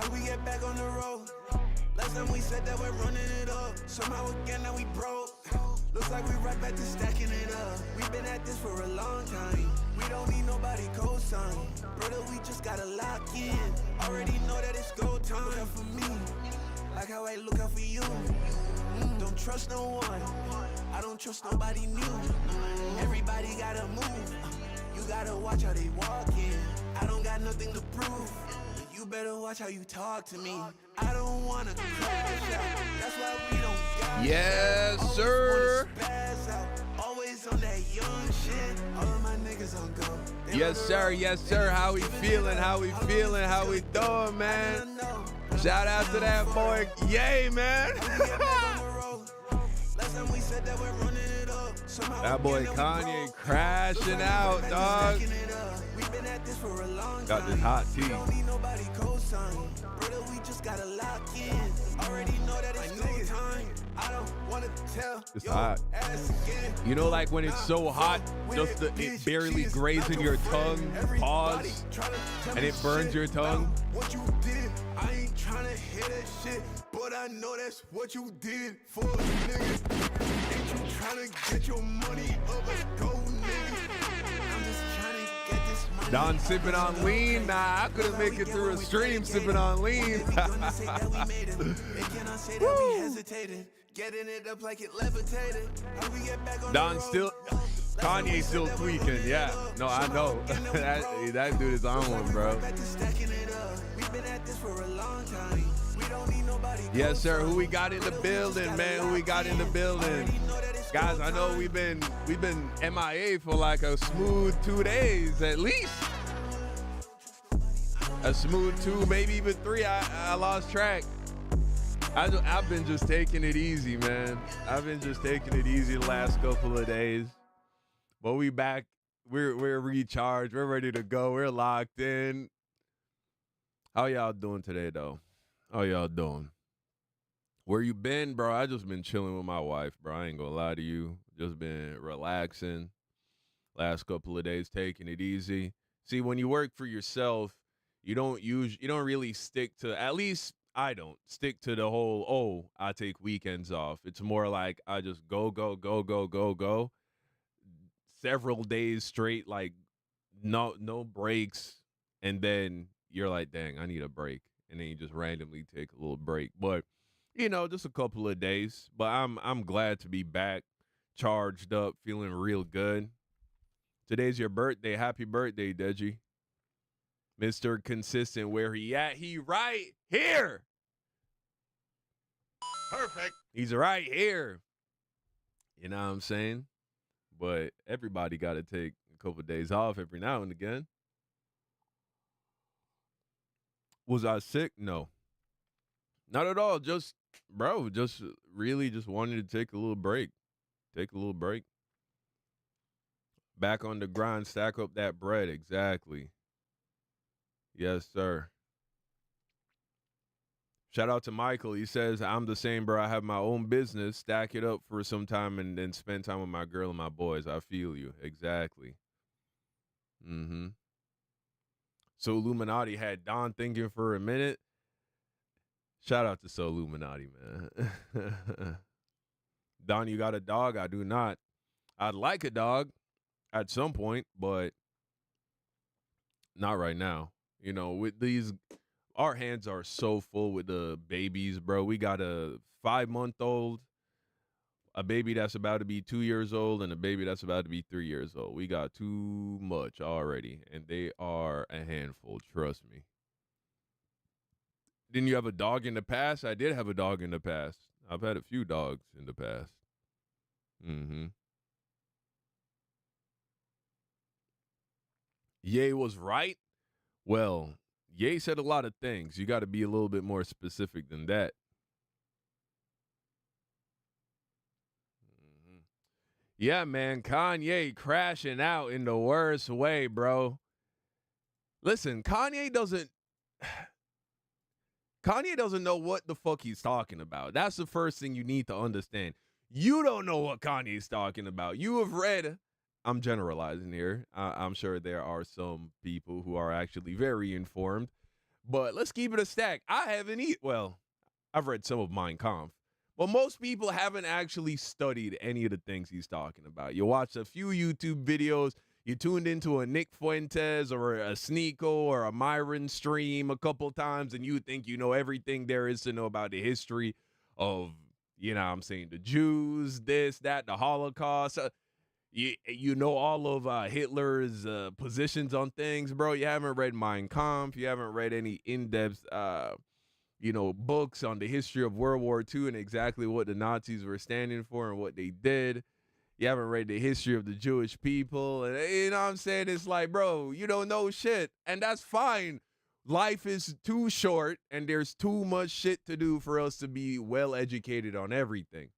How we get back on the road? Last time we said that we're running it up. Somehow again now we broke. Looks like we right back to stacking it up. We've been at this for a long time. We don't need nobody co-sign. Brother, we just gotta lock in. Already know that it's go time. Look out for me, like how I look out for you. Don't trust no one. I don't trust nobody new. Everybody gotta move. You gotta watch how they walk in. I don't got nothing to prove. You better watch how you talk to me. I don't wanna crash out. That's why we don't got yes, out. sir. Always on that young shit. All of my niggas on go. Yes, sir. Yes, sir. How we feeling? How we feeling? How we doing, man? Shout out to that boy. Yay, man. That boy Kanye crashing out, dog. Got this hot tea. It's hot. You know, like when it's so hot, just it barely grazing your tongue, pause, and it burns your tongue. What you did, I ain't trying to hear that shit, but I know that's what you did for a nigga. Ain't you trying to get your money up and go, nigga? I'm just trying to get this money. Don sipping on lean. Nah, I couldn't make it through a stream sipping on lean. Getting it up like it levitated. Don still, Kanye still tweaking. Yeah, no, I know. that dude is on one, bro. Yes, sir. Who we got in the building, man? Who we got in the building? Guys, I know we've been MIA for like a smooth 2 days at least. A smooth 2, maybe even 3. I lost track. I've been just taking it easy, man. I've been just taking it easy the last couple of days. But we back. We're recharged. We're ready to go. We're locked in. How y'all doing today, though? How y'all doing? Where you been, bro? I just been chilling with my wife, bro. I ain't gonna lie to you. Just been relaxing. Last couple of days, taking it easy. See, when you work for yourself, you don't really stick to, at least I don't stick to the whole, I take weekends off. It's more like I just go. Several days straight, like no breaks. And then you're like, dang, I need a break. And then you just randomly take a little break. But, just a couple of days. But I'm glad to be back, charged up, feeling real good. Today's your birthday. Happy birthday, Deji. Mr. Consistent, where he at? He right here. Perfect. He's right here. You know what I'm saying? But everybody got to take a couple of days off every now and again. Was I sick? No. Not at all. Just really wanted to take a little break. Back on the grind, stack up that bread. Exactly. Yes, sir. Shout out to Michael. He says, I'm the same, bro. I have my own business. Stack it up for some time and then spend time with my girl and my boys. I feel you. Exactly. So Illuminati had Don thinking for a minute. Shout out to So Illuminati, man. Don, you got a dog? I do not. I'd like a dog at some point, but not right now. With these, our hands are so full with the babies, bro. We got a 5-month-old, a baby that's about to be 2 years old, and a baby that's about to be 3 years old. We got too much already, and they are a handful, trust me. Didn't you have a dog in the past? I did have a dog in the past. I've had a few dogs in the past. Ye was right. Well, Ye said a lot of things. You got to be a little bit more specific than that. Yeah, man, Kanye crashing out in the worst way, bro. Listen, Kanye doesn't know what the fuck he's talking about. That's the first thing you need to understand. You don't know what Kanye's talking about. You have read, I'm generalizing here. I'm sure there are some people who are actually very informed. But let's keep it a stack. I haven't well, I've read some of Mein Kampf. But most people haven't actually studied any of the things he's talking about. You watch a few YouTube videos, you tuned into a Nick Fuentes or a Sneeko or a Myron stream a couple times, and you think you know everything there is to know about the history of, you know what I'm saying, the Jews, this, that, the Holocaust. You know all of Hitler's positions on things, bro. You haven't read Mein Kampf. You haven't read any in-depth books on the history of World War II and exactly what the Nazis were standing for and what they did. You haven't read the history of the Jewish people. And you know what I'm saying? It's like, bro, you don't know shit. And that's fine. Life is too short and there's too much shit to do for us to be well educated on everything.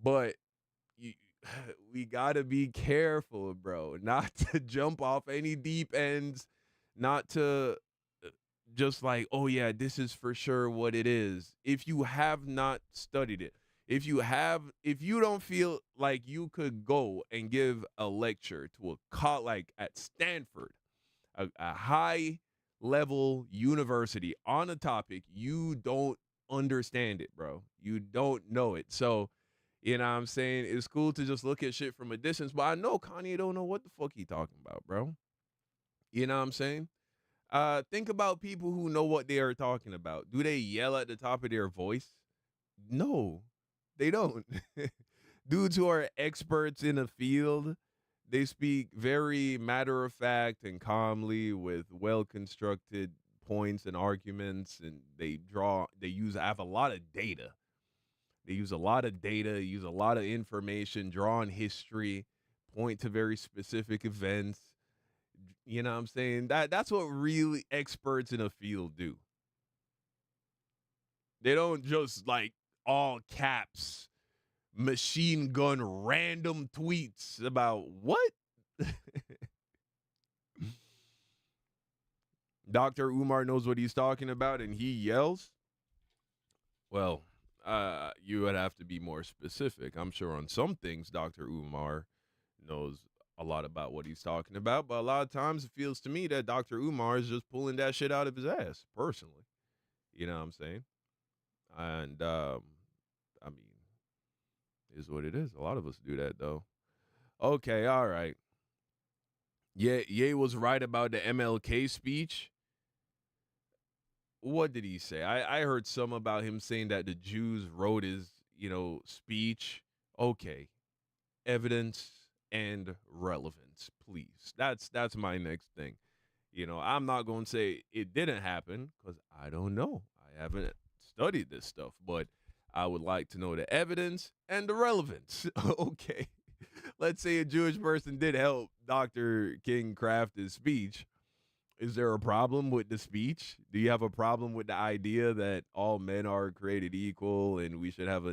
But we got to be careful, bro, not to jump off any deep ends, not to just like, oh yeah, this is for sure what it is. If you have not studied it, if you don't feel like you could go and give a lecture to like at Stanford, a high level university on a topic, you don't understand it, bro. You don't know it. So, you know what I'm saying? It's cool to just look at shit from a distance, but I know Kanye don't know what the fuck he talking about, bro. You know what I'm saying? Think about people who know what they are talking about. Do they yell at the top of their voice? No, they don't. Dudes who are experts in a field, they speak very matter of fact and calmly with well-constructed points and arguments, and have a lot of data. They use a lot of data, use a lot of information, draw on history, point to very specific events. You know what I'm saying? That's what really experts in a field do. They don't just like all caps, machine gun random tweets about what? Dr. Umar knows what he's talking about and he yells? Well, you would have to be more specific. I'm sure on some things Dr. Umar knows a lot about what he's talking about, but a lot of times it feels to me that Dr. Umar is just pulling that shit out of his ass, personally. You know what I'm saying? And, I mean, is what it is. A lot of us do that, though. Okay, all right. Yeah, Ye was right about the MLK speech. What did he say? I heard some about him saying that the Jews wrote his, speech. Okay. Evidence and relevance, please. That's my next thing. I'm not going to say it didn't happen because I don't know. I haven't studied this stuff, but I would like to know the evidence and the relevance. Okay. Let's say a Jewish person did help Dr. King craft his speech. Is there a problem with the speech? Do you have a problem with the idea that all men are created equal and we should have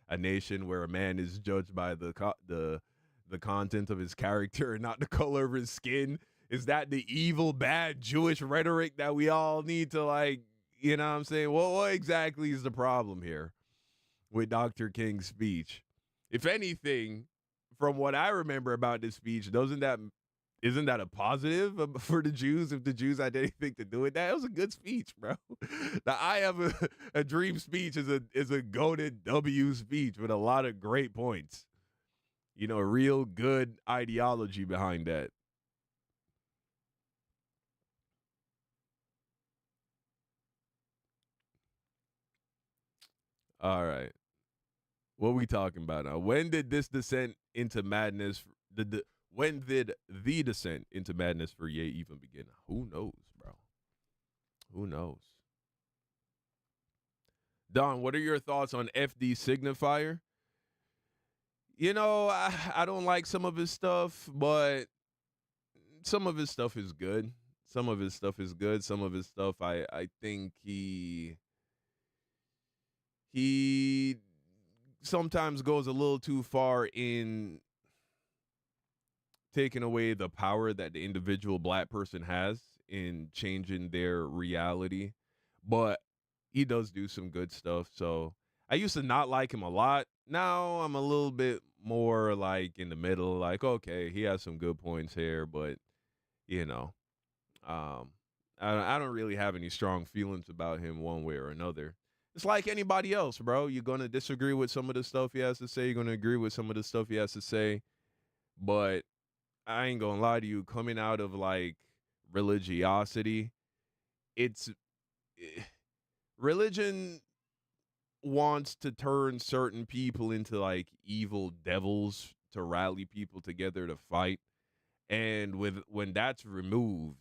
a nation where a man is judged by the content of his character and not the color of his skin? Is that the evil, bad Jewish rhetoric that we all need to, like, you know what I'm saying? Well, what exactly is the problem here with Dr. King's speech? If anything, from what I remember about this speech, isn't that a positive for the Jews if the Jews had anything to do with that? It was a good speech, bro. The I have a dream speech is a goated W speech with a lot of great points. Real good ideology behind that. All right. What are we talking about now? When did this descent into madness, when did the descent into madness for Ye even begin? Who knows, bro? Who knows? Don, what are your thoughts on FD Signifier? I don't like some of his stuff, but some of his stuff is good. Some of his stuff is good. Some of his stuff, I think he sometimes goes a little too far in taking away the power that the individual black person has in changing their reality. But he does do some good stuff. So I used to not like him a lot. Now I'm a little bit more like in the middle, like, okay, he has some good points here, but I don't really have any strong feelings about him one way or another. It's like anybody else, bro. You're gonna disagree with some of the stuff he has to say. You're gonna agree with some of the stuff he has to say. But I ain't gonna lie to you. Coming out of like religiosity, it's eh, religion wants to turn certain people into like evil devils to rally people together to fight. And with when that's removed,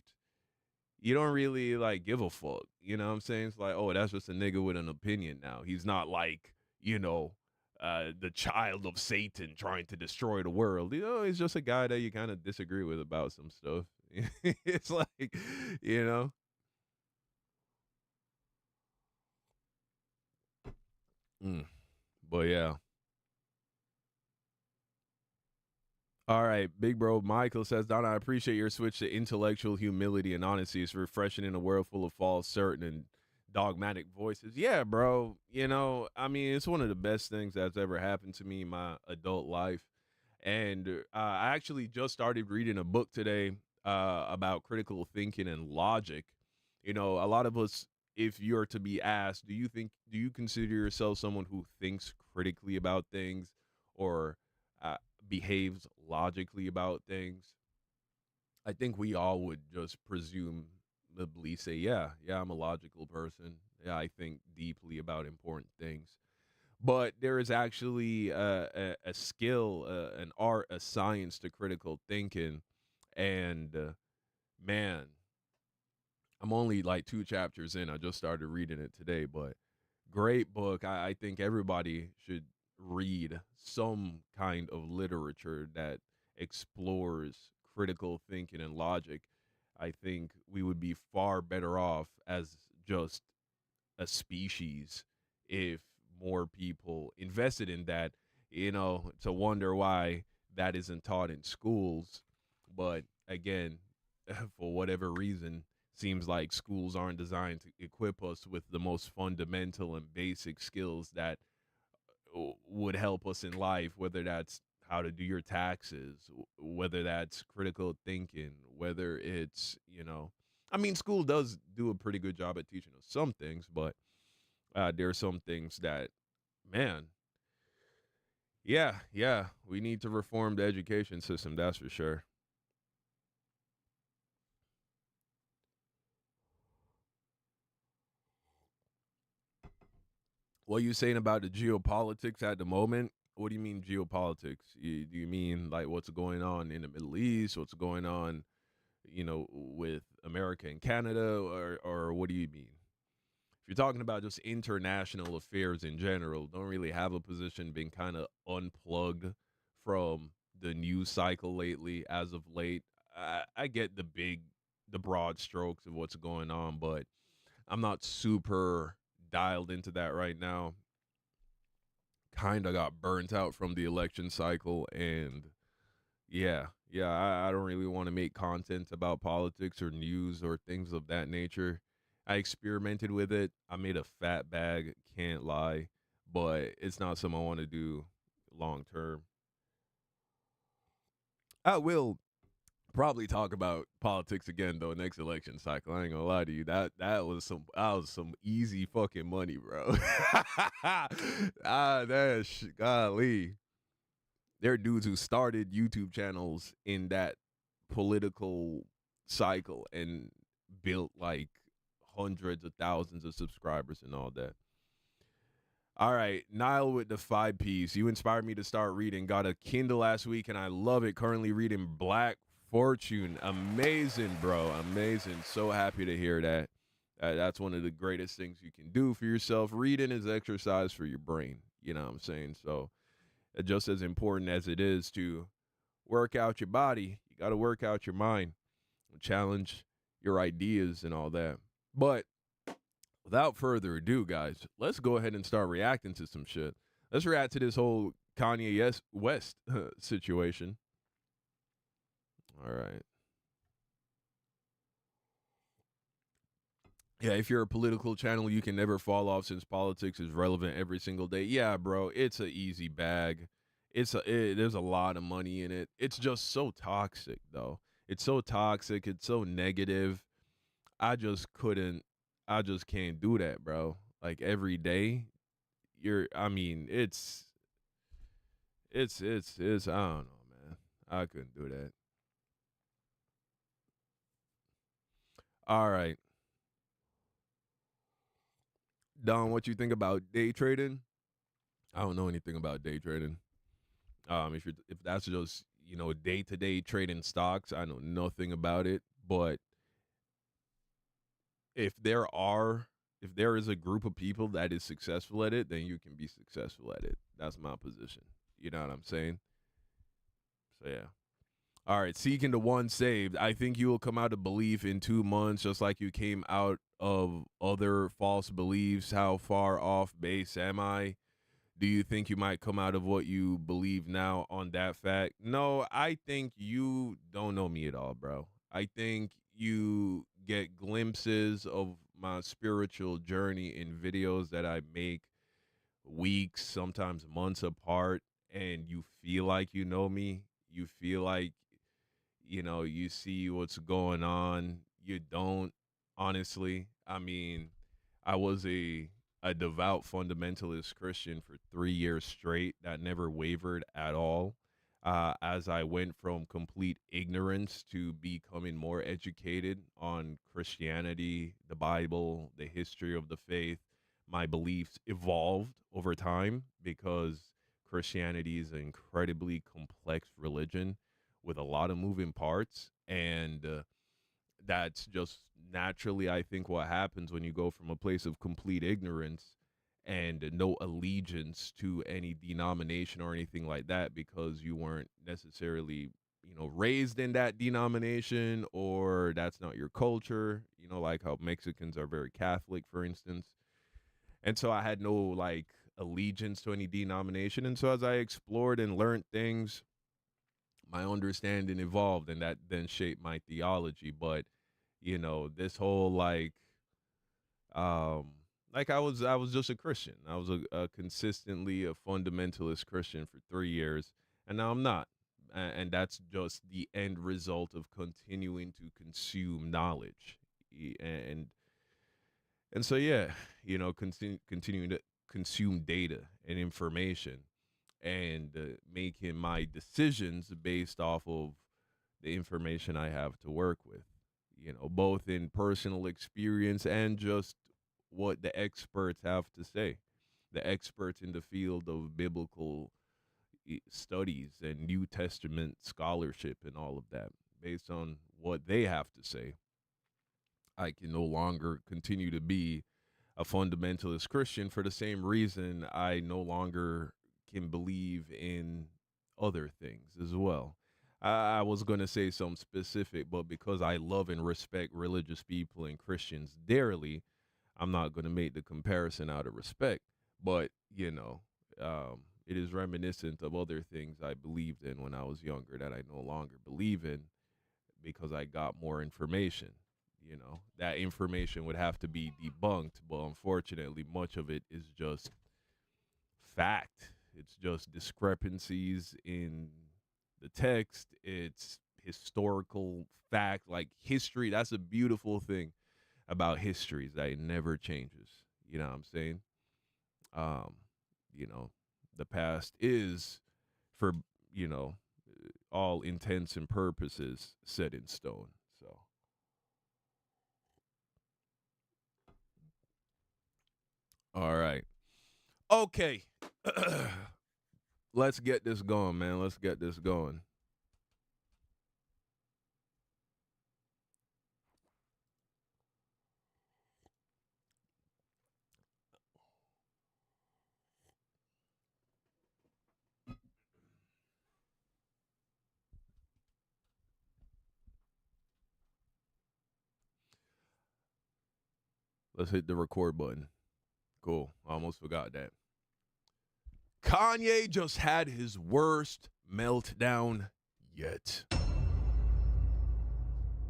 you don't really like give a fuck. You know what I'm saying? It's like, oh, that's just a nigga with an opinion now. He's not like, the child of Satan trying to destroy the world. He's just a guy that you kind of disagree with about some stuff. It's like, you know. Mm. But yeah. All right, big bro. Michael says, Donna, I appreciate your switch to intellectual humility and honesty. It's refreshing in a world full of false, certain, and dogmatic voices. Yeah, bro. I mean, it's one of the best things that's ever happened to me in my adult life. And I actually just started reading a book today about critical thinking and logic. A lot of us, if you're to be asked, do you consider yourself someone who thinks critically about things or uh, behaves logically about things? I think we all would just presumably say, yeah, I'm a logical person. Yeah, I think deeply about important things. But there is actually a skill, an art, a science to critical thinking. And man, I'm only like 2 chapters in. I just started reading it today, but great book. I think everybody should read some kind of literature that explores critical thinking and logic. I think we would be far better off as just a species if more people invested in that. To wonder why that isn't taught in schools. But again, for whatever reason, seems like schools aren't designed to equip us with the most fundamental and basic skills that would help us in life, whether that's how to do your taxes, whether that's critical thinking, whether it's, I mean, school does do a pretty good job at teaching us some things, but there are some things that, man, yeah, we need to reform the education system, that's for sure. What are you saying about the geopolitics at the moment? What do you mean geopolitics? Do you mean like what's going on in the Middle East? What's going on, with America and Canada, or what do you mean? If you're talking about just international affairs in general, don't really have a position, been kind of unplugged from the news cycle lately as of late. I get the broad strokes of what's going on, but I'm not super dialed into that right now. Kind of got burnt out from the election cycle, and yeah, I don't really want to make content about politics or news or things of that nature. I experimented with it. I made a fat bag, can't lie, but it's not something I want to do long term. I will probably talk about politics again though next election cycle. I ain't gonna lie to you. That was some easy fucking money, bro. Golly. There are dudes who started YouTube channels in that political cycle and built like hundreds of thousands of subscribers and all that. All right, Nile with the 5 piece. You inspired me to start reading. Got a Kindle last week and I love it. Currently reading Black Fortune. Amazing, bro. Amazing. So happy to hear that. That's one of the greatest things you can do for yourself. Reading is exercise for your brain. You know what I'm saying? So just as important as it is to work out your body, you got to work out your mind, challenge your ideas and all that. But without further ado, guys, let's go ahead and start reacting to some shit. Let's react to this whole Kanye West situation. All right. Yeah, if you're a political channel, you can never fall off since politics is relevant every single day. Yeah, bro, it's a easy bag. There's a lot of money in it. It's just so toxic, though. It's so toxic. It's so negative. I just couldn't. I just can't do that, bro. Like every day, I mean, it's. I don't know, man. I couldn't do that. All right, Don, what you think about day trading? I don't know anything about day trading. If that's just day to day trading stocks, I know nothing about it. But if there are if there is a group of people that is successful at it, then you can be successful at it. That's my position. You know what I'm saying? So yeah. All right, seeking the one saved. I think you will come out of belief in 2 months, just like you came out of other false beliefs. How far off base am I? Do you think you might come out of what you believe now on that fact? No, I think you don't know me at all, bro. I think you get glimpses of my spiritual journey in videos that I make weeks, sometimes months apart, and you feel like you know me. You feel like, you see what's going on. You don't, honestly. I mean, I was a devout fundamentalist Christian for 3 years straight that never wavered at all. As I went from complete ignorance to becoming more educated on Christianity, the Bible, the history of the faith, my beliefs evolved over time because Christianity is an incredibly complex religion with a lot of moving parts. And that's just naturally, I think, what happens when you go from a place of complete ignorance and no allegiance to any denomination or anything like that because you weren't necessarily, raised in that denomination, or that's not your culture, like how Mexicans are very Catholic, for instance. And so I had no like allegiance to any denomination. And so as I explored and learned things, my understanding evolved, and that then shaped my theology. But this whole um I was just a Christian. I was a consistently a fundamentalist Christian for 3 years, and now I'm not. And that's just the end result of continuing to consume knowledge. And so yeah, continuing to consume data and information, and making my decisions based off of the information I have to work with, both in personal experience and just what the experts have to say. The experts in the field of biblical studies and New Testament scholarship and all of that, based on what they have to say, I can no longer continue to be a fundamentalist Christian for the same reason I no longer can believe in other things as well. I was going to say something specific, but because I love and respect religious people and Christians dearly, I'm not going to make the comparison out of respect. But, it is reminiscent of other things I believed in when I was younger that I no longer believe in because I got more information. That information would have to be debunked, but unfortunately, much of it is just fact. It's just discrepancies in the text. It's historical fact, like history. That's a beautiful thing about history, is that it never changes. You know what I'm saying? Um, the past is, for you know all intents and purposes, set in stone. So, all right, okay. Let's get this going, man. Let's get this going. Let's hit the record button. Cool. I almost forgot that. Kanye just had his worst meltdown yet.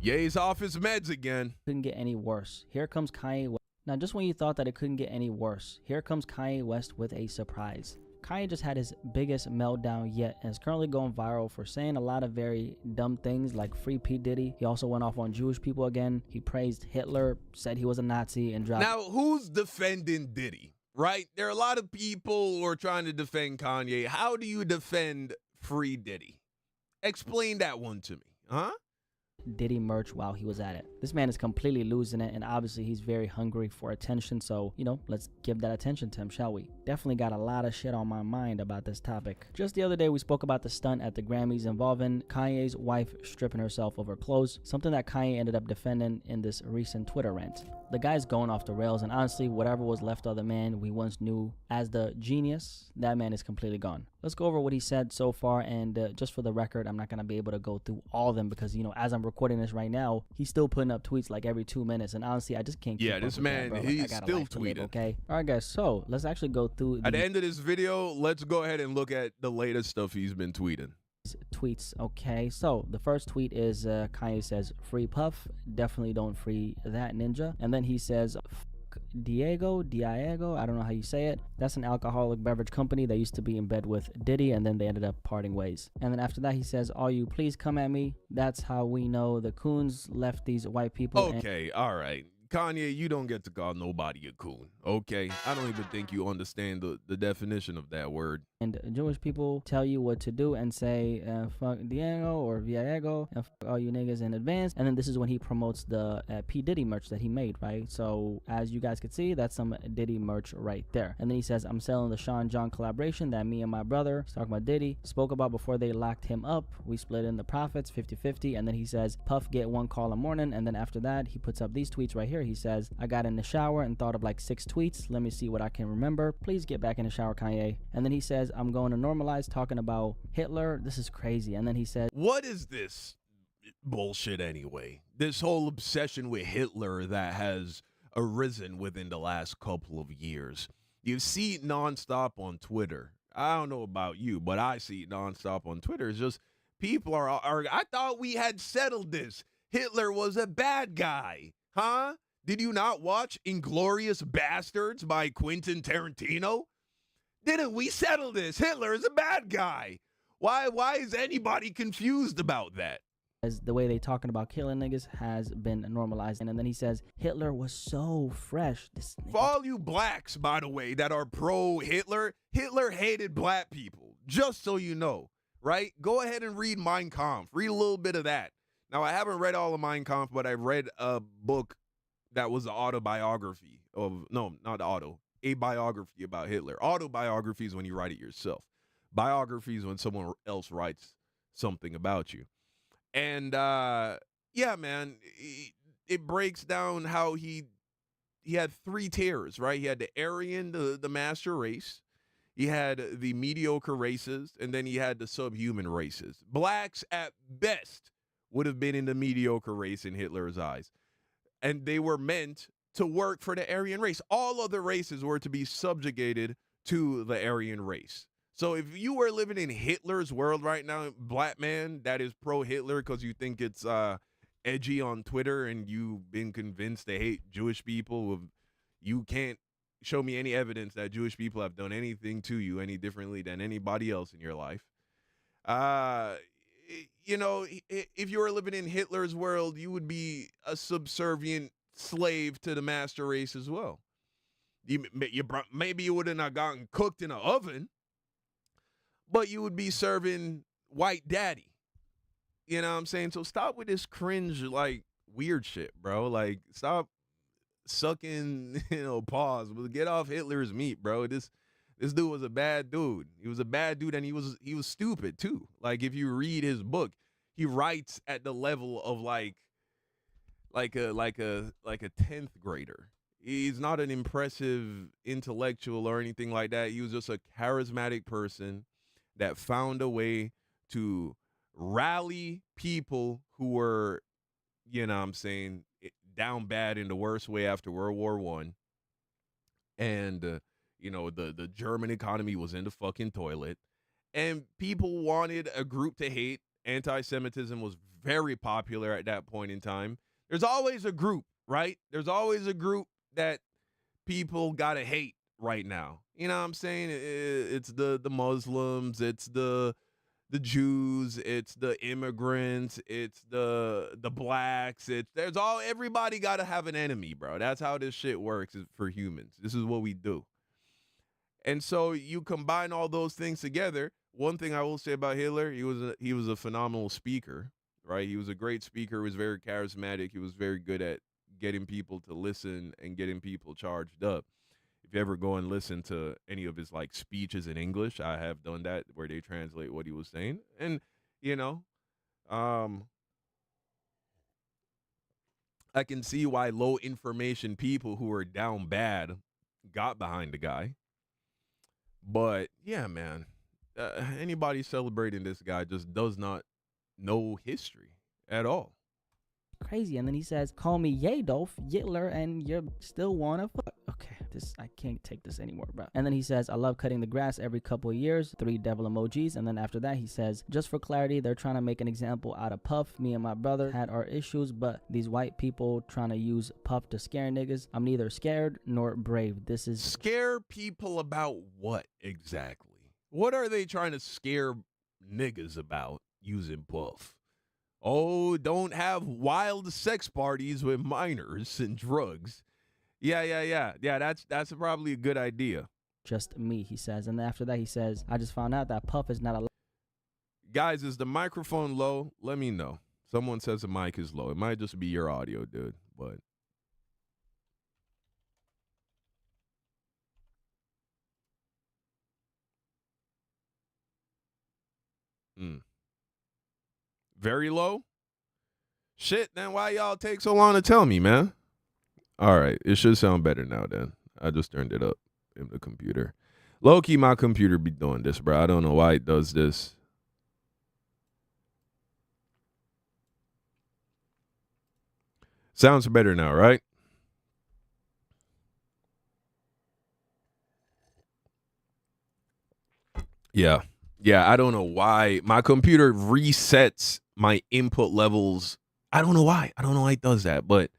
Ye's off his meds again. Couldn't get any worse. Here comes Kanye West. Now, just when you thought that it couldn't get any worse, here comes Kanye West with a surprise. Kanye just had his biggest meltdown yet and is currently going viral for saying a lot of very dumb things like free P. Diddy. He also went off on Jewish people again. He praised Hitler, said he was a Nazi, and dropped... Now, who's defending Diddy, right? There are a lot of people who are trying to defend Kanye. How do you defend free Diddy? Explain that one to me, huh? Diddy merch while he was at it. This man is completely losing it, and obviously he's very hungry for attention, so, you know, let's give that attention to him, shall we? Definitely got a lot of shit on my mind about this topic. Just the other day, we spoke about the stunt at the Grammys involving Kanye's wife stripping herself of her clothes, something that Kanye ended up defending in this recent Twitter rant. The guy's going off the rails, and honestly, whatever was left of the man we once knew as the genius, that man is completely gone. Let's go over what he said so far, and just for the record, I'm not going to be able to go through all of them because, you know, as I'm recording this right now, he's still putting up tweets like every 2 minutes, and honestly, I just can't keep Yeah, up this with man, that, bro. he's I got a still life to live, tweeting. okay? All right, guys, so let's actually go through At the end of this video, let's go ahead and look at the latest stuff he's been tweeting. tweets. Okay, so the first tweet is Kanye says, "Free Puff, definitely don't free that ninja." And then he says, Diego, I don't know how you say it. That's an alcoholic beverage company that used to be in bed with Diddy, and then they ended up parting ways. And then after that, he says, "All you please come at me. That's how we know the coons left these white people." Okay, all right. Kanye, you don't get to call nobody a coon, okay? I don't even think you understand the definition of that word. And Jewish people tell you what to do and say, fuck Diego or Viego, and fuck all you niggas in advance. And then this is when he promotes the P. Diddy merch that he made, right? So as you guys can see, that's some Diddy merch right there. And then he says, "I'm selling the Sean John collaboration that me and my brother," he's talking about Diddy, "spoke about before they locked him up. We split in the profits 50-50. And then he says, "Puff get one call a morning." And then after that, he puts up these tweets right here. He says, "I got in the shower and thought of like 6 tweets. Let me see what I can remember. Please get back in the shower, Kanye." And then he says, "I'm going to normalize talking about Hitler. This is crazy." And then he says, What is this bullshit anyway? This whole obsession with Hitler that has arisen within the last couple of years. You see it nonstop on Twitter. I don't know about you, but I see it nonstop on Twitter. It's just people are I thought we had settled this. Hitler was a bad guy, huh? Did you not watch Inglourious Bastards by Quentin Tarantino? Didn't we settle this? Hitler is a bad guy. Why is anybody confused about that? as the way they talking about killing niggas has been normalized. And then he says, Hitler was so fresh. This nigga. For all you blacks, by the way, that are pro-Hitler, Hitler hated black people, just so you know, right? Go ahead and read Mein Kampf. Read a little bit of that. Now, I haven't read all of Mein Kampf, but I read a book that was an autobiography of, no, not auto, a biography about Hitler. Autobiography is when you write it yourself. Biography is when someone else writes something about you. And, yeah, man, it breaks down how he had three tiers, right? He had the Aryan, the master race. He had the mediocre races, and then he had the subhuman races. Blacks, at best, would have been in the mediocre race in Hitler's eyes. And they were meant to work for the Aryan race. All other races were to be subjugated to the Aryan race. So if you were living in Hitler's world right now, black man that is pro-Hitler because you think it's edgy on Twitter and you've been convinced to hate Jewish people, you can't show me any evidence that Jewish people have done anything to you any differently than anybody else in your life. You know, if you were living in Hitler's world, you would be a subservient slave to the master race as well. Maybe you wouldn't have gotten cooked in an oven, but you would be serving white daddy. You know what I'm saying? So stop with this cringe, like, weird shit, bro. Like, stop sucking, paws. Get off Hitler's meat, bro. This dude was a bad dude. He was a bad dude, and he was stupid too. Like, if you read his book, he writes at the level of like a 10th grader. He's not an impressive intellectual or anything like that. He was just a charismatic person that found a way to rally people who were, down bad in the worst way after World War I. And, the German economy was in the fucking toilet. And people wanted a group to hate. Anti-Semitism was very popular at that point in time. There's always a group, right? There's always a group that people gotta hate right now. You know what I'm saying? It's the Muslims, it's the Jews, it's the immigrants, it's the blacks, everybody got to have an enemy, bro. That's how this shit works for humans. This is what we do. And so you combine all those things together. One thing I will say about Hitler, he was a phenomenal speaker, right? He was a great speaker, was very charismatic, he was very good at getting people to listen and getting people charged up. If you ever go and listen to any of his like speeches in English, I have done that where they translate what he was saying. And, I can see why low information people who are down bad got behind the guy. But yeah, man, anybody celebrating this guy just does not know history at all. Crazy. And then he says, call me Yadolf Hitler and you still wanna fuck. Okay, I can't take this anymore, bro. And then he says, I love cutting the grass every couple of years, 3 devil emojis. And then after that he says, just for clarity, they're trying to make an example out of Puff. Me and my brother had our issues, but these white people trying to use Puff to scare niggas. I'm neither scared nor brave. This is scare people about what exactly? What are they trying to scare niggas about using Puff? Oh, don't have wild sex parties with minors and drugs. Yeah, that's probably a good idea. Just me, he says. And after that he says, I just found out that Puff is not a... Guys, is the microphone low? Let me know. Someone says the mic is low. It might just be your audio, dude, but... Very low? Shit, then why y'all take so long to tell me, man? All right, it should sound better now then. I just turned it up in the computer. Low-key, my computer be doing this, bro. I don't know why it does this. Sounds better now, right? Yeah, I don't know why. My computer resets my input levels. I don't know why it does that, but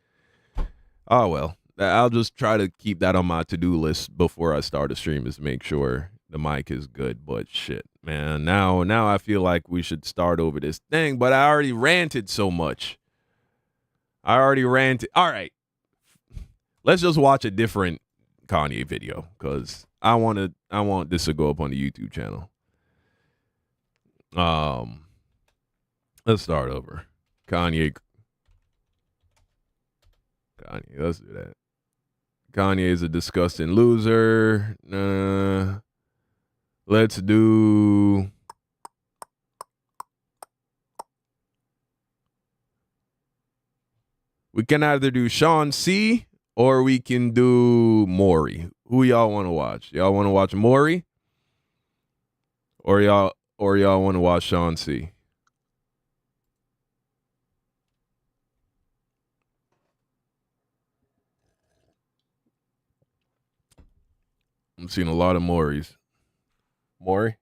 oh well. I'll just try to keep that on my to-do list before I start a stream, is to make sure the mic is good. But shit, man, now I feel like we should start over this thing, but I already ranted so much. All right, let's just watch a different Kanye video, because I want this to go up on the YouTube channel. Let's start over. Kanye, let's do that. Kanye is a disgusting loser. Let's do... We can either do Sean C or we can do Maury. Who y'all want to watch? Y'all want to watch Maury? Or y'all want to watch Sean C? I'm seeing a lot of Maury's. Maury?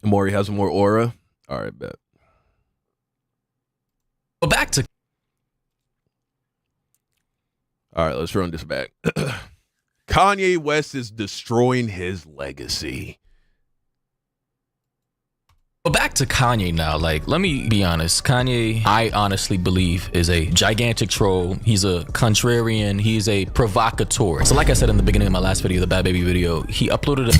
Maury has more aura? All right, bet. Well, back to... All right, let's run this back. Kanye West is destroying his legacy. Well, back to Kanye now. Like, let me be honest. Kanye, I honestly believe, is a gigantic troll. He's a contrarian. He's a provocateur. So like I said in the beginning of my last video, the Bad Baby video, he uploaded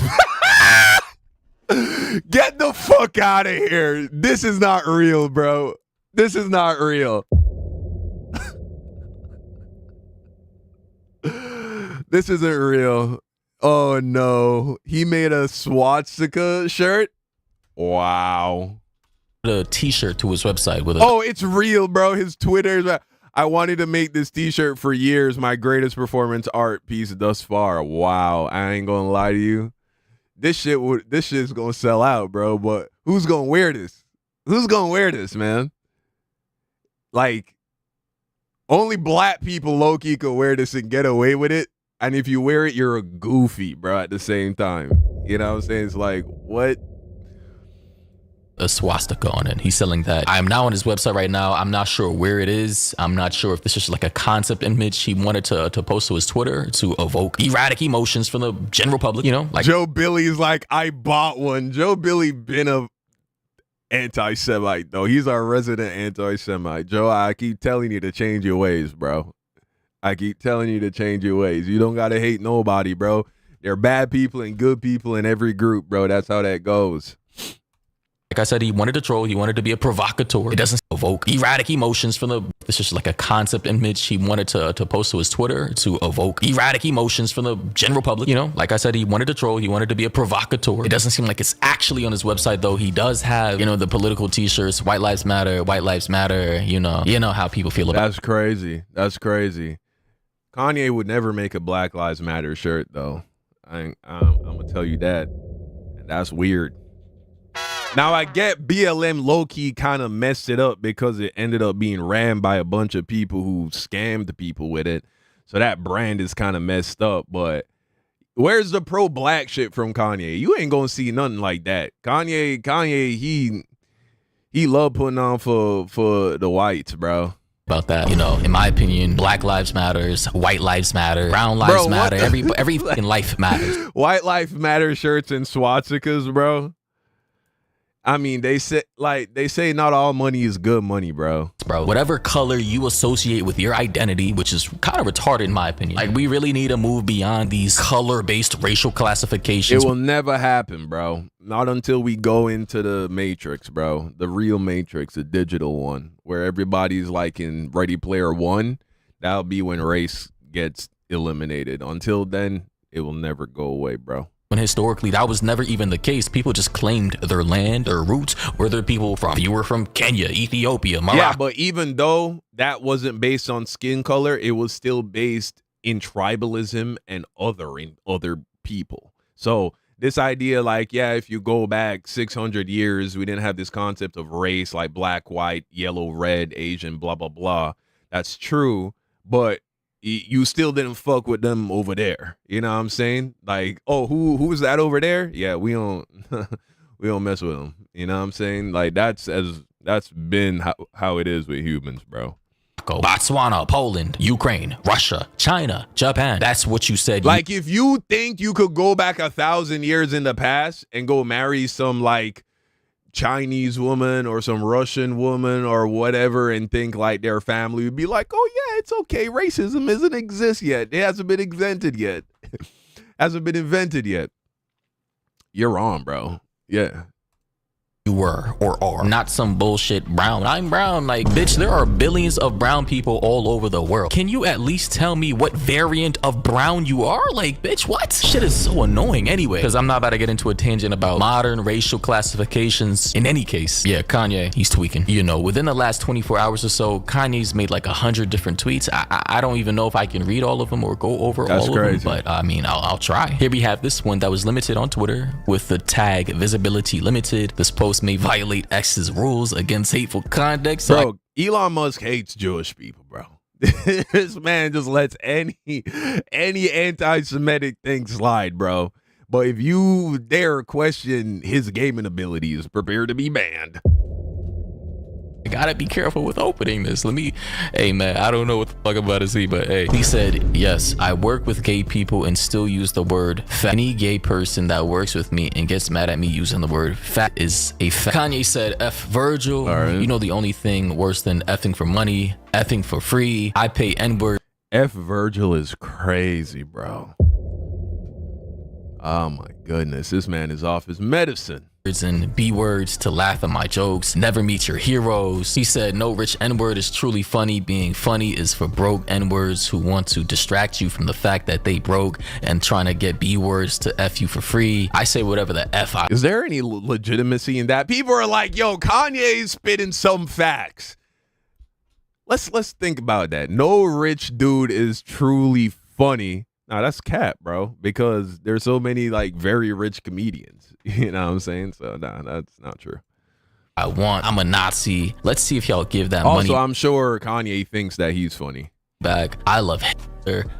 a... Get the fuck out of here. This is not real, bro. This is not real. This isn't real. Oh, no. He made a swastika shirt? Wow. a t-shirt to his website with a... Oh, it's real, bro. His Twitter. I wanted to make this t-shirt for years. My greatest performance art piece thus far. Wow. I ain't gonna lie to you. This shit's gonna sell out, bro. But who's gonna wear this? Who's gonna wear this, man? Like, only black people low-key could wear this and get away with it. And if you wear it, you're a goofy, bro, at the same time. You know what I'm saying? It's like, what? a swastika on it. He's selling that. I'm now on his website right now. I'm not sure where it is. I'm not sure if this is like a concept image he wanted to post to his Twitter to evoke erratic emotions from the general public, you know? Like Joe Billy's like, I bought one. Joe Billy been a anti-Semite though. He's our resident anti-Semite. Joe, I keep telling you to change your ways, bro. I keep telling you to change your ways. You don't gotta hate nobody, bro. There are bad people and good people in every group, bro. That's how that goes. I said, he wanted to troll. He wanted to be a provocateur. It doesn't evoke erratic emotions from the... This is like a concept image he wanted to post to his Twitter to evoke erratic emotions from the general public. You know, like I said, he wanted to troll. He wanted to be a provocateur. It doesn't seem like it's actually on his website, though. He does have, you know, the political t-shirts, White Lives Matter, White Lives Matter. You know how people feel about. That's crazy. That's crazy. Kanye would never make a Black Lives Matter shirt, though. I'm gonna tell you that. And that's weird. Now, I get BLM low-key kind of messed it up because it ended up being ran by a bunch of people who scammed people with it. So that brand is kind of messed up. But where's the pro-black shit from Kanye? You ain't gonna see nothing like that. Kanye, he love putting on for the whites, bro. About that, you know, in my opinion, Black Lives Matters, White Lives Matter, Brown Lives Matter, every fucking life matters. White Lives Matter shirts and swastikas, bro. I mean, they say not all money is good money, bro. Whatever color you associate with your identity, which is kind of retarded in my opinion. Like, we really need to move beyond these color-based racial classifications. It will never happen, bro. Not until we go into the Matrix, bro. The real Matrix, the digital one, where everybody's like in Ready Player One. That'll be when race gets eliminated. Until then, it will never go away, bro. When historically that was never even the case. People just claimed their land, their roots, where their people from. You were from Kenya, Ethiopia, Morocco. Yeah, but even though that wasn't based on skin color, it was still based in tribalism and other people. So this idea, like, yeah, if you go back 600 years, we didn't have this concept of race like black, white, yellow, red, Asian, blah, blah, blah. That's true, but you still didn't fuck with them over there. You know what I'm saying? Like, oh, who's that over there? Yeah, we don't we don't mess with them. You know what I'm saying? Like, that's been how it is with humans, bro. Botswana, Poland, Ukraine, Russia, China, Japan. That's what you said. Like, if you think you could go back 1,000 years in the past and go marry some like Chinese woman or some Russian woman or whatever and think like their family would be like, oh yeah, it's okay, racism doesn't exist yet, it hasn't been invented yet. You're wrong, bro. Yeah, you were or are not some bullshit brown. I'm brown. Like, bitch, there are billions of brown people all over the world. Can you at least tell me what variant of brown you are? Like, bitch, what? Shit is so annoying anyway. Because I'm not about to get into a tangent about modern racial classifications. In any case, yeah, Kanye, he's tweaking. You know, within the last 24 hours or so, Kanye's made like 100 different tweets. I don't even know if I can read all of them or go over all of them, but I mean, I'll try. Here we have this one that was limited on Twitter with the tag visibility limited. This post may violate X's rules against hateful conduct. So bro, Elon Musk hates Jewish people, bro. This man just lets any anti-Semitic thing slide, bro. But if you dare question his gaming abilities, prepare to be banned. I gotta be careful with opening this. Hey man, I don't know what the fuck I'm about to see, but hey. He said, yes, I work with gay people and still use the word fat. Any gay person that works with me and gets mad at me using the word fat is a fat. Kanye said, F Virgil, right. You know the only thing worse than effing for money, effing for free, I pay N-word. F Virgil is crazy, bro. Oh my goodness, this man is off his medicine. And B words to laugh at my jokes, never meet your heroes. He said no rich N-word is truly funny. Being funny is for broke N-words who want to distract you from the fact that they broke and trying to get B words to F you for free. I say whatever the F I. Is there any legitimacy in that? People are like, yo, Kanye's spitting some facts. Let's think about that. No rich dude is truly funny. Nah, that's cap, bro, because there's so many like very rich comedians. You know what I'm saying? So nah, that's not true. I'm a Nazi. Let's see if y'all give that money. Also, I'm sure Kanye thinks that he's funny. Back. I love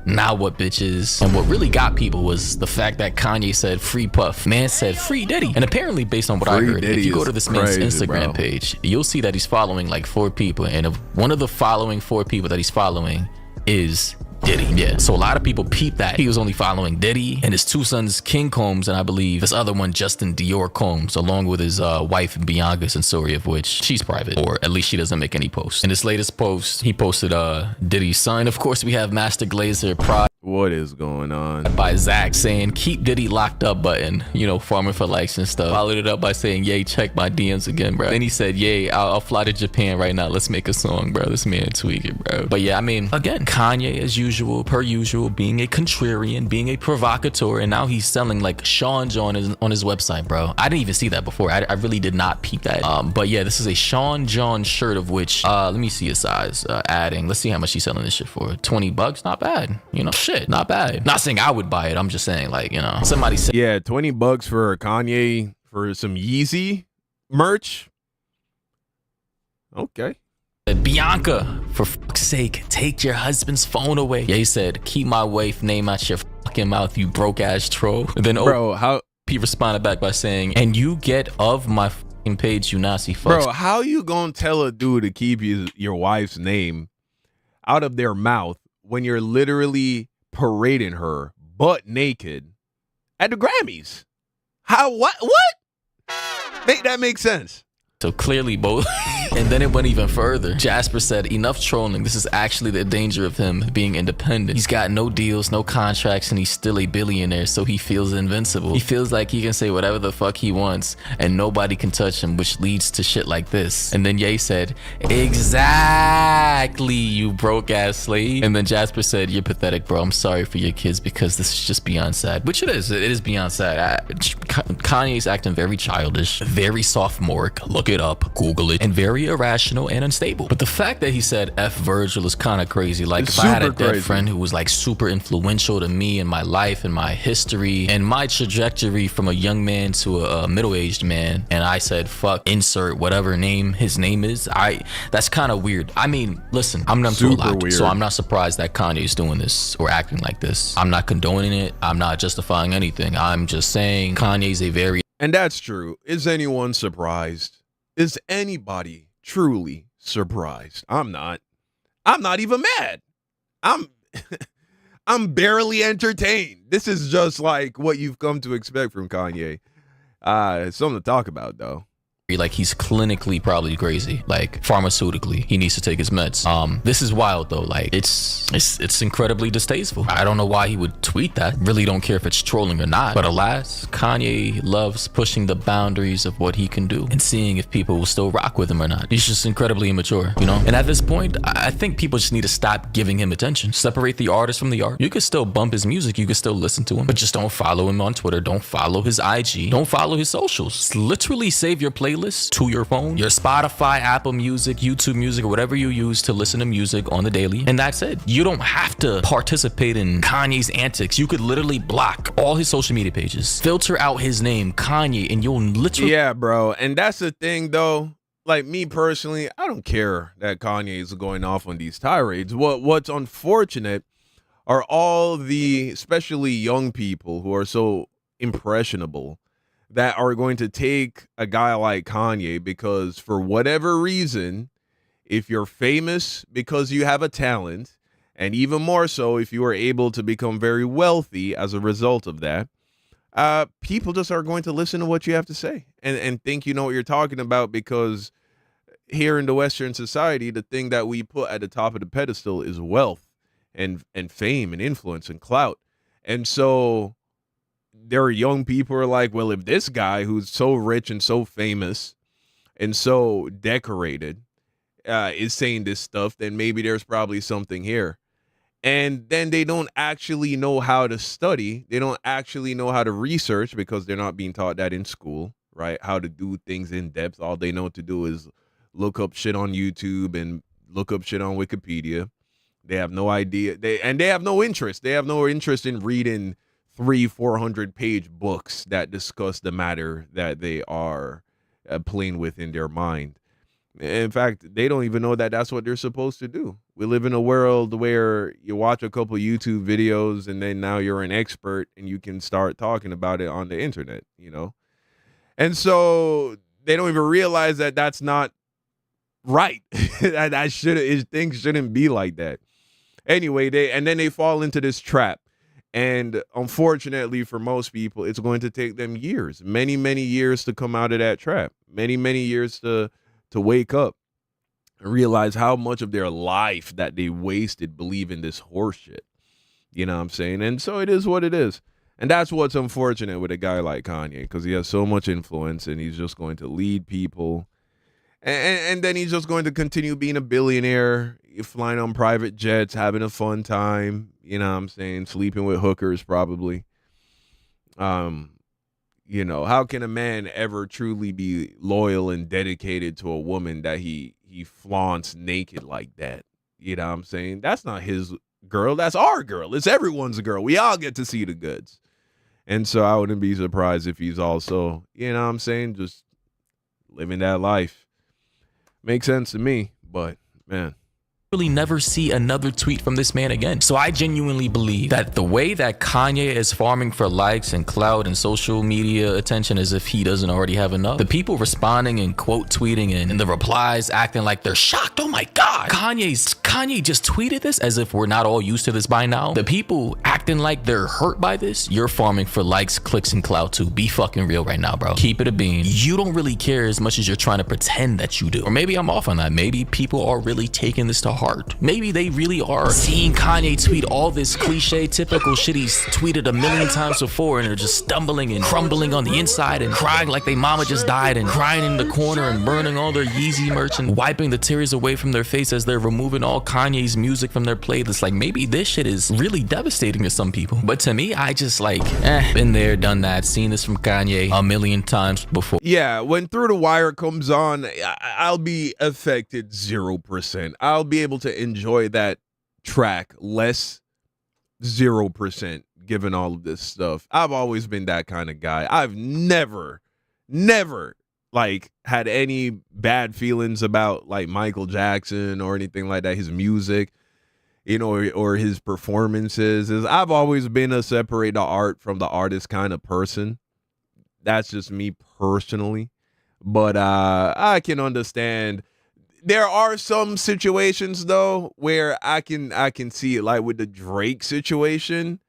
now what bitches. And what really got people was the fact that Kanye said free Puff, man said free Diddy. And apparently based on what I heard, if you go to this man's Instagram page, you'll see that he's following like 4 people, and one of the following 4 people that he's following is Diddy. Yeah, so a lot of people peeped that he was only following Diddy and his 2 sons, King Combs, and I believe this other one, Justin Dior Combs, along with his wife Bianca Sensori, of which she's private, or at least she doesn't make any posts. In his latest post, he posted Diddy's son. Of course, we have Master Glazer Pride. What is going on? By Zach saying keep Diddy locked up button, you know, farming for likes and stuff. Followed it up by saying, yay, check my DMs again, bro. Then he said, yay, I'll fly to Japan right now, let's make a song, bro. This man tweaking, bro. But yeah, I mean, again, Kanye as usual, per usual, being a contrarian, being a provocateur, and now he's selling like Sean John on his website, bro. I didn't even see that before. I really did not peep that. But yeah, this is a Sean John shirt, of which let me see his size. Let's see how much he's selling this shit for. $20, not bad, you know. Shit, not bad. Not saying I would buy it. I'm just saying, like, you know, somebody said, yeah, $20 for Kanye for some Yeezy merch. Okay. Bianca, for fuck's sake, take your husband's phone away. Yeah, he said, keep my wife name out your fucking mouth, you broke ass troll. And then he responded back by saying, and you get of my fucking page, you Nazi fucks. Bro, how you gonna tell a dude to keep your wife's name out of their mouth when you're literally parading her butt naked at the Grammys? What make that make sense? So clearly both. And then it went even further. Jasper said, enough trolling. This is actually the danger of him being independent. He's got no deals, no contracts, and he's still a billionaire, so he feels invincible. He feels like he can say whatever the fuck he wants and nobody can touch him, which leads to shit like this. And then Ye said, exactly, you broke ass slave. And then Jasper said, you're pathetic, bro. I'm sorry for your kids because this is just beyond sad. Which it is. It is beyond sad. Kanye's acting very childish, very sophomoric. Look it up, Google it, and very irrational and unstable. But the fact that he said F Virgil is kind of crazy. Like, if I had a dead friend who was like super influential to me in my life and my history and my trajectory from a young man to a middle-aged man, and I said fuck insert whatever name his name is, that's kind of weird. I mean, listen, I'm numb to a lot, weird. So I'm not surprised that Kanye's doing this or acting like this. I'm not condoning it. I'm not justifying anything. I'm just saying Kanye's a very... And that's true. Is anyone surprised? Is anybody truly surprised? I'm not even mad. I'm barely entertained. This is just like what you've come to expect from Kanye. Something to talk about though. Like, he's clinically probably crazy, like pharmaceutically he needs to take his meds. This is wild though. Like, it's incredibly distasteful. I don't know why he would tweet that. Really don't care if it's trolling or not, but alas, Kanye loves pushing the boundaries of what he can do and seeing if people will still rock with him or not. He's just incredibly immature, you know. And at this point, I think people just need to stop giving him attention. Separate the artist from the art. You could still bump his music, you could still listen to him, but just don't follow him on Twitter, don't follow his IG, don't follow his socials. Just literally save your playlist to your phone, your Spotify, Apple Music, YouTube Music, or whatever you use to listen to music on the daily, and that's it. You don't have to participate in Kanye's antics. You could literally block all his social media pages, filter out his name, Kanye, and you'll literally... Yeah, bro. And that's the thing though. Like, me personally, I don't care that Kanye is going off on these tirades. What's unfortunate are all the, especially young people who are so impressionable, that are going to take a guy like Kanye because for whatever reason, if you're famous because you have a talent, and even more so if you are able to become very wealthy as a result of that, people just are going to listen to what you have to say and think you know what you're talking about, because here in the Western society, the thing that we put at the top of the pedestal is wealth and fame and influence and clout. And so there are young people who are like, well, if this guy who's so rich and so famous and so decorated is saying this stuff, then maybe there's probably something here. And then they don't actually know how to study. They don't actually know how to research because they're not being taught that in school, right? How to do things in depth. All they know to do is look up shit on YouTube and look up shit on Wikipedia. They have no idea. They have no interest. They have no interest in reading 300-400 page books that discuss the matter that they are playing with in their mind. In fact, they don't even know that that's what they're supposed to do. We live in a world where you watch a couple YouTube videos and then now you're an expert and you can start talking about it on the internet, you know? And so they don't even realize that that's not right. Things shouldn't be like that. Anyway, they fall into this trap. And unfortunately for most people, it's going to take them years, many, many years to come out of that trap, many, many years to wake up and realize how much of their life that they wasted believing this horse shit. You know what I'm saying? And so it is what it is. And that's what's unfortunate with a guy like Kanye, because he has so much influence and he's just going to lead people. And then he's just going to continue being a billionaire, flying on private jets, having a fun time, you know what I'm saying, sleeping with hookers probably. You know, how can a man ever truly be loyal and dedicated to a woman that he flaunts naked like that? You know what I'm saying? That's not his girl. That's our girl. It's everyone's girl. We all get to see the goods. And so I wouldn't be surprised if he's also, you know what I'm saying, just living that life. Makes sense to me, but man. Really never see another tweet from this man again. So I genuinely believe that the way that Kanye is farming for likes and clout and social media attention as if he doesn't already have enough, the people responding and quote tweeting and the replies acting like they're shocked. Oh my God, Kanye just tweeted this, as if we're not all used to this by now. The people acting like they're hurt by this. You're farming for likes, clicks, and clout too. Be fucking real right now, bro. Keep it a bean. You don't really care as much as you're trying to pretend that you do. Or maybe I'm off on that. Maybe people are really taking this to heart. Maybe they really are seeing Kanye tweet all this cliche, typical shit he's tweeted a million times before, and they're just stumbling and crumbling on the inside and crying like they mama just died and crying in the corner and burning all their Yeezy merch and wiping the tears away from their face as they're removing all Kanye's music from their playlist. Like, maybe this shit is really devastating to some people. But to me, I just like, been there, done that, seen this from Kanye a million times before. Yeah, when Through the Wire comes on, I'll be affected 0%. I'll be able to enjoy that track less 0% given all of this stuff. I've always been that kind of guy. I've never like had any bad feelings about like Michael Jackson or anything like that, his music, you know, or his performances. I've always been a separate the art from the artist kind of person. That's just me personally. But I can understand. There are some situations though where I can see it, like with the Drake situation.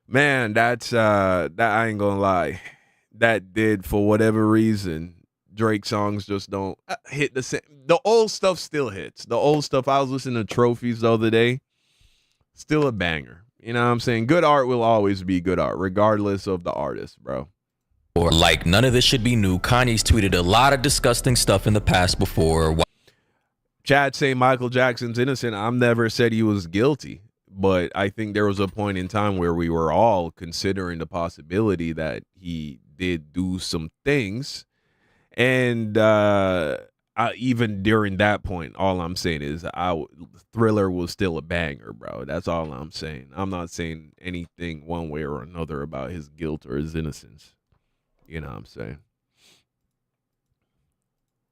Man, that I ain't gonna lie. That did, for whatever reason, Drake songs just don't hit the same. The old stuff still hits. The old stuff, I was listening to Trophies the other day, still a banger. You know what I'm saying? Good art will always be good art, regardless of the artist, bro. Or like, none of this should be new. Kanye's tweeted a lot of disgusting stuff in the past before. Chad say Michael Jackson's innocent. I've never said he was guilty, but I think there was a point in time where we were all considering the possibility that he did do some things. And even during that point, all I'm saying is Thriller was still a banger, bro. That's all I'm saying. I'm not saying anything one way or another about his guilt or his innocence. You know what I'm saying?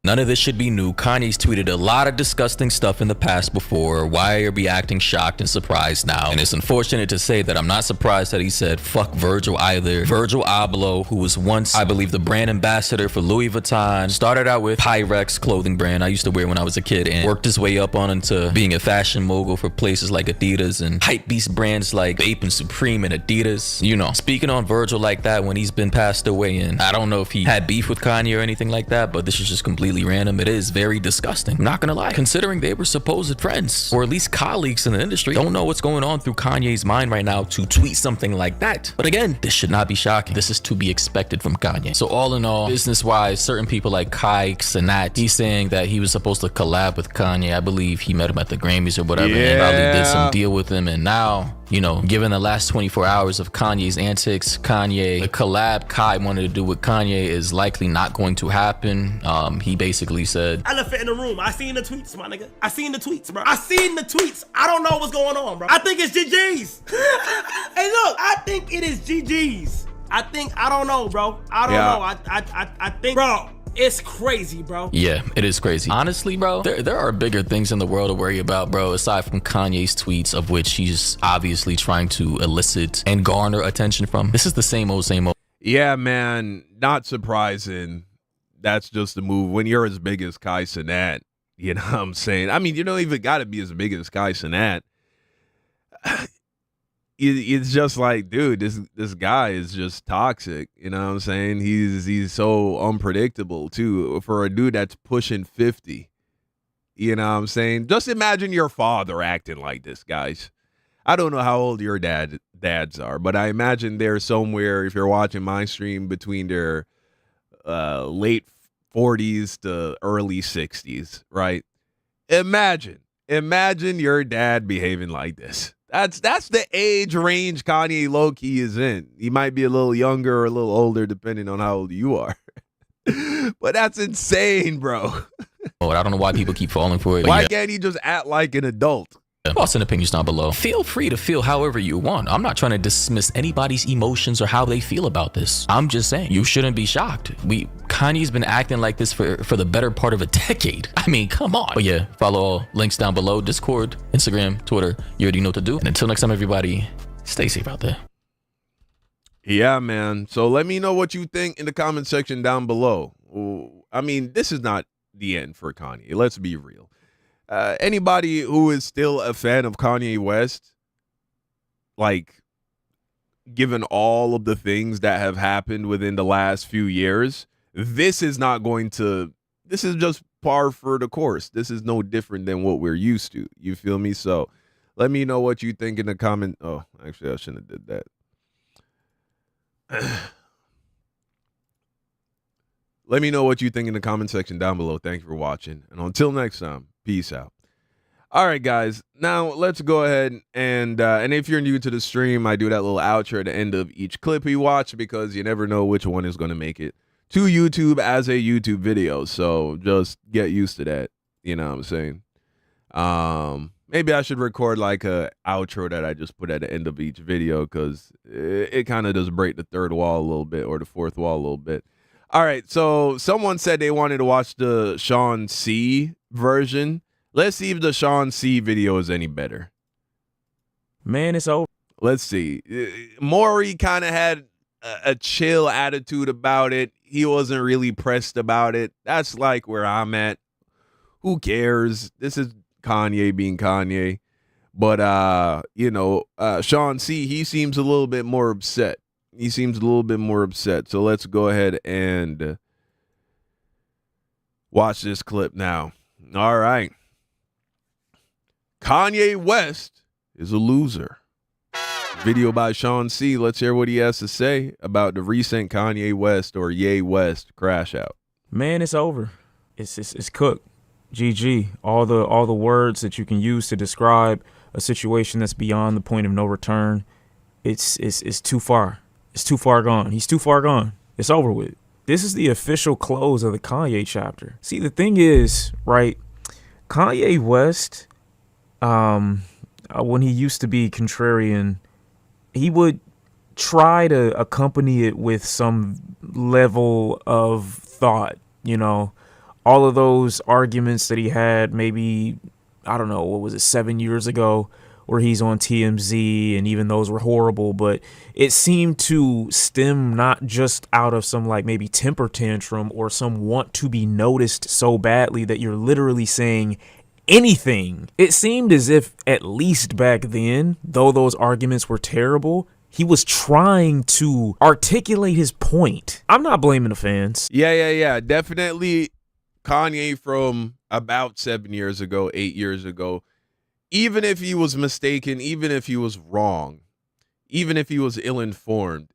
None of this should be new. Kanye's tweeted a lot of disgusting stuff in the past before. Why are we acting shocked and surprised now? And it's unfortunate to say that I'm not surprised that he said fuck Virgil either. Virgil Abloh, who was once, I believe, the brand ambassador for Louis Vuitton, started out with Pyrex clothing brand I used to wear when I was a kid, and worked his way up on into being a fashion mogul for places like Adidas and hypebeast brands like Bape and Supreme and Adidas. You know, speaking on Virgil like that when he's been passed away, and I don't know if he had beef with Kanye or anything like that, but this is just completely random. It is very disgusting. I'm not gonna lie, considering they were supposed friends or at least colleagues in the industry. Don't know what's going on through Kanye's mind right now to tweet something like that. But again, this should not be shocking. This is to be expected from Kanye. So all in all, business wise, certain people like Kai Cenat, he's saying that he was supposed to collab with Kanye. I believe he met him at the Grammys or whatever, and probably did some deal with him, and now, you know, given the last 24 hours of Kanye's antics, the collab Kai wanted to do with Kanye is likely not going to happen. He basically said, elephant in the room. I seen the tweets, my nigga. I seen the tweets, bro. I seen the tweets. I don't know what's going on, bro. I think it's GG's. Hey, look, I think it is GG's. I don't know, bro. I don't know. I think, bro, It's crazy, bro. Yeah, it is crazy. Honestly, bro, there are bigger things in the world to worry about, bro, aside from Kanye's tweets, of which he's obviously trying to elicit and garner attention from. This is the same old, same old. Yeah, man, not surprising. That's just the move when you're as big as Kai Cenat. You know what I'm saying? I mean, you don't even got to be as big as Kai Cenat. It's just like, dude, this guy is just toxic. You know what I'm saying? He's so unpredictable too for a dude that's pushing 50. You know what I'm saying? Just imagine your father acting like this, guys. I don't know how old your dads are, but I imagine they're somewhere, if you're watching my stream, between their late 40s to early 60s, right? Imagine your dad behaving like this. That's the age range Kanye low-key is in. He might be a little younger or a little older, depending on how old you are. But that's insane, bro. Oh, I don't know why people keep falling for it. Why can't he just act like an adult? Thoughts and opinions down below. Feel free to feel however you want. I'm not trying to dismiss anybody's emotions or how they feel about this. I'm just saying you shouldn't be shocked. Kanye's been acting like this for the better part of a decade. I mean, come on. But yeah, follow all links down below. Discord, Instagram, Twitter. You already know what to do. And until next time, everybody, stay safe out there. Yeah, man. So let me know what you think in the comment section down below. I mean, this is not the end for Kanye. Let's be real. Anybody who is still a fan of Kanye West, like, given all of the things that have happened within the last few years, this is just par for the course. This is no different than what we're used to. You feel me? So let me know what you think in the comment. Oh, actually, I shouldn't have did that. Let me know what you think in the comment section down below. Thank you for watching. And until next time, peace out. All right, guys. Now let's go ahead and if you're new to the stream, I do that little outro at the end of each clip we watch because you never know which one is going to make it to YouTube as a YouTube video. So just get used to that. You know what I'm saying? Maybe I should record like a outro that I just put at the end of each video because it kind of does break the third wall a little bit or the fourth wall a little bit. All right, so someone said they wanted to watch the Sean C version. Let's see if the Sean C video is any better. Man, it's over. Let's see. Maury kind of had a chill attitude about it. He wasn't really pressed about it. That's like where I'm at. Who cares? This is Kanye being Kanye. But, Sean C, he seems a little bit more upset. So let's go ahead and watch this clip now. All right. Kanye West is a loser. Video by Sean C. Let's hear what he has to say about the recent Kanye West or Ye West crash out. Man, it's over. It's cooked. GG. All the words that you can use to describe a situation that's beyond the point of no return. It's too far. It's too far gone. He's too far gone. It's over with. This is the official close of the Kanye chapter. See, the thing is, right, Kanye West, when he used to be contrarian, he would try to accompany it with some level of thought, you know. All of those arguments that he had maybe, I don't know, what was it, 7 years ago, where he's on TMZ, and even those were horrible, but it seemed to stem not just out of some like maybe temper tantrum or some want to be noticed so badly that you're literally saying anything. It seemed as if, at least back then, though those arguments were terrible, he was trying to articulate his point. I'm not blaming the fans. Yeah. Definitely Kanye from about 7 years ago, 8 years ago. Even if he was mistaken, even if he was wrong, even if he was ill-informed,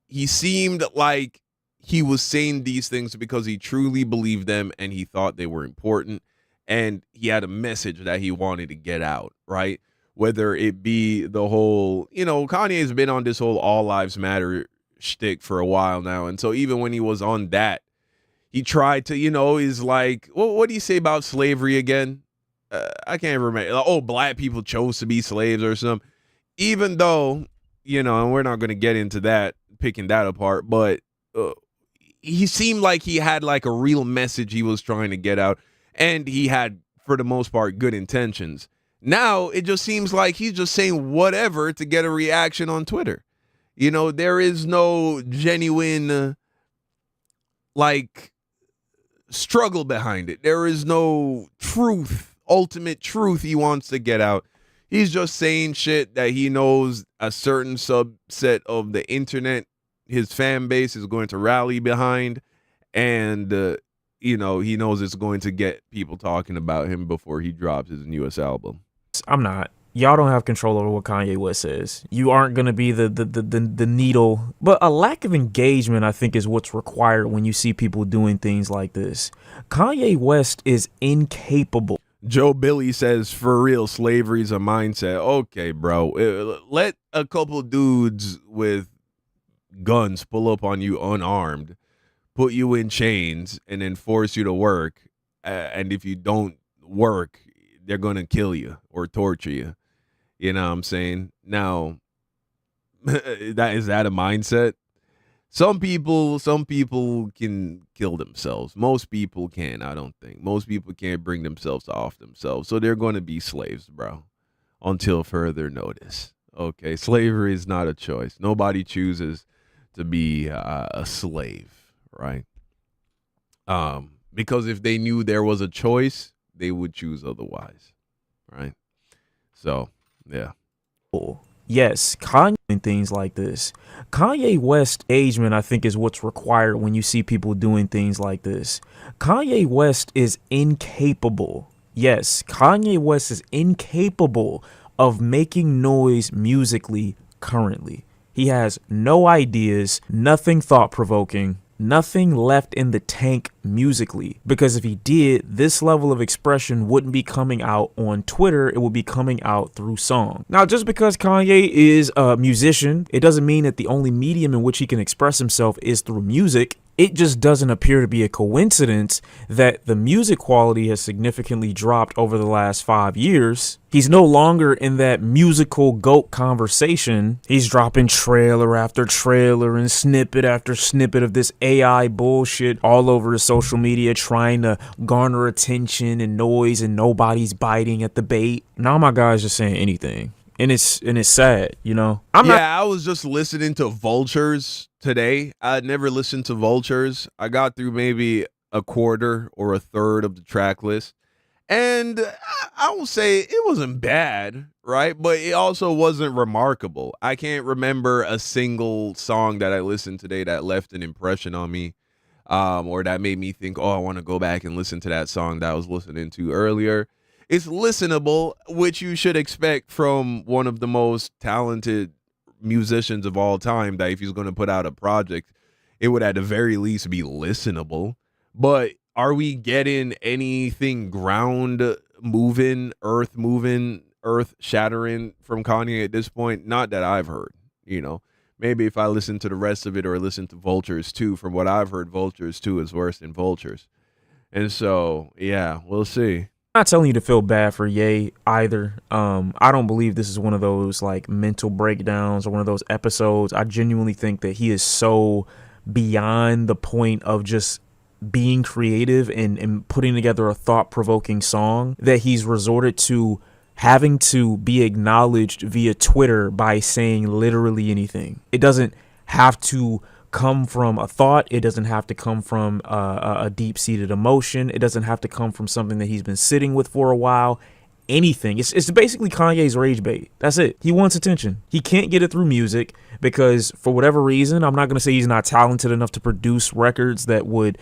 he seemed like he was saying these things because he truly believed them and he thought they were important and he had a message that he wanted to get out, right? Whether it be the whole, Kanye's been on this whole all lives matter shtick for a while now. And so even when he was on that, he tried to, is like, what do you say about slavery again? I can't remember. Black people chose to be slaves or something. Even though, and we're not going to get into that, picking that apart, but he seemed like he had like a real message he was trying to get out, and he had, for the most part, good intentions. Now it just seems like he's just saying whatever to get a reaction on Twitter. You know, there is no genuine like struggle behind it. There is no truth, ultimate truth he wants to get out. He's just saying shit that he knows a certain subset of the internet, his fan base, is going to rally behind. And, you know, he knows it's going to get people talking about him before he drops his newest album. I'm not. Y'all don't have control over what Kanye West says. You aren't going to be the needle. But a lack of engagement, I think, is what's required when you see people doing things like this. Kanye West is incapable. Joe Billy says, for real, slavery's a mindset. Okay, bro. Let a couple dudes with guns pull up on you unarmed, put you in chains, and then force you to work. And if you don't work, they're going to kill you or torture you. You know what I'm saying? Now, is that a mindset? Some people can kill themselves. Most people can, I don't think. Most people can't bring themselves off themselves. So they're going to be slaves, bro, until further notice. Okay, slavery is not a choice. Nobody chooses to be a slave, right? Because if they knew there was a choice, they would choose otherwise, right? So, yeah. Yes, Kanye and things like this. Kanye West engagement, I think, is what's required when you see people doing things like this. Kanye West is incapable. Yes, Kanye West is incapable of making noise musically currently. He has no ideas, nothing thought-provoking, nothing left in the tank musically, because if he did, this level of expression wouldn't be coming out on Twitter. It would be coming out through song. Now, just because Kanye is a musician, it doesn't mean that the only medium in which he can express himself is through music. It just doesn't appear to be a coincidence that the music quality has significantly dropped over the last 5 years. He's no longer in that musical GOAT conversation. He's dropping trailer after trailer and snippet after snippet of this AI bullshit all over his social media, trying to garner attention and noise, and nobody's biting at the bait. Now my guy's just saying anything. And it's sad, you know. I was just listening to Vultures today. I'd never listened to Vultures. I got through maybe a quarter or a third of the track list. And I will say it wasn't bad, right? But it also wasn't remarkable. I can't remember a single song that I listened today that left an impression on me, or that made me think, oh, I want to go back and listen to that song that I was listening to earlier. It's listenable, which you should expect from one of the most talented musicians of all time, that if he's going to put out a project, it would at the very least be listenable. But are we getting anything ground moving, earth shattering from Kanye at this point? Not that I've heard, you know. Maybe if I listen to the rest of it or listen to Vultures 2, from what I've heard, Vultures 2 is worse than Vultures. And so, yeah, we'll see. I'm not telling you to feel bad for Ye either. I don't believe this is one of those like mental breakdowns or one of those episodes. I genuinely think that he is so beyond the point of just being creative and putting together a thought-provoking song that he's resorted to having to be acknowledged via Twitter by saying literally anything. It doesn't have to come from a thought. It doesn't have to come from a deep-seated emotion. It doesn't have to come from something that he's been sitting with for a while. Anything. It's basically Kanye's rage bait. That's it. He wants attention. He can't get it through music because, for whatever reason, I'm not going to say he's not talented enough to produce records that would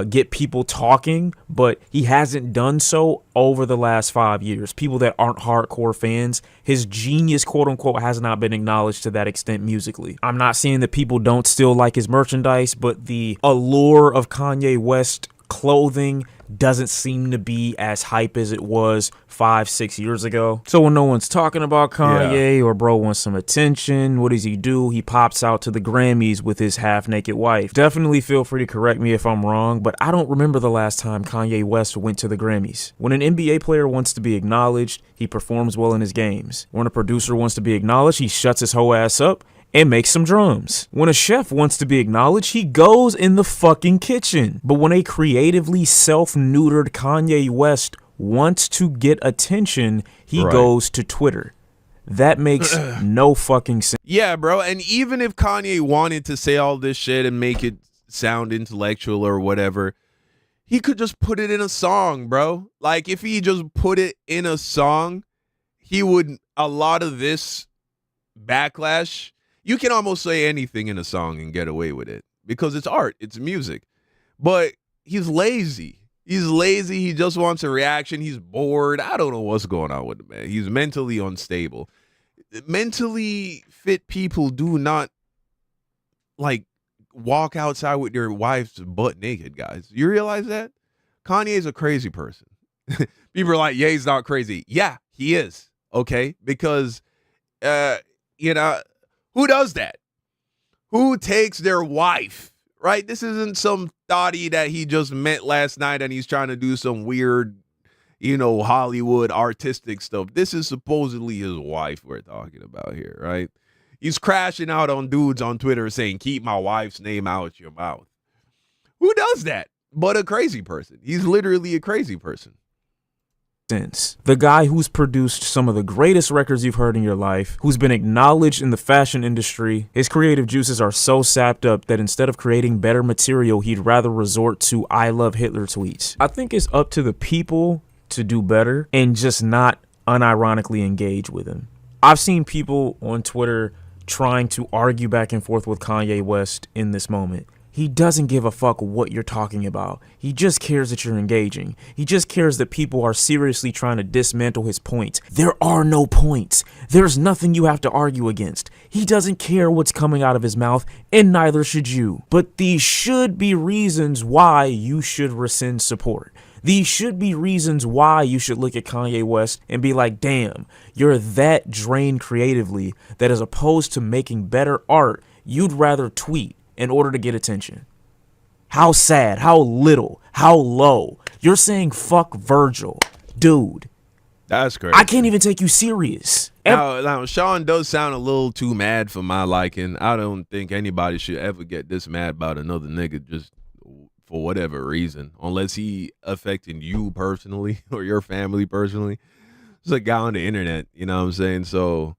get people talking, but he hasn't done so over the last 5 years. People that aren't hardcore fans, his genius, quote unquote, has not been acknowledged to that extent musically. I'm not saying that people don't still like his merchandise, but the allure of Kanye West clothing doesn't seem to be as hype as it was 5-6 years ago. So when no one's talking about Kanye or bro wants some attention, what does he do? He pops out to the Grammys with his half-naked wife. Definitely feel free to correct me if I'm wrong, but I don't remember the last time Kanye West went to the Grammys. When an NBA player wants to be acknowledged, he performs well in his games. When a producer wants to be acknowledged, he shuts his whole ass up and makes some drums. When a chef wants to be acknowledged, he goes in the fucking kitchen. But when a creatively self-neutered Kanye West wants to get attention, he goes to Twitter. That makes no fucking sense. Yeah, bro. And even if Kanye wanted to say all this shit and make it sound intellectual or whatever, he could just put it in a song, bro. Like, if he just put it in a song, he would, a lot of this backlash, you can almost say anything in a song and get away with it because it's art, it's music. But he's lazy. He's lazy. He just wants a reaction. He's bored. I don't know what's going on with him, man. He's mentally unstable. Mentally fit people do not, like, walk outside with their wife's butt naked, guys. You realize that? Kanye's a crazy person. People are like, yeah, he's not crazy. Yeah, he is. Okay? Because, you know, who does that? Who takes their wife, right? This isn't some thotty that he just met last night and he's trying to do some weird, you know, Hollywood artistic stuff. This is supposedly his wife we're talking about here, right? He's crashing out on dudes on Twitter saying, keep my wife's name out your mouth. Who does that but a crazy person? He's literally a crazy person. The guy who's produced some of the greatest records you've heard in your life, who's been acknowledged in the fashion industry, his creative juices are so sapped up that instead of creating better material, he'd rather resort to I love Hitler tweets. I think it's up to the people to do better and just not unironically engage with him. I've seen people on Twitter trying to argue back and forth with Kanye West in this moment. He doesn't give a fuck what you're talking about. He just cares that you're engaging. He just cares that people are seriously trying to dismantle his points. There are no points. There's nothing you have to argue against. He doesn't care what's coming out of his mouth, and neither should you. But these should be reasons why you should rescind support. These should be reasons why you should look at Kanye West and be like, damn, you're that drained creatively that as opposed to making better art, you'd rather tweet in order to get attention. How sad, how little, how low. You're saying fuck Virgil. Dude. That's crazy. I can't even take you serious. Now, Sean does sound a little too mad for my liking. I don't think anybody should ever get this mad about another nigga just for whatever reason, unless he affecting you personally or your family personally. It's a guy on the internet, you know what I'm saying? So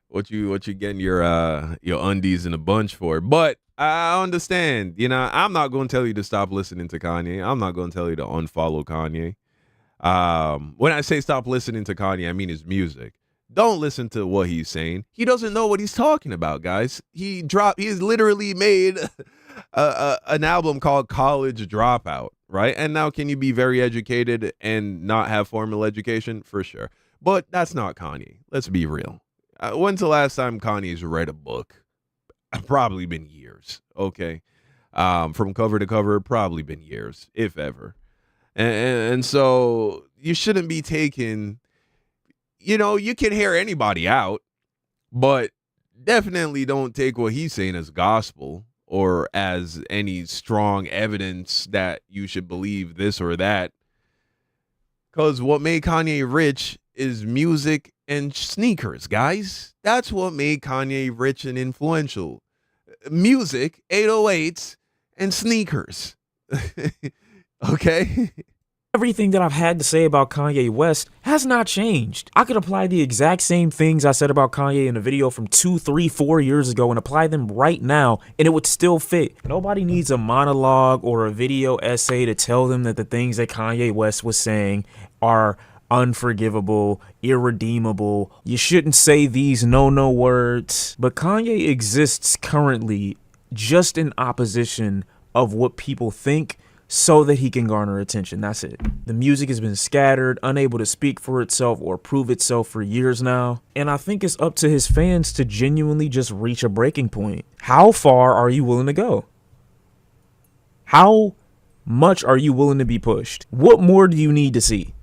what you getting your undies in a bunch for? But I understand, you know, I'm not going to tell you to stop listening to Kanye. I'm not going to tell you to unfollow Kanye. When I say stop listening to Kanye, I mean his music. Don't listen to what he's saying. He doesn't know what he's talking about, guys. He's literally made an album called College Dropout, right? And now can you be very educated and not have formal education? For sure. But that's not Kanye. Let's be real. When's the last time Kanye's read a book? Probably been years, okay? From cover to cover, probably been years, if ever. And so you shouldn't be taking, you know, you can hear anybody out, but definitely don't take what he's saying as gospel or as any strong evidence that you should believe this or that. Because what made Kanye rich is music and sneakers, guys. That's what made Kanye rich and influential. Music, 808s, and sneakers. Okay? Everything that I've had to say about Kanye West has not changed. I could apply the exact same things I said about Kanye in a video from 2, 3, 4 years ago and apply them right now, and it would still fit. Nobody needs a monologue or a video essay to tell them that the things that Kanye West was saying are unforgivable, irredeemable. You shouldn't say these no words. But Kanye exists currently just in opposition of what people think so that he can garner attention. That's it. The music has been scattered, unable to speak for itself or prove itself for years now. And I think it's up to his fans to genuinely just reach a breaking point. How far are you willing to go? How much are you willing to be pushed? What more do you need to see?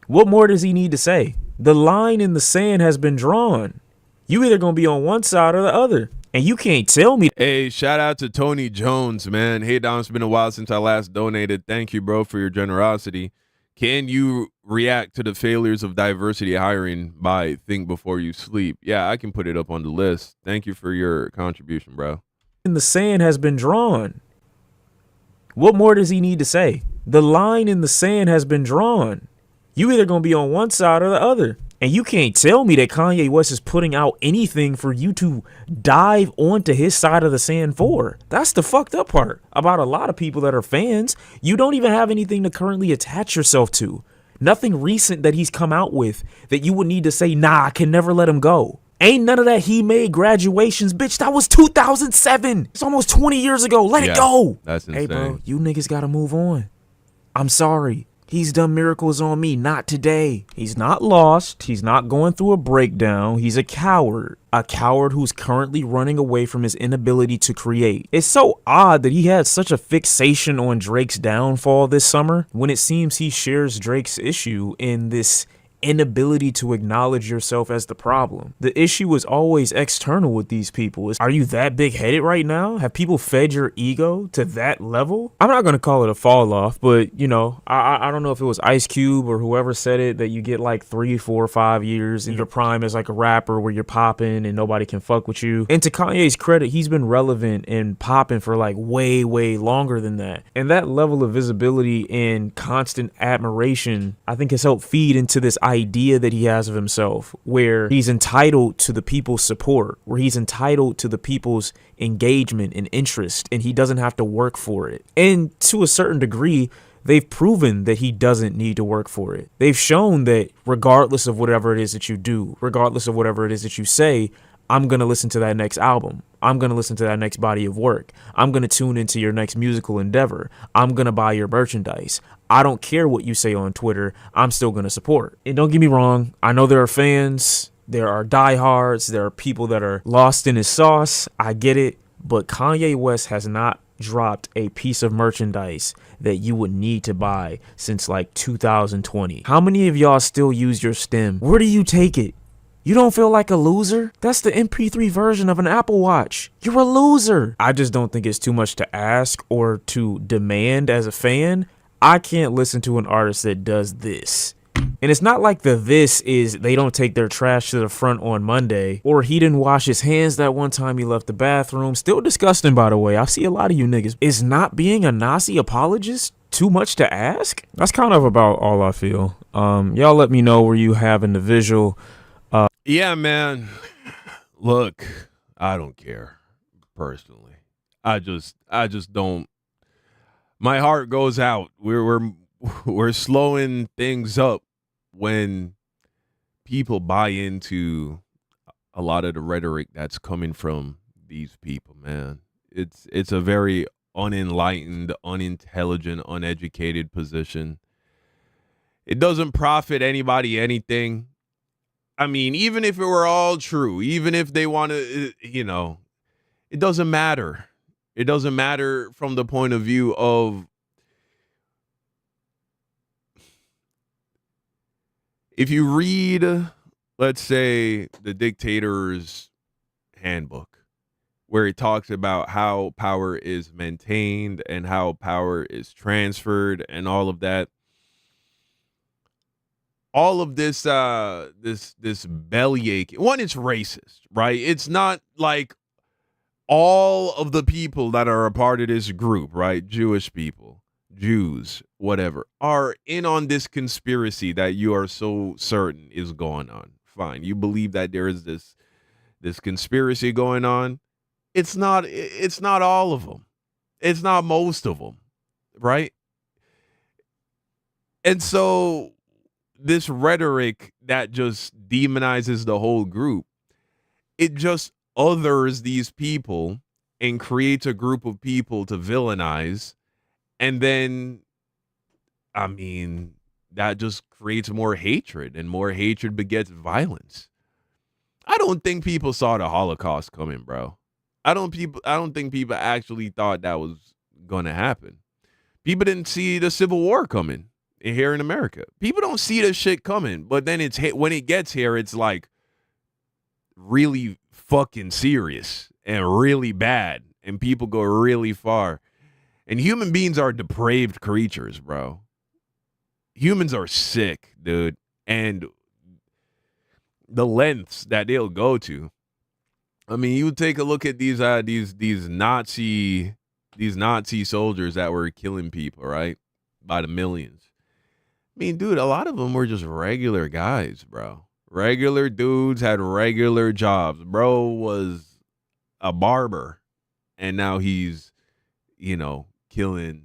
What more does he need to say? The line in the sand has been drawn. You either gonna be on one side or the other. And you can't tell me. Hey, shout out to Tony Jones, man. Hey, Dom, it's been a while since I last donated. Thank you, bro, for your generosity. Can you react to the failures of diversity hiring by think before you sleep? Yeah, I can put it up on the list. Thank you for your contribution, bro. In the sand has been drawn. What more does he need to say? The line in the sand has been drawn. You either gonna be on one side or the other. And you can't tell me that Kanye West is putting out anything for you to dive onto his side of the sand for. That's the fucked up part about a lot of people that are fans. You don't even have anything to currently attach yourself to. Nothing recent that he's come out with that you would need to say, nah, I can never let him go. Ain't none of that he made graduations, bitch. That was 2007. It's almost 20 years ago. Let it go. That's insane. Hey, bro, you niggas gotta move on. I'm sorry. He's done miracles on me, not today. He's not lost. He's not going through a breakdown. He's a coward who's currently running away from his inability to create. It's so odd that he had such a fixation on Drake's downfall this summer when it seems he shares Drake's issue in this inability to acknowledge yourself as the problem. The issue is always external with these people. Are you that big-headed right now? Have people fed your ego to that level? I'm not gonna call it a fall off, but you know, I don't know if it was Ice Cube or whoever said it, that you get like 3, 4, 5 years in your prime as like a rapper where you're popping and nobody can fuck with you. And to Kanye's credit, he's been relevant and popping for like way longer than that. And that level of visibility and constant admiration, I think, has helped feed into this idea that he has of himself, where he's entitled to the people's support, where he's entitled to the people's engagement and interest, and he doesn't have to work for it. And to a certain degree, they've proven that he doesn't need to work for it. They've shown that regardless of whatever it is that you do, regardless of whatever it is that you say, I'm going to listen to that next album. I'm going to listen to that next body of work. I'm going to tune into your next musical endeavor. I'm going to buy your merchandise. I don't care what you say on Twitter. I'm still going to support. And don't get me wrong. I know there are fans. There are diehards. There are people that are lost in his sauce. I get it. But Kanye West has not dropped a piece of merchandise that you would need to buy since like 2020. How many of y'all still use your stem? Where do you take it? You don't feel like a loser? That's the MP3 version of an Apple Watch. You're a loser. I just don't think it's too much to ask or to demand as a fan. I can't listen to an artist that does this. And it's not like this is they don't take their trash to the front on Monday, or he didn't wash his hands that one time he left the bathroom. Still disgusting, by the way. I see a lot of you niggas. Is not being a Nazi apologist too much to ask? That's kind of about all I feel. Y'all let me know where you have in the visual. Yeah, man. Look, I don't care personally. I just don't. My heart goes out. We're slowing things up when people buy into a lot of the rhetoric that's coming from these people, man. It's a very unenlightened, unintelligent, uneducated position. It doesn't profit anybody anything. I mean, even if it were all true, even if they want to, it doesn't matter. It doesn't matter from the point of view of, if you read, let's say, the Dictator's Handbook, where it talks about how power is maintained and how power is transferred and all of that. All of this, this bellyache. One, it's racist, right? It's not like all of the people that are a part of this group, right? Jewish people, Jews, whatever, are in on this conspiracy that you are so certain is going on. Fine, you believe that there is this conspiracy going on. It's not all of them. It's not most of them, right? And so this rhetoric that just demonizes the whole group, it just others these people and creates a group of people to villainize. And then, I mean, that just creates more hatred, and more hatred begets violence. I don't think people saw the Holocaust coming, bro. I don't think people actually thought that was going to happen. People didn't see the Civil War coming here in America. People don't see this shit coming, but then when it gets here, it's like really fucking serious and really bad, and people go really far. And human beings are depraved creatures, bro. humans are sick, dude. And the lengths that they'll go to. I mean, you take a look at these Nazi soldiers that were killing people, right? By the millions. I mean, dude, a lot of them were just regular guys, bro. Regular dudes had regular jobs. Bro was a barber, and now he's, killing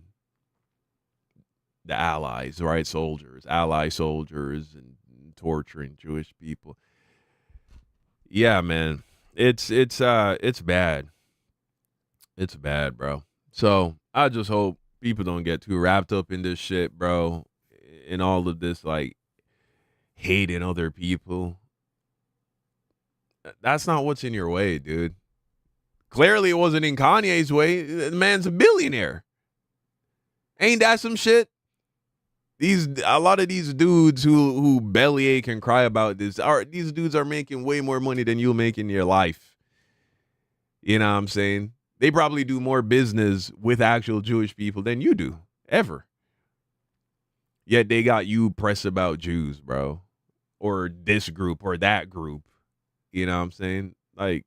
the allies, right? Ally soldiers, and torturing Jewish people. Yeah, man. It's bad. It's bad, bro. So I just hope people don't get too wrapped up in this shit, bro. In all of this, like, hating other people. That's not what's in your way, dude. Clearly it wasn't in Kanye's way. The man's a billionaire. Ain't that some shit? A lot of these dudes who bellyache and cry about this these dudes are making way more money than you'll make in your life. You know what I'm saying? They probably do more business with actual Jewish people than you do, ever. Yet they got you press about Jews, bro. Or this group or that group. You know what I'm saying? Like,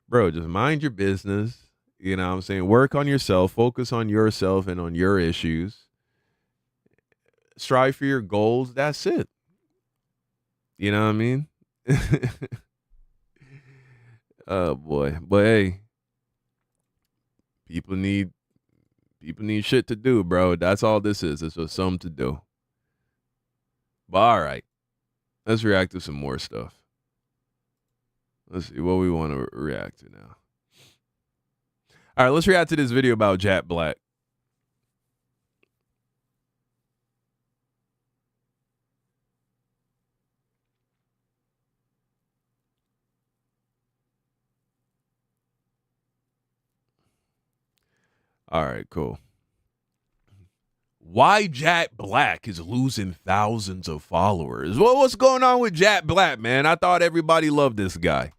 bro, just mind your business. You know what I'm saying? Work on yourself. Focus on yourself and on your issues. Strive for your goals. That's it. You know what I mean? Oh, boy. But, hey, people need shit to do, bro. That's all this is. It's just something to do. But, all right. Let's react to some more stuff. Let's see what we want to react to now. All right, let's react to this video about Jack Black. All right, cool. Why Jack Black is losing thousands of followers. Well, what's going on with Jack Black, man? I thought everybody loved this guy.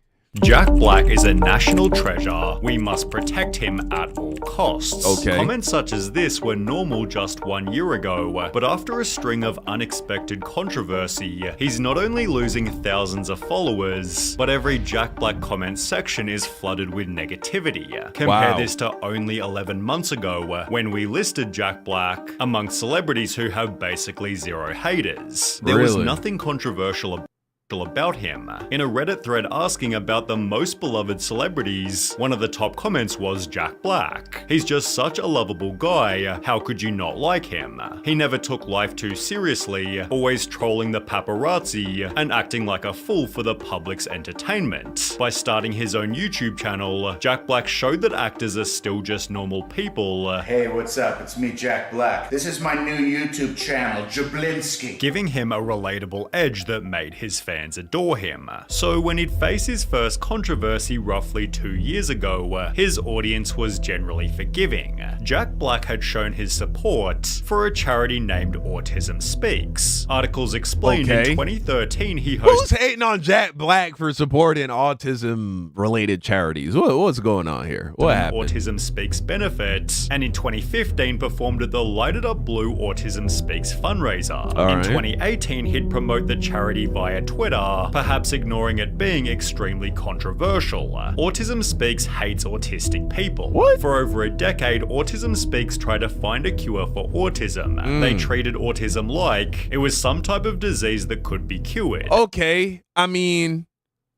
Jack Black is a national treasure. We must protect him at all costs. Okay. Comments such as this were normal just 1 year ago, but after a string of unexpected controversy, he's not only losing thousands of followers, but every Jack Black comment section is flooded with negativity. Compare this to only 11 months ago, when we listed Jack Black amongst celebrities who have basically zero haters. There was nothing controversial about him. In a Reddit thread asking about the most beloved celebrities, one of the top comments was Jack Black. He's just such a lovable guy, how could you not like him? He never took life too seriously, always trolling the paparazzi and acting like a fool for the public's entertainment. By starting his own YouTube channel, Jack Black showed that actors are still just normal people. Hey, what's up? It's me, Jack Black. This is my new YouTube channel, Jablinski. Giving him a relatable edge that made his fans adore him. So when he'd faced his first controversy roughly 2 years ago, his audience was generally forgiving. Jack Black had shown his support for a charity named Autism Speaks. Articles explained in 2013 he hosted— Who's hating on Jack Black for supporting autism-related charities? What's going on here? What happened? Autism Speaks benefit, and in 2015 performed at the Lighted Up Blue Autism Speaks fundraiser. In 2018 he'd promote the charity via Twitter, perhaps ignoring it being extremely controversial. Autism Speaks hates autistic people. What? For over a decade, Autism Speaks tried to find a cure for autism. They treated autism like it was some type of disease that could be cured. Okay, I mean,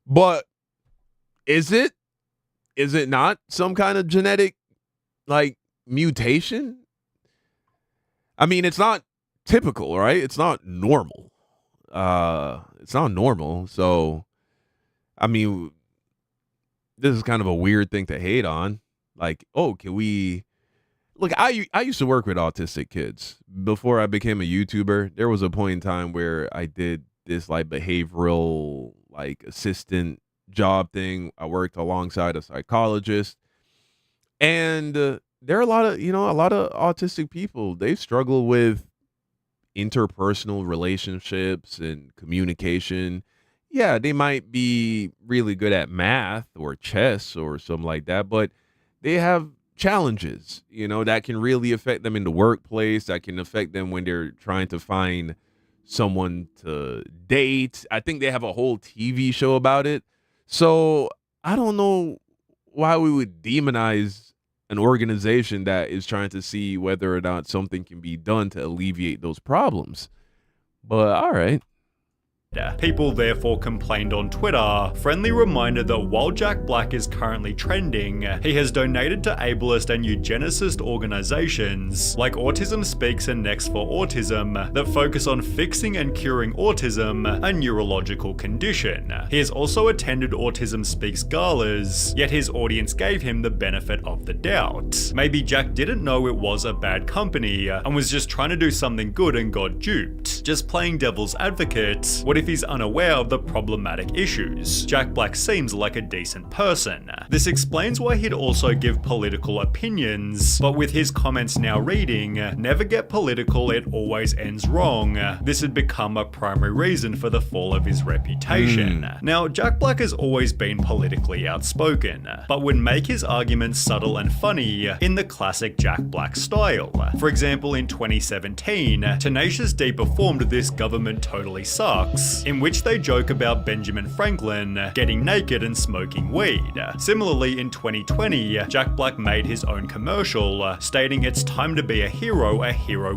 but is it not some kind of genetic, like, mutation? I mean, it's not typical, right? It's not normal. It's not normal. So, I mean, this is kind of a weird thing to hate on. Like, oh, can we look? I used to work with autistic kids before I became a YouTuber. There was a point in time where I did this like behavioral like assistant job thing. I worked alongside a psychologist, and there are a lot of autistic people. They struggle with interpersonal relationships and communication. Yeah, they might be really good at math or chess or something like that, but they have challenges, that can really affect them in the workplace, that can affect them when they're trying to find someone to date. I think they have a whole TV show about it. So I don't know why we would demonize an organization that is trying to see whether or not something can be done to alleviate those problems. But all right. People therefore complained on Twitter, friendly reminder that while Jack Black is currently trending, he has donated to ableist and eugenicist organizations like Autism Speaks and Next for Autism that focus on fixing and curing autism, a neurological condition. He has also attended Autism Speaks galas, yet his audience gave him the benefit of the doubt. Maybe Jack didn't know it was a bad company and was just trying to do something good and got duped. Just playing devil's advocate, what if he's unaware of the problematic issues? Jack Black seems like a decent person. This explains why he'd also give political opinions, but with his comments now reading, never get political, it always ends wrong. This had become a primary reason for the fall of his reputation. Now, Jack Black has always been politically outspoken, but would make his arguments subtle and funny in the classic Jack Black style. For example, in 2017, Tenacious D performed This Government Totally Sucks, in which they joke about Benjamin Franklin getting naked and smoking weed. Similarly, in 2020, Jack Black made his own commercial, stating it's time to be a hero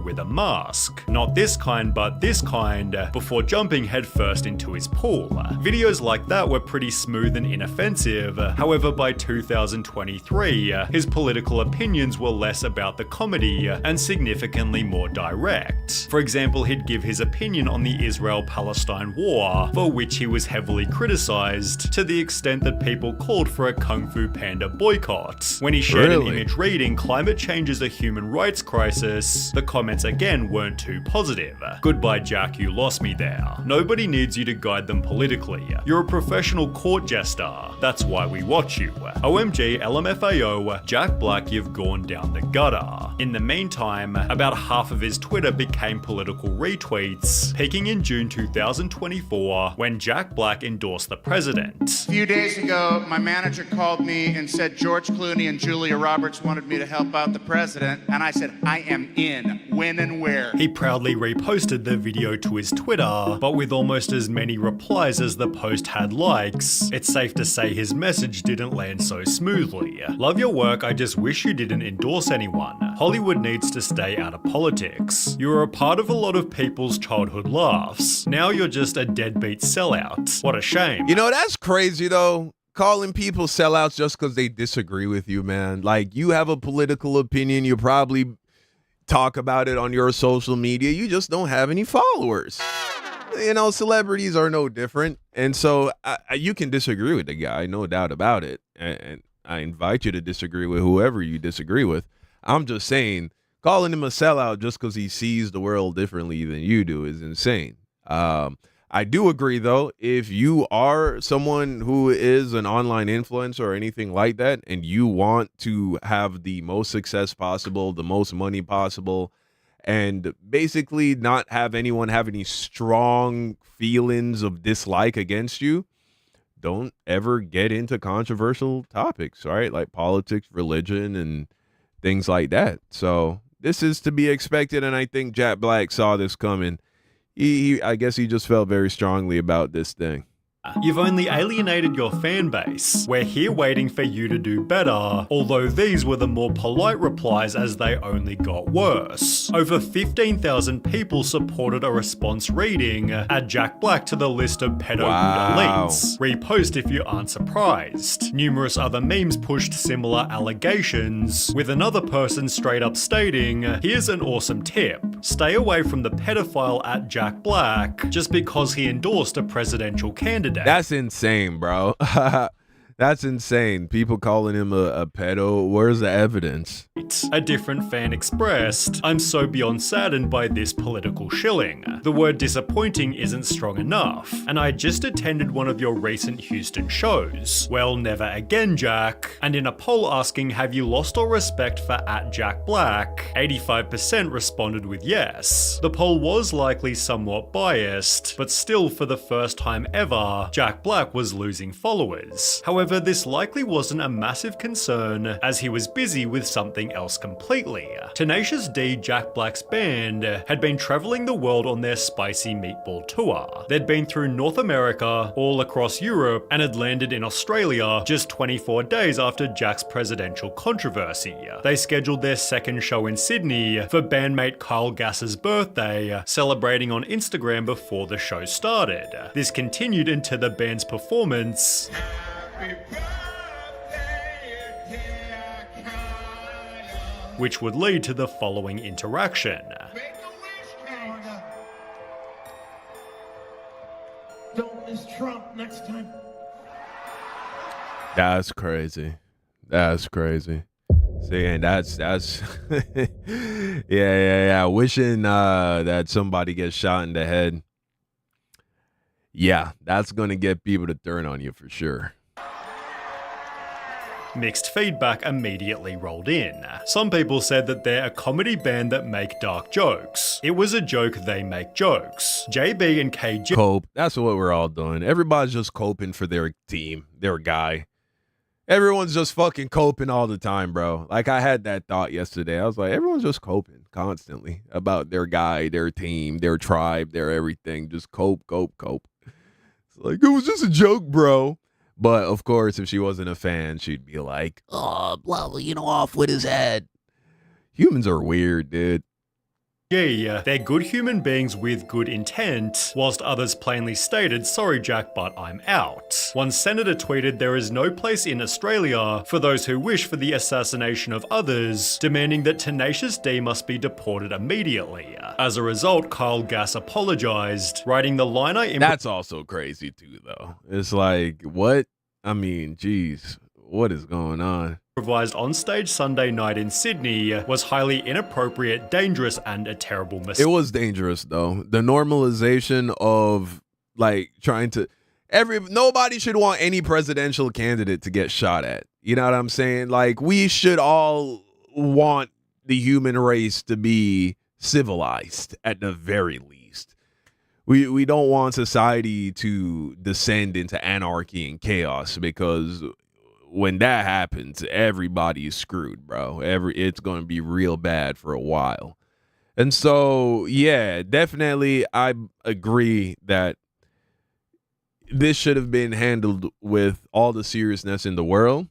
with a mask. Not this kind, but this kind, before jumping headfirst into his pool. Videos like that were pretty smooth and inoffensive. However, by 2023, his political opinions were less about the comedy and significantly more direct. For example, he'd give his opinion on the Israel-Palestine war, for which he was heavily criticized to the extent that people called for a Kung Fu Panda boycott. When he shared an image reading "Climate change is a human rights crisis," the comments again weren't too positive. Goodbye Jack, you lost me there. Nobody needs you to guide them politically. You're a professional court jester. That's why we watch you. OMG, LMFAO, Jack Black, you've gone down the gutter. In the meantime, about half of his Twitter became political retweets, peaking in June 2024 when Jack Black endorsed the president. A few days ago, my manager called me and said George Clooney and Julia Roberts wanted me to help out the president, and I said, I am in. When and where? He proudly reposted the video to his Twitter, but with almost as many replies as the post had likes, it's safe to say his message didn't land so smoothly. Love your work, I just wish you didn't endorse anyone. Hollywood needs to stay out of politics. You were a part of a lot of people's childhood laughs. Now you're just a deadbeat sellout. What a shame. That's crazy though. Calling people sellouts just because they disagree with you, man. Like, you have a political opinion, you probably talk about it on your social media, you just don't have any followers. Celebrities are no different. And so you can disagree with the guy, no doubt about it. And I invite you to disagree with whoever you disagree with. I'm just saying, calling him a sellout just because he sees the world differently than you do is insane. I do agree, though, if you are someone who is an online influencer or anything like that, and you want to have the most success possible, the most money possible, and basically not have anyone have any strong feelings of dislike against you, don't ever get into controversial topics, right? Like politics, religion, and things like that. So this is to be expected, and I think Jack Black saw this coming. I guess he just felt very strongly about this thing. You've only alienated your fan base. We're here waiting for you to do better, although these were the more polite replies as they only got worse. Over 15,000 people supported a response reading, add Jack Black to the list of pedo elites. Repost if you aren't surprised. Numerous other memes pushed similar allegations, with another person straight up stating, here's an awesome tip. Stay away from the pedophile at Jack Black just because he endorsed a presidential candidate. That's insane, bro. That's insane. People calling him a pedo. Where's the evidence? A different fan expressed, I'm so beyond saddened by this political shilling. The word disappointing isn't strong enough, and I just attended one of your recent Houston shows. Well, never again, Jack. And in a poll asking, have you lost all respect for @Jack Black, 85% responded with yes. The poll was likely somewhat biased, but still for the first time ever, Jack Black was losing followers. However, However, this likely wasn't a massive concern, as he was busy with something else completely. Tenacious D, Jack Black's band, had been traveling the world on their Spicy Meatball tour. They'd been through North America, all across Europe, and had landed in Australia just 24 days after Jack's presidential controversy. They scheduled their second show in Sydney for bandmate Kyle Gass's birthday, celebrating on Instagram before the show started. This continued into the band's performance, which would lead to the following interaction. Don't miss Trump next time. That's crazy. That's crazy. See, and that's yeah. Wishing that somebody gets shot in the head. Yeah, that's gonna get people to turn on you for sure. Mixed feedback immediately rolled in. Some people said that they're a comedy band that make dark jokes. It was a joke, they make jokes. JB and KG Cope. That's what we're all doing. Everybody's just coping for their team, their guy. Everyone's just fucking coping all the time, bro. Like, I had that thought yesterday. I was like, everyone's just coping constantly about their guy, their team, their tribe, their everything. Just cope. It's like, it was just a joke, bro. But, of course, if she wasn't a fan, she'd be like, oh, well, off with his head. Humans are weird, dude. they're good human beings with good intent, whilst others plainly stated, sorry Jack, but I'm out. One senator tweeted, there is no place in Australia for those who wish for the assassination of others, demanding that Tenacious D must be deported immediately. As a result, Kyle Gass apologized, writing the liner That's also crazy too, though. It's like, what? I mean, geez, what is going on? Improvised on stage Sunday night in Sydney was highly inappropriate, dangerous, and a terrible mistake. It was dangerous, though. The normalization of, like, trying to... Nobody should want any presidential candidate to get shot at. You know what I'm saying? Like, we should all want the human race to be civilized, at the very least. We don't want society to descend into anarchy and chaos, because... when that happens, everybody's screwed, bro. It's going to be real bad for a while. And so, yeah, definitely I agree that this should have been handled with all the seriousness in the world.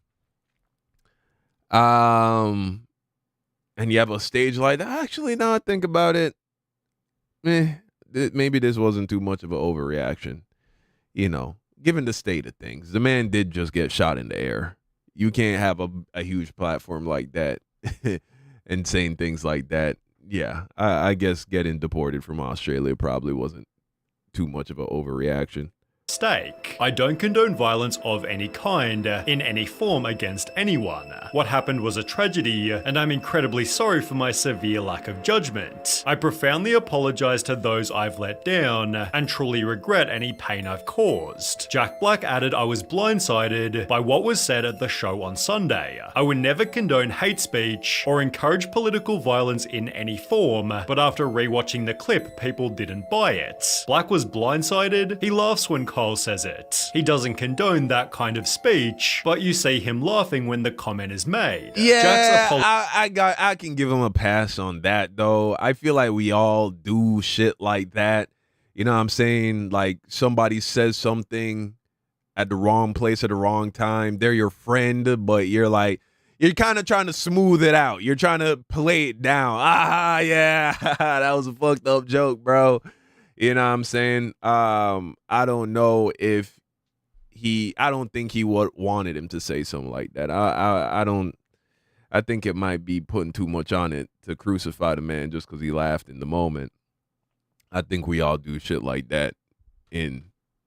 And you have a stage like that. Actually, now I think about it, maybe this wasn't too much of an overreaction, given the state of things. The man did just get shot in the air. You can't have a huge platform like that and saying things like that. Yeah, I guess getting deported from Australia probably wasn't too much of an overreaction. I don't condone violence of any kind, in any form, against anyone. What happened was a tragedy, and I'm incredibly sorry for my severe lack of judgment. I profoundly apologize to those I've let down, and truly regret any pain I've caused. Jack Black added, I was blindsided by what was said at the show on Sunday. I would never condone hate speech or encourage political violence in any form, but after rewatching the clip, people didn't buy it. Black was blindsided. He laughs when Kyle says it. He doesn't condone that kind of speech, but you see him laughing when the comment is made. Yeah, I can give him a pass on that, though. I feel like we all do shit like that. You know what I'm saying? Like, somebody says something at the wrong place at the wrong time. They're your friend, but you're kind of trying to smooth it out. You're trying to play it down. Yeah, that was a fucked up joke, bro. You know what I'm saying? I don't know if I don't think he wanted him to say something like that. I think it might be putting too much on it to crucify the man just because he laughed in the moment. I think we all do shit like that in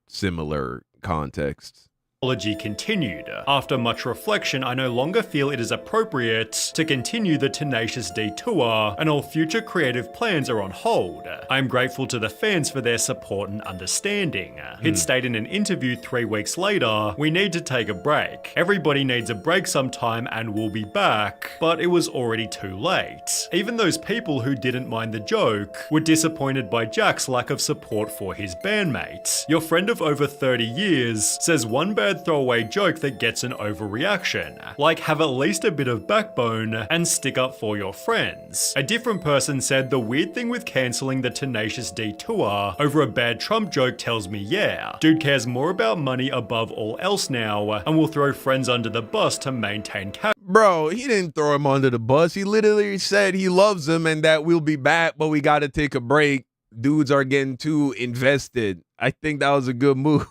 similar contexts. Apology continued. After much reflection, I no longer feel it is appropriate to continue the Tenacious D tour, and all future creative plans are on hold. I am grateful to the fans for their support and understanding. He'd stated in an interview 3 weeks later, we need to take a break. Everybody needs a break sometime and we'll be back, but it was already too late. Even those people who didn't mind the joke were disappointed by Jack's lack of support for his bandmate. Your friend of over 30 years says one bad absurd throwaway joke that gets an overreaction. Like, have at least a bit of backbone and stick up for your friends. A different person said the weird thing with cancelling the Tenacious D tour over a bad Trump joke tells me yeah, dude cares more about money above all else now and will throw friends under the bus to maintain Bro, he didn't throw him under the bus. He literally said he loves him and that we'll be back, but we got to take a break. Dudes are getting too invested. I think that was a good move.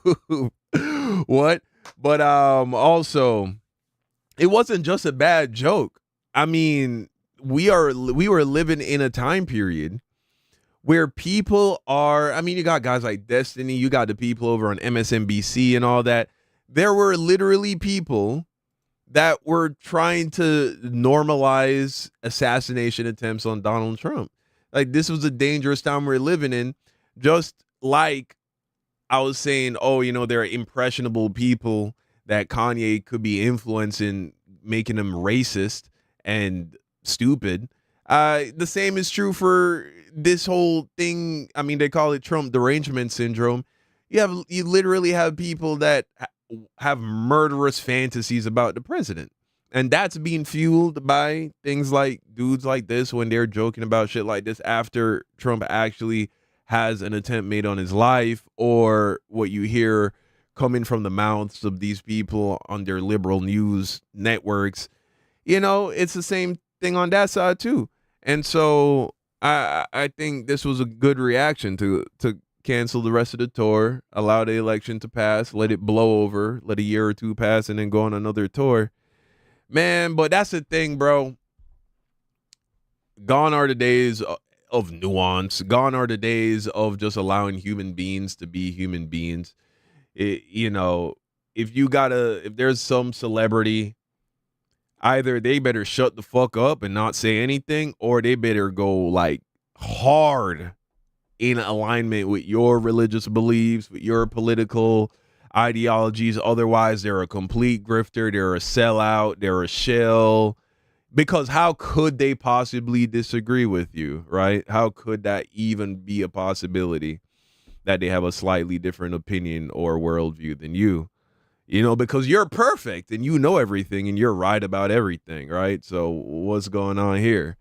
What? But also, it wasn't just a bad joke. I mean, we were living in a time period where people are, I mean, you got guys like Destiny, you got the people over on MSNBC and all that. There were literally people that were trying to normalize assassination attempts on Donald Trump. Like, this was a dangerous time we're living in. Just like I was saying, oh, you know, there are impressionable people that Kanye could be influencing, making them racist and stupid. The same is true for this whole thing. I mean, they call it Trump derangement syndrome. You literally have people that have murderous fantasies about the president. And that's being fueled by things like dudes like this when they're joking about shit like this after Trump actually has an attempt made on his life, or what you hear coming from the mouths of these people on their liberal news networks. You know, it's the same thing on that side too. And so I think this was a good reaction to cancel the rest of the tour, allow the election to pass, let it blow over, let a year or two pass, and then go on another tour. Man, but that's the thing, bro. Gone are the days of nuance. Gone are the days of just allowing human beings to be human beings. You know, if there's some celebrity, either they better shut the fuck up and not say anything, or they better go like hard in alignment with your religious beliefs, with your political ideologies. Otherwise, they're a complete grifter, they're a sellout, they're a shell. Because how could they possibly disagree with you, right? How could that even be a possibility that they have a slightly different opinion or worldview than you? You know, because you're perfect and you know everything and you're right about everything, right? So what's going on here?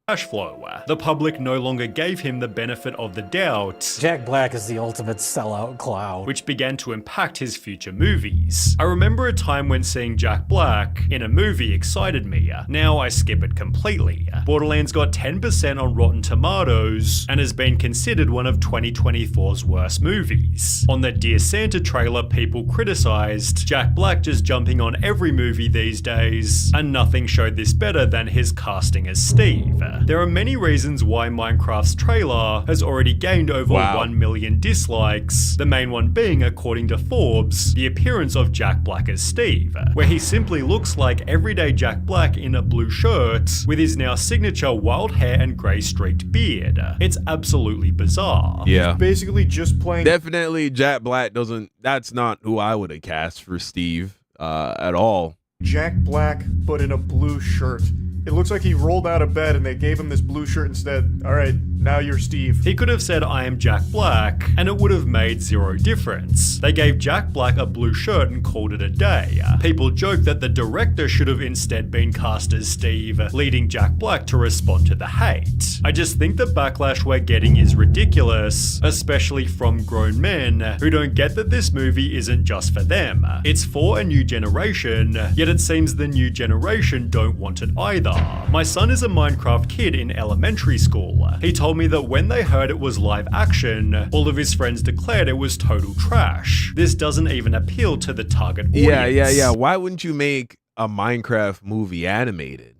Cash flow. The public no longer gave him the benefit of the doubt. Jack Black is the ultimate sellout clown. Which began to impact his future movies. I remember a time when seeing Jack Black in a movie excited me. Now I skip it completely. Borderlands got 10% on Rotten Tomatoes and has been considered one of 2024's worst movies. On the Dear Santa trailer, people criticized Jack Black just jumping on every movie these days, and nothing showed this better than his casting as Steve. There are many reasons why Minecraft's trailer has already gained over 1 million dislikes, the main one being, according to Forbes, the appearance of Jack Black as Steve, where he simply looks like everyday Jack Black in a blue shirt with his now signature wild hair and grey streaked beard. It's absolutely bizarre. Yeah. Basically just playing. Definitely Jack Black that's not who I would have cast for Steve at all. Jack Black, but in a blue shirt. It looks like he rolled out of bed and they gave him this blue shirt instead. All right, now you're Steve. He could have said, I am Jack Black, and it would have made zero difference. They gave Jack Black a blue shirt and called it a day. People joke that the director should have instead been cast as Steve, leading Jack Black to respond to the hate. I just think the backlash we're getting is ridiculous, especially from grown men who don't get that this movie isn't just for them. It's for a new generation, yet it seems the new generation don't want it either. My son is a Minecraft kid in elementary school. He told me that when they heard it was live action, all of his friends declared it was total trash. This doesn't even appeal to the target audience. Yeah. Why wouldn't you make a Minecraft movie animated?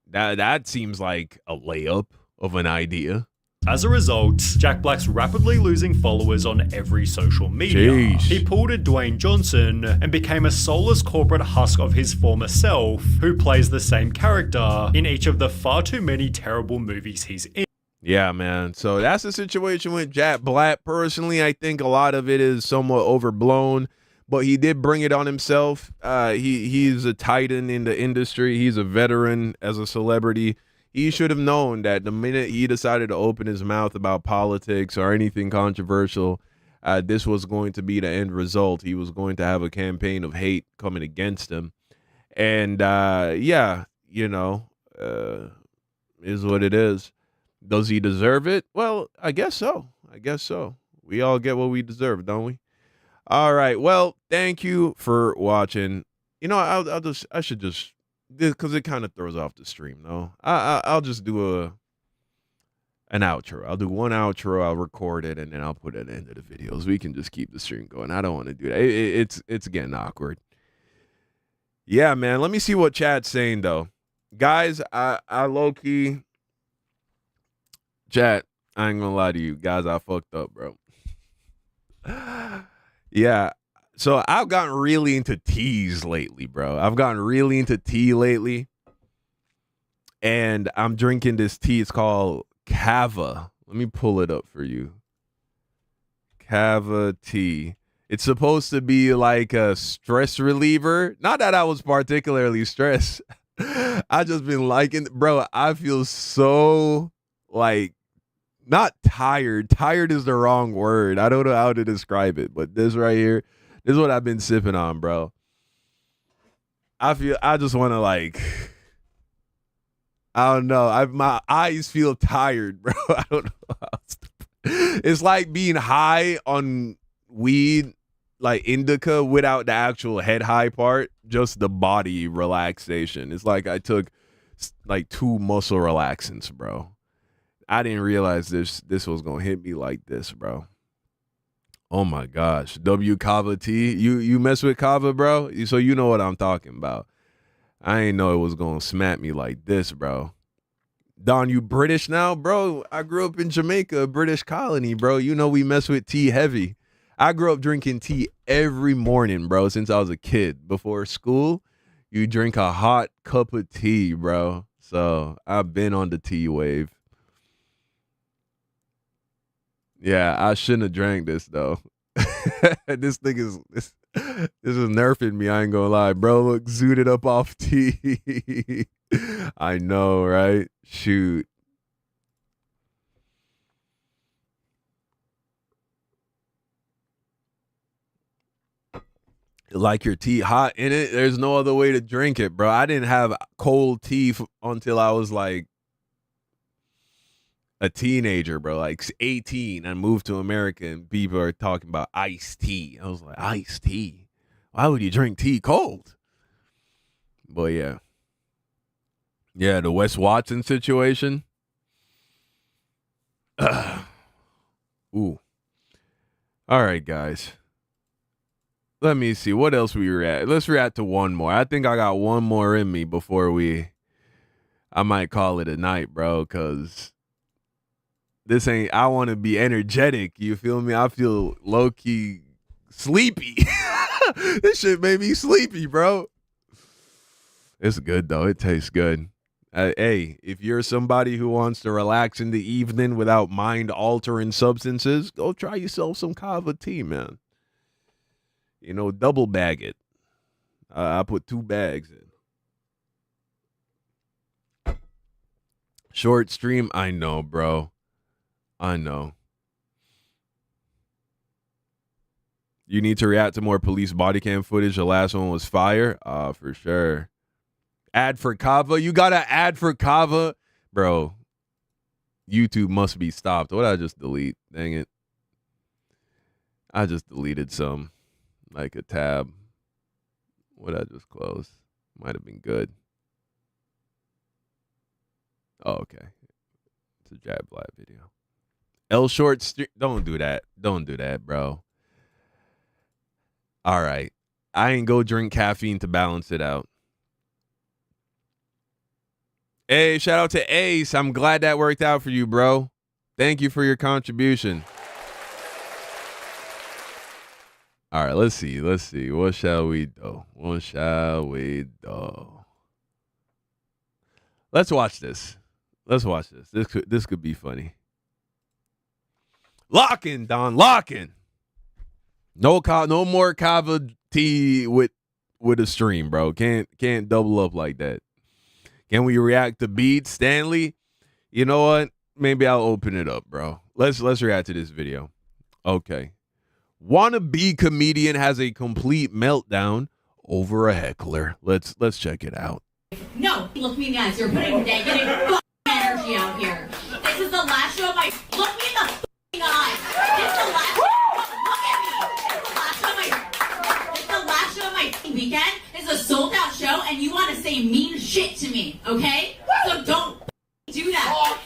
That seems like a layup of an idea. As a result, Jack Black's rapidly losing followers on every social media. Jeez. He pulled a Dwayne Johnson and became a soulless corporate husk of his former self, who plays the same character in each of the far too many terrible movies he's in. Yeah, man. So that's the situation with Jack Black. Personally, I think a lot of it is somewhat overblown, but he did bring it on himself. He's a titan in the industry. He's a veteran as a celebrity. He should have known that the minute he decided to open his mouth about politics or anything controversial, this was going to be the end result. He was going to have a campaign of hate coming against him. And yeah, you know, is what it is. Does he deserve it? Well, I guess so. I guess so. We all get what we deserve, don't we? All right. Well, thank you for watching. You know, I should just, because it kind of throws off the stream, though. I'll just do an outro. I'll do one outro. I'll record it, and then I'll put it at the end of the videos. We can just keep the stream going. I don't want to do that. It's getting awkward. Yeah, man. Let me see what chat's saying, though. Guys, I low-key, chat, I ain't gonna lie to you. Guys, I fucked up, bro. Yeah. So I've gotten really into teas lately, bro. I've gotten really into tea lately. And I'm drinking this tea. It's called Kava. Let me pull it up for you. Kava tea. It's supposed to be like a stress reliever. Not that I was particularly stressed. I just been liking, bro, I feel so like not tired. Tired is the wrong word. I don't know how to describe it, but this right here, this is what I've been sipping on, bro. I just want to like, I don't know. My eyes feel tired, bro. I don't know. It's like being high on weed, like indica, without the actual head high part, just the body relaxation. It's like I took like 2 muscle relaxants, bro. I didn't realize this was gonna hit me like this, bro. Oh my gosh. W Kava tea. You mess with Kava, bro? So you know what I'm talking about. I ain't know it was gonna smack me like this, bro. Don, you British now? Bro, I grew up in Jamaica, a British colony, bro. You know we mess with tea heavy. I grew up drinking tea every morning, bro, since I was a kid. Before school, you drink a hot cup of tea, bro. So I've been on the tea wave. Yeah, I shouldn't have drank this, though. This thing is this is nerfing me, I ain't gonna lie. Bro, look, zooted up off tea. I know, right? Shoot. Like your tea hot in it, there's no other way to drink it, bro. I didn't have cold tea until I was like a teenager, bro, like 18. I moved to America and people are talking about iced tea. I was like, iced tea? Why would you drink tea cold? But yeah. Yeah, the Wes Watson situation. Ooh. All right, guys. Let me see. What else we react? Let's react to one more. I think I got one more in me before I might call it a night, bro, because this ain't, I want to be energetic. You feel me? I feel low-key sleepy. This shit made me sleepy, bro. It's good, though. It tastes good. Hey, if you're somebody who wants to relax in the evening without mind-altering substances, go try yourself some kava tea, man. You know, double bag it. I put 2 bags in. Short stream, I know, bro. I know. You need to react to more police body cam footage. The last one was fire. For sure. Ad for Kava. You got an ad for Kava? Bro, YouTube must be stopped. What did I just delete? Dang it. I just deleted some. Like a tab. What I just closed. Might have been good. Oh, okay. It's a Jab Black video. L Short don't do that. Don't do that, bro. All right. I ain't go drink caffeine to balance it out. Hey, shout out to Ace. I'm glad that worked out for you, bro. Thank you for your contribution. All right, let's see. Let's see. What shall we do? What shall we do? Let's watch this. Let's watch this. This could be funny. Lock in, Don. Lock in. No more kava tea with a stream, bro. Can't double up like that. Can we react to beats, Stanley? You know what? Maybe I'll open it up, bro. Let's react to this video. Okay. Wannabe comedian has a complete meltdown over a heckler. Let's check it out. No, look me in the eyes. You're putting negative energy out here. This is the last show of my. Look me in the eyes. This is the last. Look at me. It's the last show of my weekend. It's a sold out show, and you want to say mean shit to me, okay? So don't do that.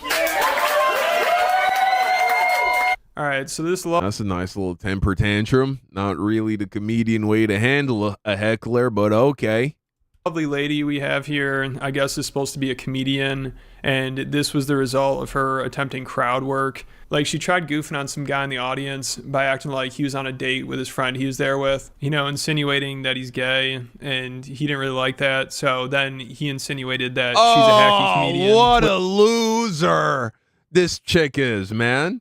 All right, so this that's a nice little temper tantrum. Not really the comedian way to handle a heckler, but okay. lovely lady we have here, I guess, is supposed to be a comedian, and this was the result of her attempting crowd work. Like, she tried goofing on some guy in the audience by acting like he was on a date with his friend he was there with, you know, insinuating that he's gay, and he didn't really like that, so then he insinuated that she's a hacky comedian. What a loser this chick is, man.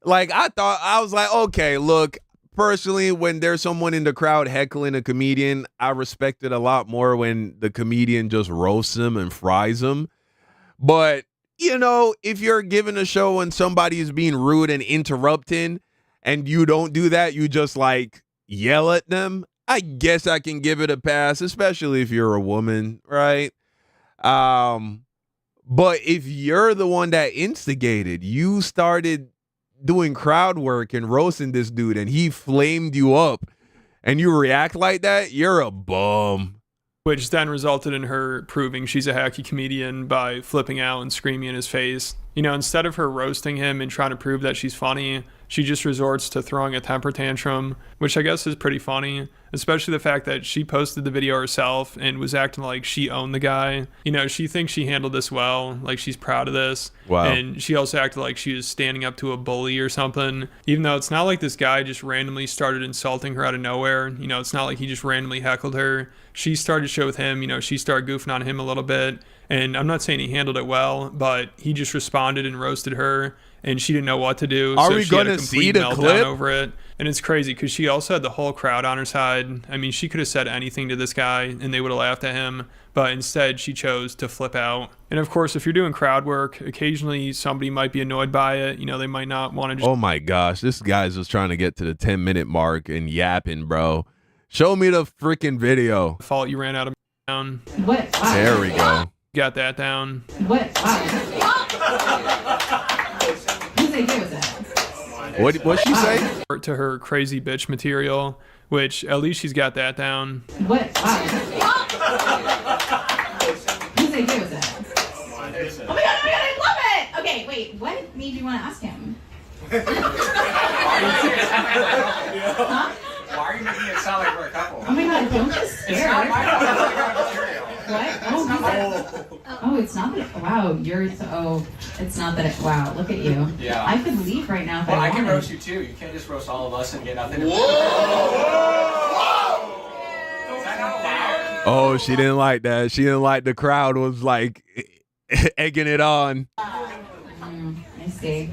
Like, I was like, okay, look, personally, when there's someone in the crowd heckling a comedian, I respect it a lot more when the comedian just roasts him and fries him. But, you know, if you're giving a show and somebody is being rude and interrupting and you don't do that, you just like yell at them, I guess I can give it a pass, especially if you're a woman, right? But if you're the one that instigated, you started doing crowd work and roasting this dude and he flamed you up and you react like that, you're a bum. Which then resulted in her proving she's a hacky comedian by flipping out and screaming in his face. You know, instead of her roasting him and trying to prove that she's funny, she just resorts to throwing a temper tantrum, which I guess is pretty funny, especially the fact that she posted the video herself and was acting like she owned the guy. You know, she thinks she handled this well, like she's proud of this. Wow. And she also acted like she was standing up to a bully or something, even though it's not like this guy just randomly started insulting her out of nowhere. You know, it's not like he just randomly heckled her. She started to show with him, you know, she started goofing on him a little bit. And I'm not saying he handled it well, but he just responded and roasted her, and she didn't know what to do. Are so we she had a gonna see complete the meltdown clip? over it. And it's crazy because she also had the whole crowd on her side. I mean, she could have said anything to this guy and they would have laughed at him, but instead she chose to flip out. And of course, if you're doing crowd work, occasionally somebody might be annoyed by it. You know, they might not want to just... Oh my gosh, this guy's just trying to get to the 10-minute mark and yapping, bro. Show me the freaking video. fault you ran out of down. What? There we go. Got that down. What? Whose idea was that? What'd she say? To her crazy bitch material, which at least she's got that down. What? Whose idea was that? Oh my god, I love it! Okay, wait, what made you want to ask him? Huh? Why are you making it sound like we're a couple? Oh my god, don't get scared. It's not my fault. What? Oh, it's not that. Wow, you're so. Oh, it's not that. Wow, look at you. Yeah. I could leave right now if Well, I I can wanted. roast you too. You can't just roast all of us and get nothing. Whoa! Is that not allowed? Oh, she didn't like that. She didn't like the crowd was like egging it on. I see.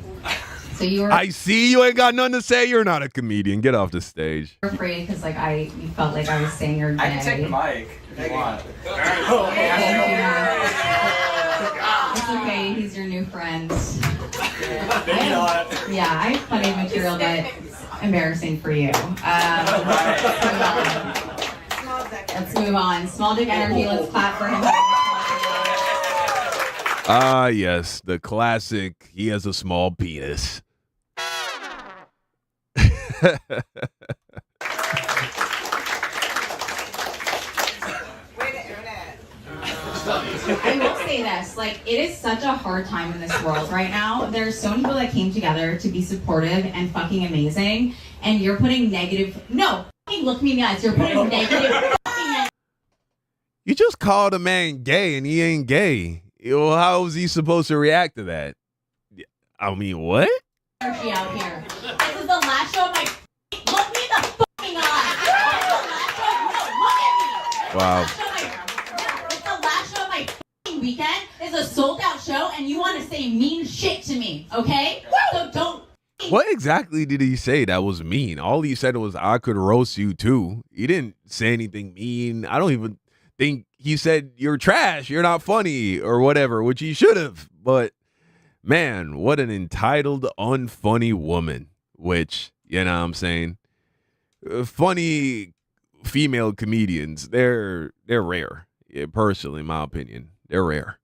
So you were I see you ain't got nothing to say. You're not a comedian. Get off the stage. afraid because like you felt like I was saying you're gay. I can take the mic if you want. It's okay. He's your new friend. Yeah, I have plenty of material that's embarrassing for you. Let's move on. Small dick energy. Let's clap for him. Ah, yes, the classic. He has a small penis. I will say this, like, it is such a hard time in this world right now. There's so many people that came together to be supportive and fucking amazing, and you're putting negative, no, fucking look me in the eyes, you're putting negative fucking You just called a man gay and he ain't gay. Well, how was he supposed to react to that? I mean, what? energy out here. This is the last show of my, look me in the fucking eyes. This is the last show, no, look at me. Wow. It's the last show of my fucking weekend. It's a sold out show, and you want to say mean shit to me, okay? So don't. What exactly did he say that was mean? All he said was, I could roast you too. He didn't say anything mean. I don't even think he said, you're trash, you're not funny, or whatever, which he should have. But, man, what an entitled, unfunny woman. Which, you know what I'm saying? funny female comedians, they're rare. Yeah, personally, in my opinion, they're rare.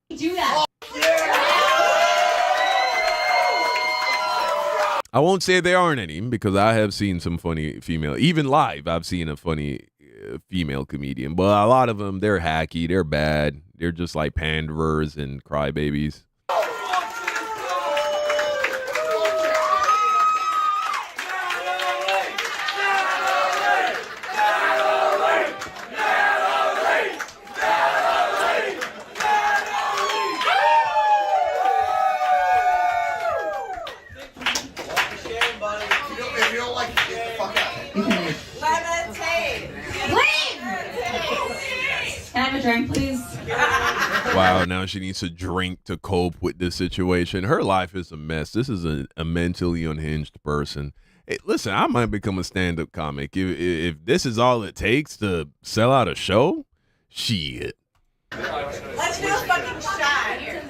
Do that. I won't say there aren't any because I have seen some funny female, even live. I've seen a funny female comedian, but a lot of them, they're hacky, they're bad, they're just like panderers and crybabies. Can I have a drink, please? Wow, now she needs a drink to cope with this situation. Her life is a mess. This is a mentally unhinged person. Hey, listen, I might become a stand-up comic. If this is all it takes to sell out a show, shit. Let's do a fucking shot here.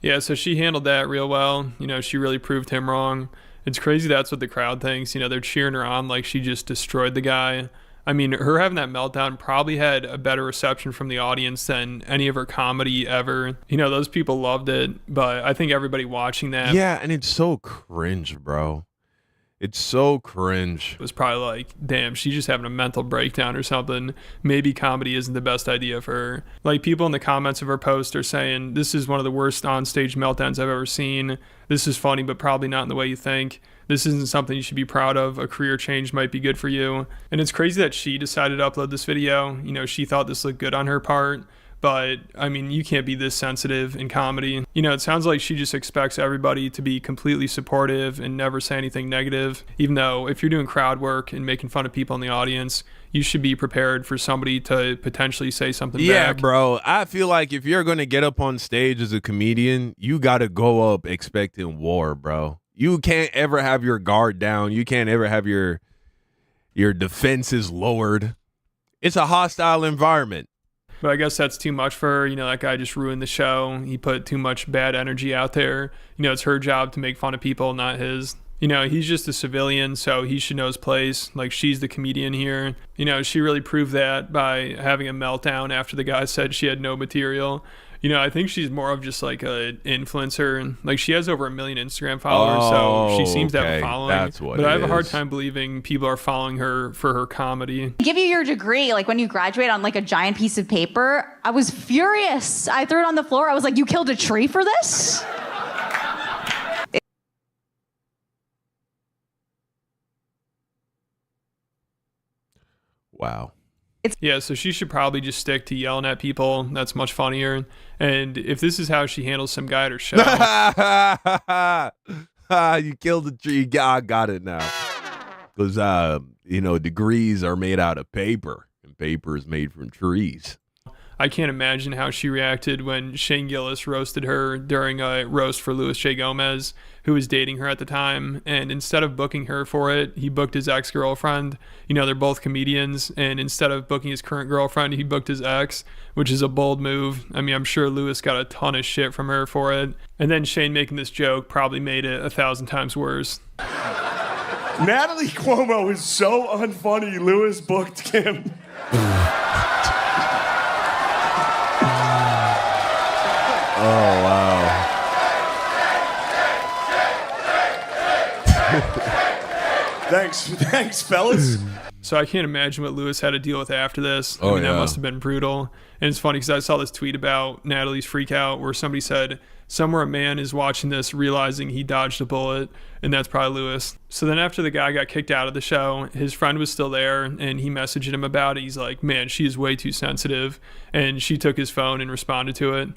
Yeah, so she handled that real well. You know, she really proved him wrong. It's crazy that's what the crowd thinks. You know, they're cheering her on like she just destroyed the guy. I mean, her having that meltdown probably had a better reception from the audience than any of her comedy ever. You know, those people loved it, but I think everybody watching that... Yeah, and it's so cringe, bro. It's so cringe. It was probably like, damn, she's just having a mental breakdown or something. Maybe comedy isn't the best idea for her. Like, people in the comments of her post are saying, this is one of the worst onstage meltdowns I've ever seen. This is funny, but probably not in the way you think. This isn't something you should be proud of. A career change might be good for you. And it's crazy that she decided to upload this video. You know, she thought this looked good on her part. But, I mean, you can't be this sensitive in comedy. You know, it sounds like she just expects everybody to be completely supportive and never say anything negative. Even though if you're doing crowd work and making fun of people in the audience, you should be prepared for somebody to potentially say something back. Yeah, bro. I feel like if you're going to get up on stage as a comedian, you got to go up expecting war, bro. You can't ever have your guard down. You can't ever have your defenses lowered. It's a hostile environment. But I guess that's too much for her. You know, that guy just ruined the show. He put too much bad energy out there. You know, it's her job to make fun of people, not his. You know, he's just a civilian, so he should know his place. Like, she's the comedian here. You know, she really proved that by having a meltdown after the guy said she had no material. You know, I think she's more of just like an influencer. Like, she has over 1 million Instagram followers, so she seems to have a following. That's what but I have a hard time believing people are following her for her comedy. Give you your degree, like when you graduate on like a giant piece of paper. I was furious. I threw it on the floor. I was like, you killed a tree for this? Wow. Yeah, so she should probably just stick to yelling at people. That's much funnier. And if this is how she handles some guy at her show... You killed the tree. I got it now. Because, you know, degrees are made out of paper, and paper is made from trees. I can't imagine how she reacted when Shane Gillis roasted her during a roast for Louis J. Gomez, who was dating her at the time. And instead of booking her for it, he booked his ex-girlfriend. You know, they're both comedians. And instead of booking his current girlfriend, he booked his ex, which is a bold move. I mean, I'm sure Louis got a ton of shit from her for it. And then Shane making this joke probably made it 1,000 times worse. Natalie Cuomo is so unfunny, Louis booked him. Oh, wow. Thanks, fellas. So I can't imagine what Louis had to deal with after this. I mean, that must have been brutal. And it's funny because I saw this tweet about Natalie's freak out where somebody said, somewhere a man is watching this realizing he dodged a bullet, and that's probably Louis. So then after the guy got kicked out of the show, his friend was still there, and he messaged him about it. He's like, man, she is way too sensitive. And she took his phone and responded to it.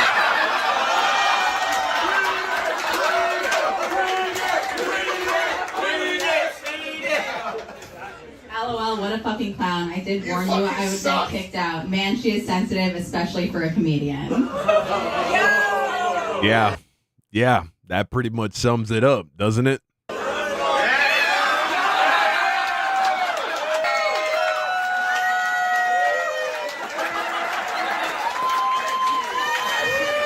LOL, what a fucking clown. I did warn you I would get kicked out. Man, she is sensitive, especially for a comedian. Yeah. that pretty much sums it up, doesn't it?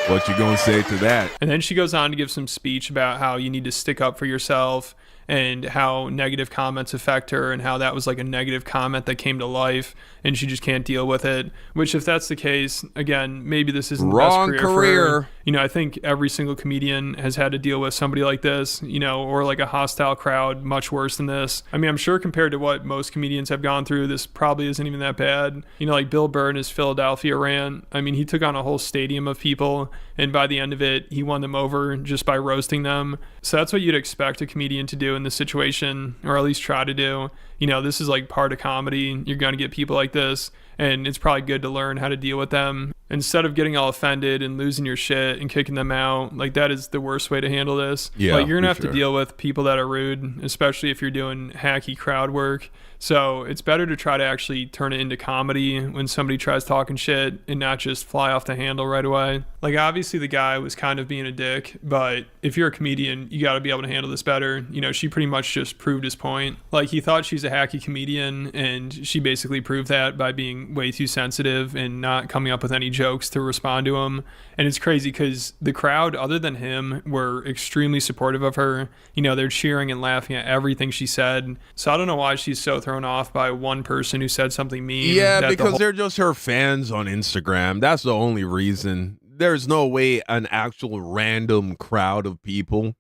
What you gonna say to that? And then she goes on to give some speech about how you need to stick up for yourself and how negative comments affect her and how that was like a negative comment that came to life and she just can't deal with it. Which, if that's the case, again, maybe this isn't the Wrong best career career. for her. You know, I think every single comedian has had to deal with somebody like this, you know, or like a hostile crowd much worse than this. I mean, I'm sure compared to what most comedians have gone through, this probably isn't even that bad. You know, like Bill Burr in his Philadelphia rant, I mean, he took on a whole stadium of people, and by the end of it, he won them over just by roasting them. So that's what you'd expect a comedian to do in this situation, or at least try to do. You know, this is like part of comedy. You're going to get people like this, and it's probably good to learn how to deal with them instead of getting all offended and losing your shit and kicking them out. Like, that is the worst way to handle this. Yeah, like, you're gonna for have to deal with people that are rude, especially if you're doing hacky crowd work. So it's better to try to actually turn it into comedy when somebody tries talking shit and not just fly off the handle right away. Like, obviously the guy was kind of being a dick, but if you're a comedian, you got to be able to handle this better. You know, she pretty much just proved his point. Like, he thought she's a hacky comedian, and she basically proved that by being way too sensitive and not coming up with any jokes to respond to him. And it's crazy because the crowd, other than him, were extremely supportive of her. You know, they're cheering and laughing at everything she said. So I don't know why she's so thrown off by one person who said something mean. Yeah, because they're just her fans on Instagram. That's the only reason. There's no way an actual random crowd of people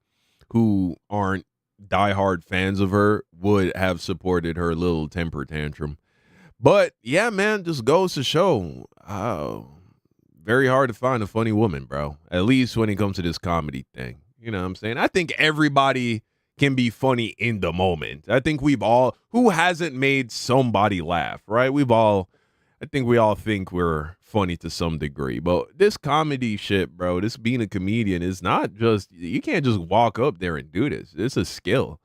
who aren't diehard fans of her would have supported her little temper tantrum. But yeah, man, just goes to show very hard to find a funny woman, bro. At least when it comes to this comedy thing. You know what I'm saying? I think everybody can be funny in the moment. I think we've all, who hasn't made somebody laugh, right? I think we all think we're funny to some degree. But this comedy shit, bro, this being a comedian is not just, you can't just walk up there and do this. It's a skill.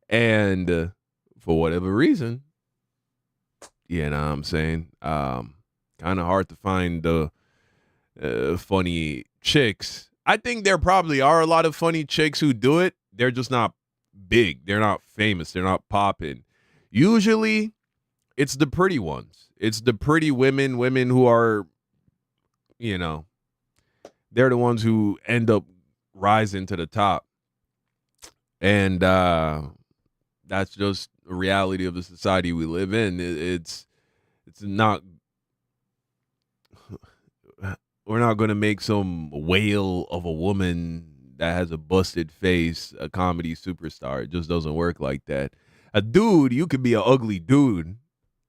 And for whatever reason, you know what I'm saying? Kind of hard to find the funny chicks. I think there probably are a lot of funny chicks who do it. They're just not big. They're not famous. They're not popping. Usually, it's the pretty ones. It's the pretty women who are, you know, they're the ones who end up rising to the top. And that's just the reality of the society we live in. It's not, we're not going to make some whale of a woman that has a busted face a comedy superstar. It just doesn't work like that. A dude, you could be an ugly dude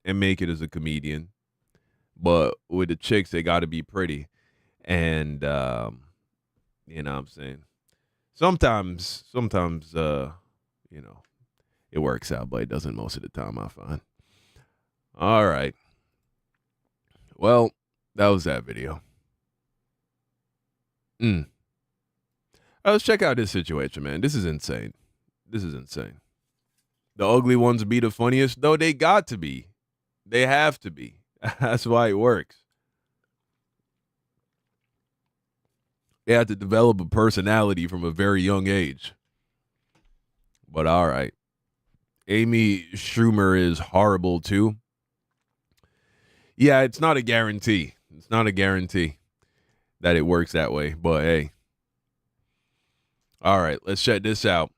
and make it as a comedian, but with the chicks, they got to be pretty. And you know what I'm saying? Sometimes you know, it works out, but it doesn't most of the time, I find. All right. Well, that was that video. Let's check out this situation, man. This is insane. This is insane. The ugly ones be the funniest, though they got to be. They have to be. That's why it works. They have to develop a personality from a very young age. But all right. Amy Schumer is horrible too. Yeah, it's not a guarantee. It's not a guarantee that it works that way. But hey. All right, let's check this out.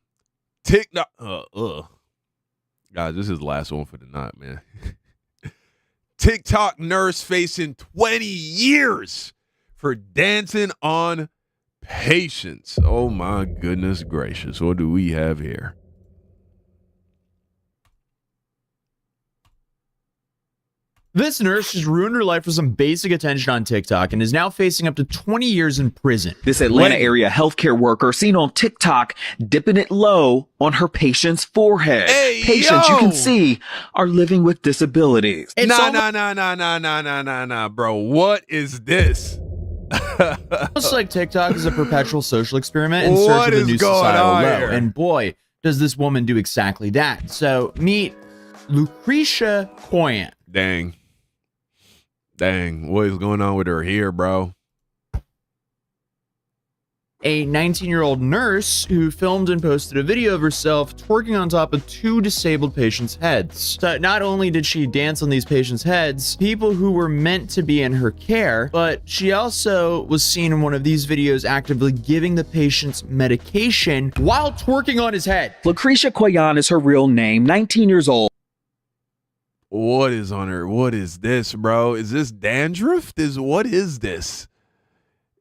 TikTok. Guys, this is the last one for the night, man. TikTok nurse facing 20 years for dancing on patients. Oh my goodness gracious. What do we have here? This nurse just ruined her life for some basic attention on TikTok and is now facing up to 20 years in prison. This Atlanta area healthcare worker seen on TikTok dipping it low on her patient's forehead. Hey, patients, yo! you can see, are living with disabilities. Nah, bro. What is this? Looks like TikTok is a perpetual social experiment in What search of a is new going societal on low. here? And boy, does this woman do exactly that. So meet Lucretia Coyan. Dang, what is going on with her here, bro? a 19-year-old nurse who filmed and posted a video of herself twerking on top of 2 disabled patients' heads. So not only did she dance on these patients' heads, people who were meant to be in her care, but she also was seen in one of these videos actively giving the patients medication while twerking on his head. Lucretia Quayan is her real name, 19 years old. What is on her? What is this, bro? Is this dandruff? What is this?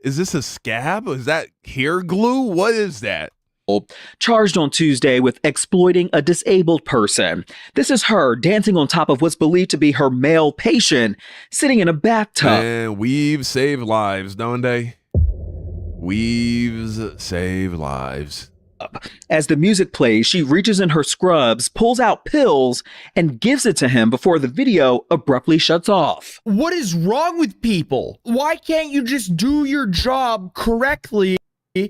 Is this a scab? Is that hair glue? What is that? Charged on Tuesday with exploiting a disabled person. This is her dancing on top of what's believed to be her male patient, sitting in a bathtub. Man, weaves save lives, don't they? Weaves save lives. As the music plays, she reaches in her scrubs, pulls out pills, and gives it to him before the video abruptly shuts off. What is wrong with people? Why can't you just do your job correctly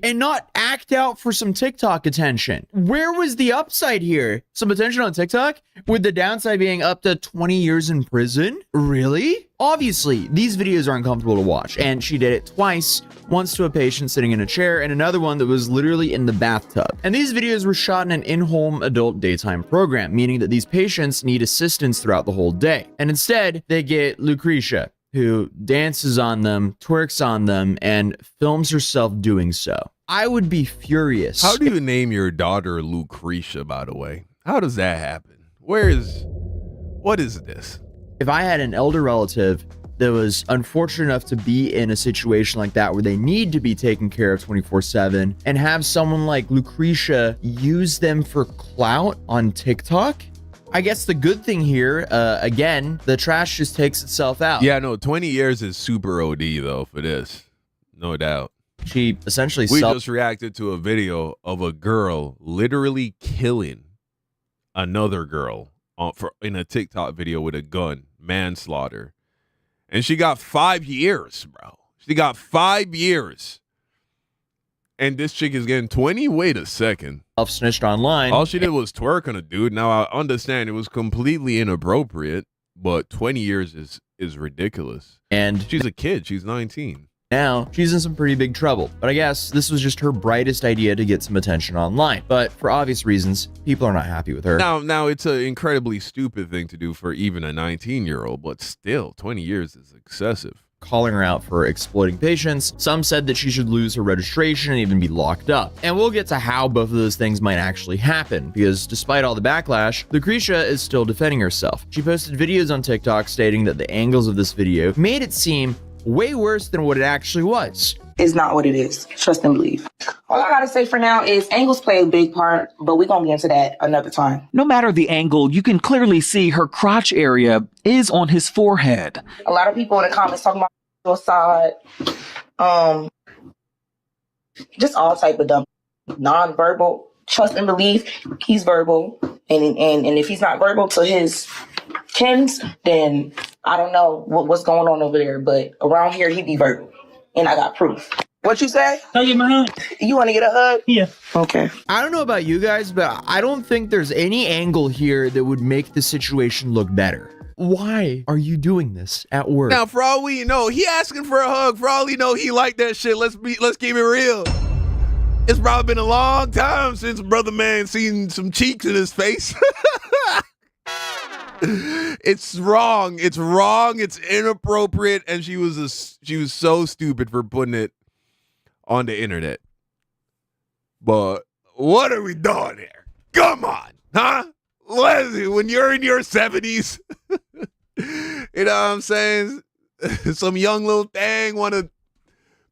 and not act out for some TikTok attention? Where was the upside here? Some attention on TikTok? With the downside being up to 20 years in prison? Really? Obviously, these videos are uncomfortable to watch, and she did it twice, once to a patient sitting in a chair, and another one that was literally in the bathtub. And these videos were shot in an in-home adult daytime program, meaning that these patients need assistance throughout the whole day. And instead, they get Lucretia, who dances on them, twerks on them, and films herself doing so. I would be furious. How do you name your daughter Lucretia, by the way? How does that happen? What is this? If I had an elder relative that was unfortunate enough to be in a situation like that where they need to be taken care of 24/7 and have someone like Lucretia use them for clout on TikTok, I guess the good thing here, again, the trash just takes itself out. Yeah, no, 20 years is super OD though for this. No doubt. She essentially We just reacted to a video of a girl literally killing another girl in a TikTok video with a gun, manslaughter. And she got 5 years, bro. She got 5 years. And this chick is getting 20? Wait a second. Snitched online. All she did was twerk on a dude. Now, I understand it was completely inappropriate, but 20 years is ridiculous. And she's a kid. She's 19. Now, she's in some pretty big trouble. But I guess this was just her brightest idea to get some attention online. But for obvious reasons, people are not happy with her. Now it's an incredibly stupid thing to do for even a 19-year-old, but still, 20 years is excessive. Calling her out for exploiting patients. Some said that she should lose her registration and even be locked up. And we'll get to how both of those things might actually happen, because despite all the backlash, Lucretia is still defending herself. She posted videos on TikTok stating that the angles of this video made it seem way worse than what it actually was. It's not what it is. Trust and believe. All I gotta say for now is angles play a big part, but we're gonna get into that another time. No matter the angle, you can clearly see her crotch area is on his forehead. A lot of people in the comments talking about suicide, just all type of dumb, non-verbal. Trust and believe. He's verbal, and if he's not verbal to his kins, then I don't know what's going on over there. But around here, he be verbal, and I got proof. What you say? Can I get my hug? You want to get a hug? Yeah. Okay. I don't know about you guys, but I don't think there's any angle here that would make the situation look better. Why are you doing this at work? Now, for all we know, he asking for a hug. For all we know, he like that shit. Let's keep it real. It's probably been a long time since brother man seen some cheeks in his face. It's wrong. It's wrong. It's inappropriate. And she was so stupid for putting it on the internet. But what are we doing here? Come on, huh? Leslie, when you're in your 70s, you know what I'm saying? Some young little thing want to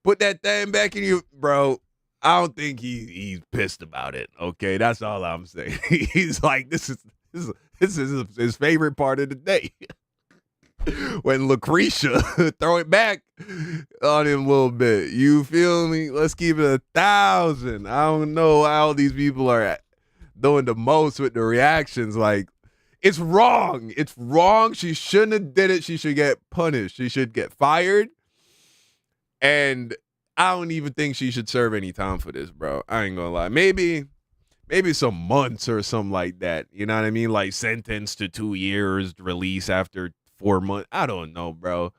put that thing back in you, bro. I don't think he's pissed about it. Okay, that's all I'm saying. He's like, this is his favorite part of the day. When Lucretia throw it back on him a little bit. You feel me? Let's keep it 1,000. I don't know how these people are doing the most with the reactions. Like, it's wrong. It's wrong. She shouldn't have did it. She should get punished. She should get fired. And I don't even think she should serve any time for this, bro. I ain't gonna lie. Maybe some months or something like that. You know what I mean? Like sentenced to 2 years, release after 4 months. I don't know, bro.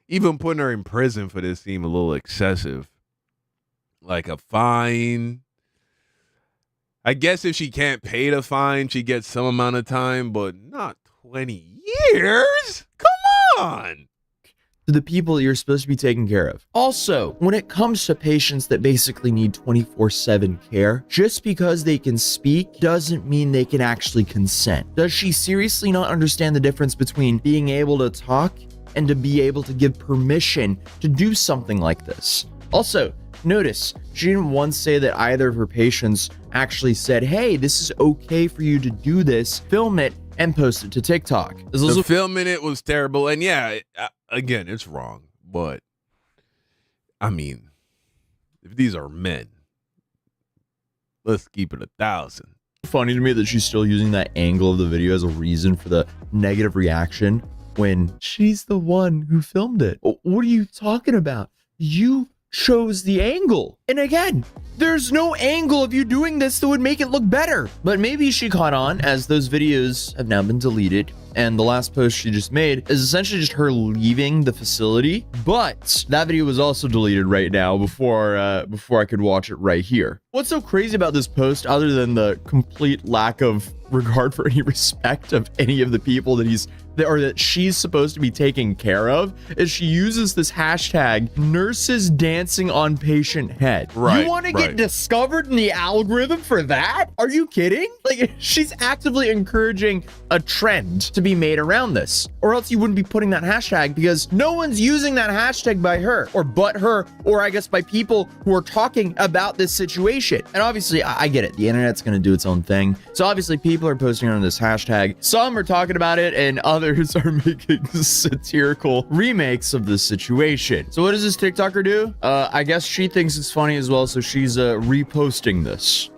Even putting her in prison for this seemed a little excessive. like a fine. I guess if she can't pay the fine, she gets some amount of time, but not 20 years? Come on. To the people that you're supposed to be taking care of. Also, when it comes to patients that basically need 24/7 care, just because they can speak doesn't mean they can actually consent. Does she seriously not understand the difference between being able to talk and to be able to give permission to do something like this? Also, notice, she didn't once say that either of her patients actually said, hey, this is okay for you to do this, film it, and post it to TikTok. The filming it was terrible. And yeah, again, it's wrong. But, I mean, if these are men, let's keep it 1,000. Funny to me that she's still using that angle of the video as a reason for the negative reaction when she's the one who filmed it. What are you talking about? You chose the angle. And again, there's no angle of you doing this that would make it look better. But maybe she caught on, as those videos have now been deleted. And the last post she just made is essentially just her leaving the facility. But that video was also deleted right now before I could watch it right here. What's so crazy about this post, other than the complete lack of regard for any respect of any of the people that she's supposed to be taking care of, is she uses this hashtag nurses dancing on patient head. Right, you want to get discovered in the algorithm for that? Are you kidding? Like, she's actively encouraging a trend to be made around this, or else you wouldn't be putting that hashtag, because no one's using that hashtag by her or but her, or I guess by people who are talking about this situation. And obviously I get it, the internet's going to do its own thing, so obviously people are posting on this hashtag. Some are talking about it and others are making satirical remakes of this situation. So what does this TikToker do? I guess she thinks it's funny as well, so she's reposting this.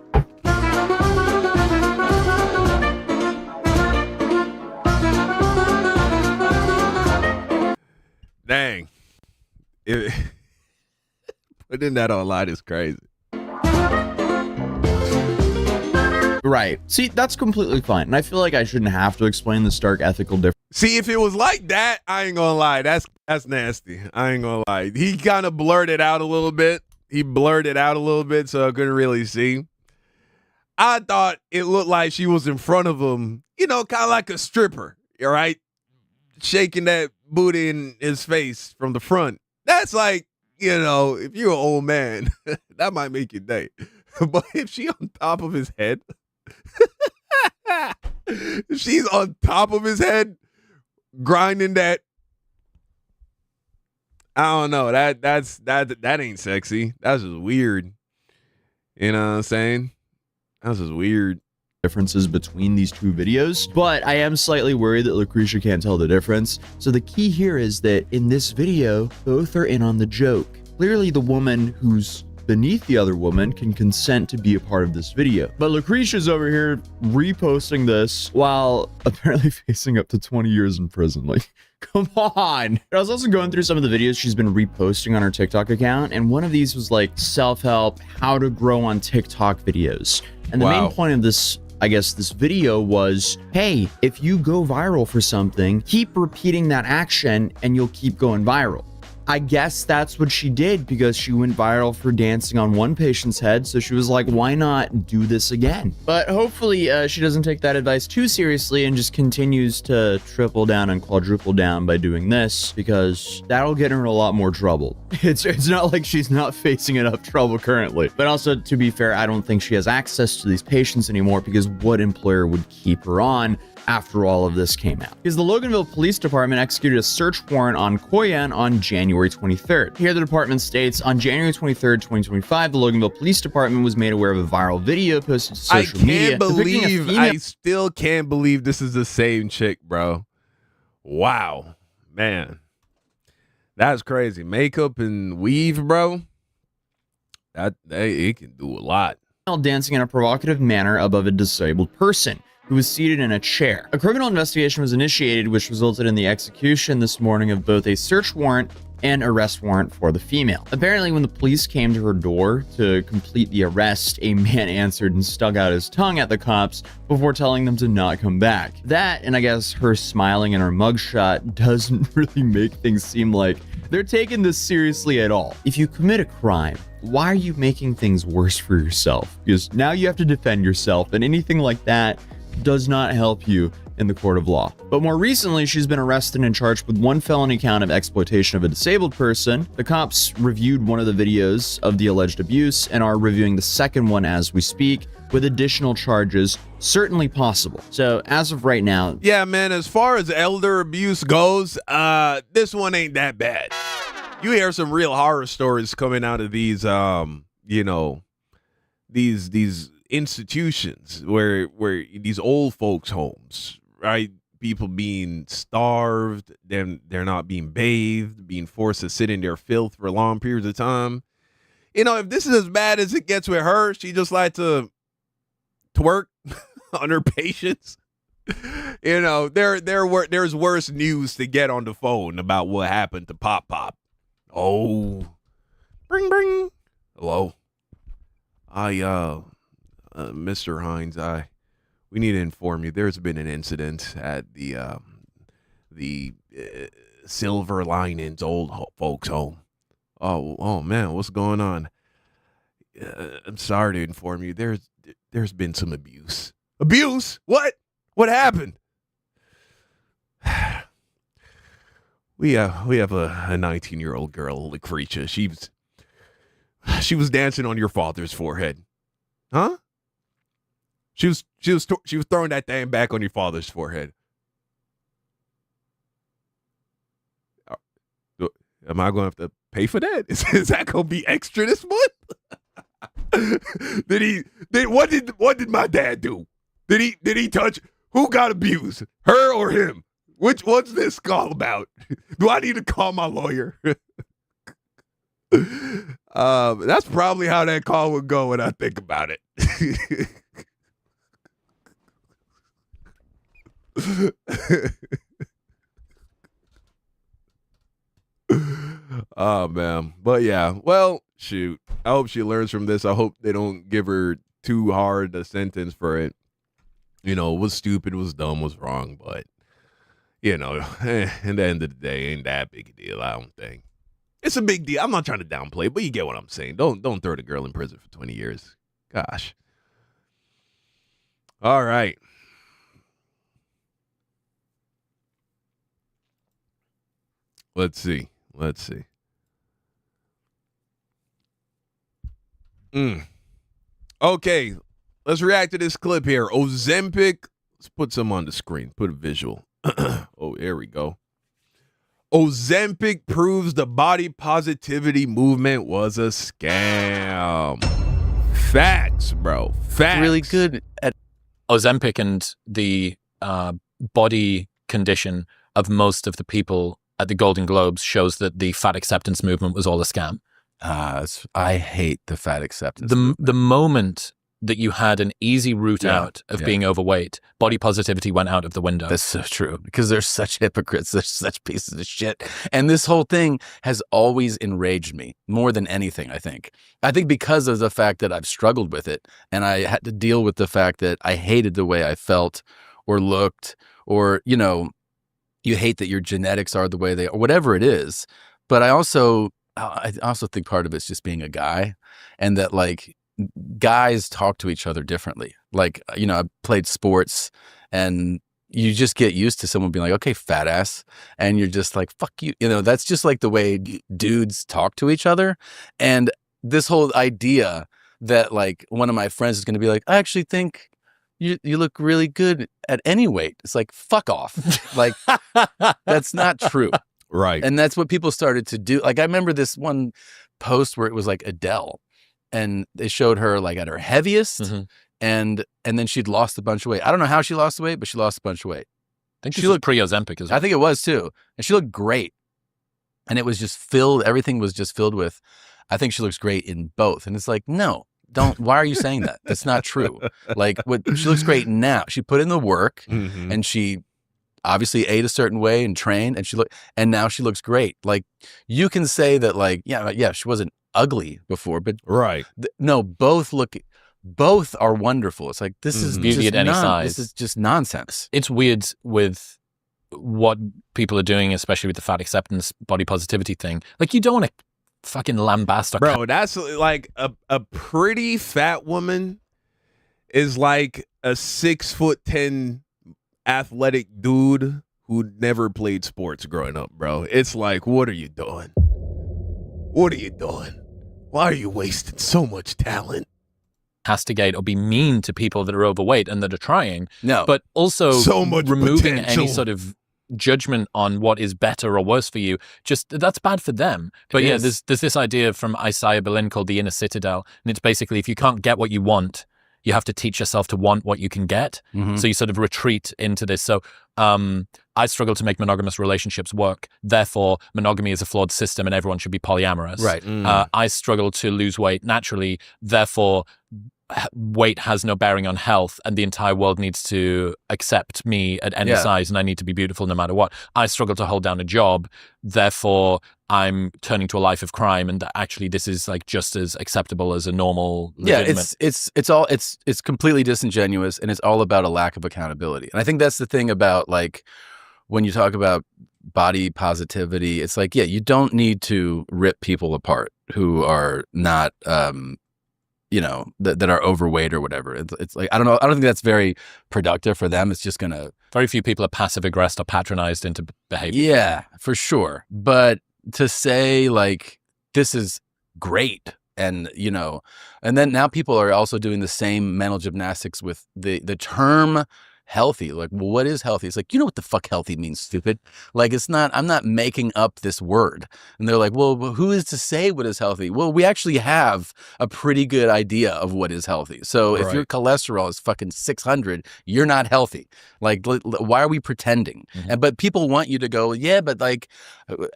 Dang. Putting that online is crazy. Right. See, that's completely fine. And I feel like I shouldn't have to explain the stark ethical difference. See, if it was like that, I ain't gonna lie. That's nasty. I ain't gonna lie. He kind of blurted out a little bit. So I couldn't really see. I thought it looked like she was in front of him, kind of like a stripper, all right? Shaking that booty in his face from the front. That's like, if you're an old man, that might make your day. But if she on top of his head, if she's on top of his head, grinding that, I don't know. That ain't sexy. That's just weird. You know what I'm saying? That's just weird. Differences between these two videos, but I am slightly worried that Lucretia can't tell the difference. So the key here is that in this video, both are in on the joke. Clearly the woman who's beneath the other woman can consent to be a part of this video. But Lucretia's over here reposting this while apparently facing up to 20 years in prison. Like, come on. I was also going through some of the videos she's been reposting on her TikTok account, and one of these was like self-help, how to grow on TikTok videos. And the main point of this, I guess, this video was, hey, if you go viral for something, keep repeating that action and you'll keep going viral. I guess that's what she did, because she went viral for dancing on one patient's head. So she was like, why not do this again? But hopefully she doesn't take that advice too seriously and just continues to triple down and quadruple down by doing this, because that'll get her in a lot more trouble. It's not like she's not facing enough trouble currently. But also, to be fair, I don't think she has access to these patients anymore, because what employer would keep her on after all of this came out? Because the Loganville Police Department executed a search warrant on Koyan on January 23rd. Here the department states, on January 23rd, 2025, the Loganville Police Department was made aware of a viral video posted to social media. I still can't believe this is the same chick, bro. Wow, man. That's crazy. Makeup and weave, bro. It can do a lot. Dancing in a provocative manner above a disabled person who was seated in a chair. A criminal investigation was initiated, which resulted in the execution this morning of both a search warrant and arrest warrant for the female. Apparently, when the police came to her door to complete the arrest, a man answered and stuck out his tongue at the cops before telling them to not come back. That, and I guess her smiling in her mugshot, doesn't really make things seem like they're taking this seriously at all. If you commit a crime, why are you making things worse for yourself? Because now you have to defend yourself, and anything like that does not help you in the court of law. But more recently, she's been arrested and charged with one felony count of exploitation of a disabled person. The cops reviewed one of the videos of the alleged abuse and are reviewing the second one as we speak, with additional charges certainly possible. So as of right now, yeah, man, as far as elder abuse goes, this one ain't that bad. You hear some real horror stories coming out of these, these institutions where these old folks' homes, right? People being starved, then they're not being bathed, being forced to sit in their filth for long periods of time. If this is as bad as it gets with her, she just like to twerk on her patients. There's worse news to get on the phone about what happened to Pop Pop. Oh, bring. Hello. Mr. Hines, we need to inform you. There's been an incident at the Silver Linings old folks home. Oh man, what's going on? I'm sorry to inform you. There's been some abuse. Abuse? What? What happened? We have a 19-year-old girl, Lucretia. She was dancing on your father's forehead. Huh? She was throwing that thing back on your father's forehead. Am I going to have to pay for that? Is that going to be extra this month? What did my dad do? Did he touch? Who got abused? Her or him? What's this call about? Do I need to call my lawyer? That's probably how that call would go when I think about it. Oh man, but yeah, well, shoot, I hope she learns from this. I hope they don't give her too hard a sentence for it. It was stupid, was dumb, was wrong, but at the end of the day, ain't that big a deal. I don't think it's a big deal. I'm not trying to downplay it, but you get what I'm saying. Don't throw the girl in prison for 20 years. Gosh. All right. Let's see. Okay, let's react to this clip here. Ozempic. Let's put some on the screen. Put a visual. Oh, here we go. Ozempic proves the body positivity movement was a scam. Facts, bro. Facts. Really good at Ozempic and the body condition of most of the people at the Golden Globes shows that the fat acceptance movement was all a scam. I hate the fat acceptance. The moment that you had an easy route out of being overweight, body positivity went out of the window. That's so true, because they're such hypocrites. They're such pieces of shit. And this whole thing has always enraged me more than anything, I think. I think because of the fact that I've struggled with it, and I had to deal with the fact that I hated the way I felt or looked, or, you hate that your genetics are the way they are, or whatever it is. But I also think part of it's just being a guy, and that, like, guys talk to each other differently. Like, I played sports, and you just get used to someone being like, okay, fat ass. And you're just like, fuck you. That's just like the way dudes talk to each other. And this whole idea that, like, one of my friends is going to be like, I actually think you look really good at any weight. It's like, fuck off. Like, that's not true. Right. And that's what people started to do. Like, I remember this one post where it was like Adele, and they showed her like at her heaviest, and then she'd lost a bunch of weight. I don't know how she lost the weight, but she lost a bunch of weight. I think she looked pre-Ozempic as well. I think it was too. And she looked great. And it was just filled, everything was just filled with, I think she looks great in both. And it's like, no, why are you saying that? That's not true. Like, she looks great now. She put in the work, and obviously ate a certain way and trained, and now she looks great. Like, you can say that, like, yeah, she wasn't ugly before, but right. No, both are wonderful. It's like, this is beauty just at any size. This is just nonsense. It's weird with what people are doing, especially with the fat acceptance, body positivity thing. Like, you don't want to fucking lambast a bro. That's like a pretty fat woman is like a 6'10" athletic dude who never played sports growing up, bro. It's like, what are you doing? What are you doing? Why are you wasting so much talent? Castigate or be mean to people that are overweight and that are trying. No. But also so much removing potential. any sort of judgment on what is better or worse for you, just that's bad for them. But yeah, there's this idea from Isaiah Berlin called the inner citadel, and it's basically, if you can't get what you want, you have to teach yourself to want what you can get. So you sort of retreat into this. So I struggle to make monogamous relationships work. Therefore, monogamy is a flawed system and everyone should be polyamorous. Right. I struggle to lose weight naturally. Therefore, weight has no bearing on health and the entire world needs to accept me at any size and I need to be beautiful no matter what. I struggle to hold down a job. Therefore, I'm turning to a life of crime, and actually this is like just as acceptable as a normal legitimate. It's completely disingenuous, and it's all about a lack of accountability. And I think that's the thing about, like, when you talk about body positivity, it's like, yeah, you don't need to rip people apart who are not that are overweight or whatever. It's like, I don't know. I don't think that's very productive for them. It's just going to... Very few people are passive aggressed or patronized into behavior. Yeah, for sure. But to say, like, this is great, and, and then now people are also doing the same mental gymnastics with the term healthy. Like, well, what is healthy? It's like, you know what the fuck healthy means, stupid. Like, it's not, I'm not making up this word. And they're like, well, who is to say what is healthy? Well, we actually have a pretty good idea of what is healthy. So if your cholesterol is fucking 600, you're not healthy. Like, why are we pretending? But people want you to go, yeah, but like,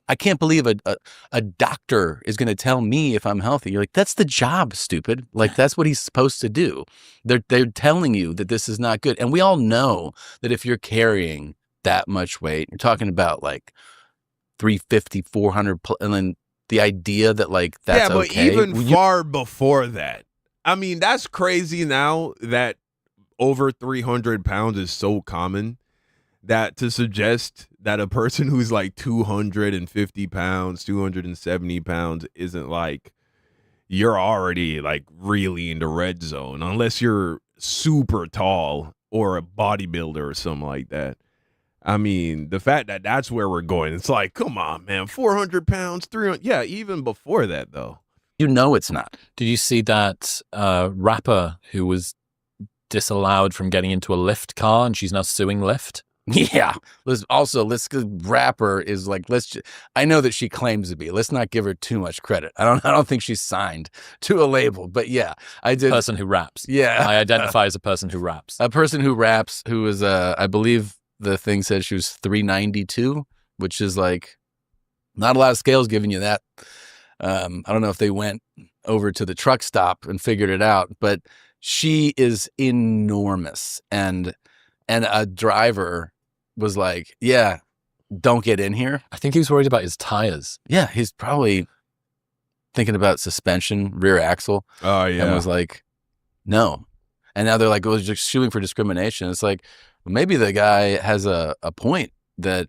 I can't believe a doctor is going to tell me if I'm healthy. You're like, that's the job, stupid. Like, that's what he's supposed to do. They're telling you that this is not good. And we all know that if you're carrying that much weight, you're talking about like 350, 400, and then the idea that, like, that's but okay. even far before that, I mean, that's crazy now that over 300 pounds is so common, that to suggest that a person who's like 250 pounds, 270 pounds isn't like, you're already like really in the red zone, unless you're super tall or a bodybuilder or something like that. I mean, the fact that that's where we're going, it's like, come on, man, 400 pounds, 300. Yeah, even before that, though. It's not. Did you see that rapper who was disallowed from getting into a Lyft car and she's now suing Lyft? Yeah. Rapper is like, I know that she claims to be. Let's not give her too much credit. I don't think she's signed to a label, but yeah, I did. Person who raps. Yeah. I identify as a person who raps. A person who raps, who is, I believe the thing said she was 392, which is like, not a lot of scales giving you that. I don't know if they went over to the truck stop and figured it out, but she is enormous. And a driver was like, yeah, don't get in here. I think he was worried about his tires. Yeah, he's probably thinking about suspension, rear axle. Oh, yeah. And was like, no. And now they're like, well, just suing for discrimination. It's like, well, maybe the guy has a point that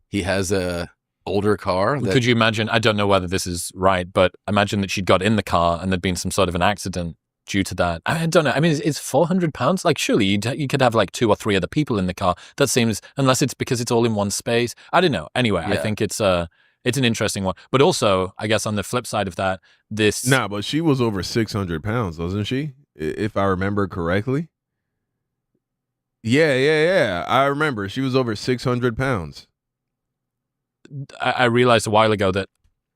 he has a older car. Could you imagine? I don't know whether this is right, but imagine that she'd got in the car and there'd been some sort of an accident due to that. I don't know. I mean, it's 400 pounds. Like, surely you could have like 2 or 3 other people in the car. That seems, unless it's because it's all in one space. I don't know. Anyway, I think it's an interesting one. But also, I guess on the flip side of that, but she was over 600 pounds, wasn't she? If I remember correctly. Yeah. I remember she was over 600 pounds. I realized a while ago that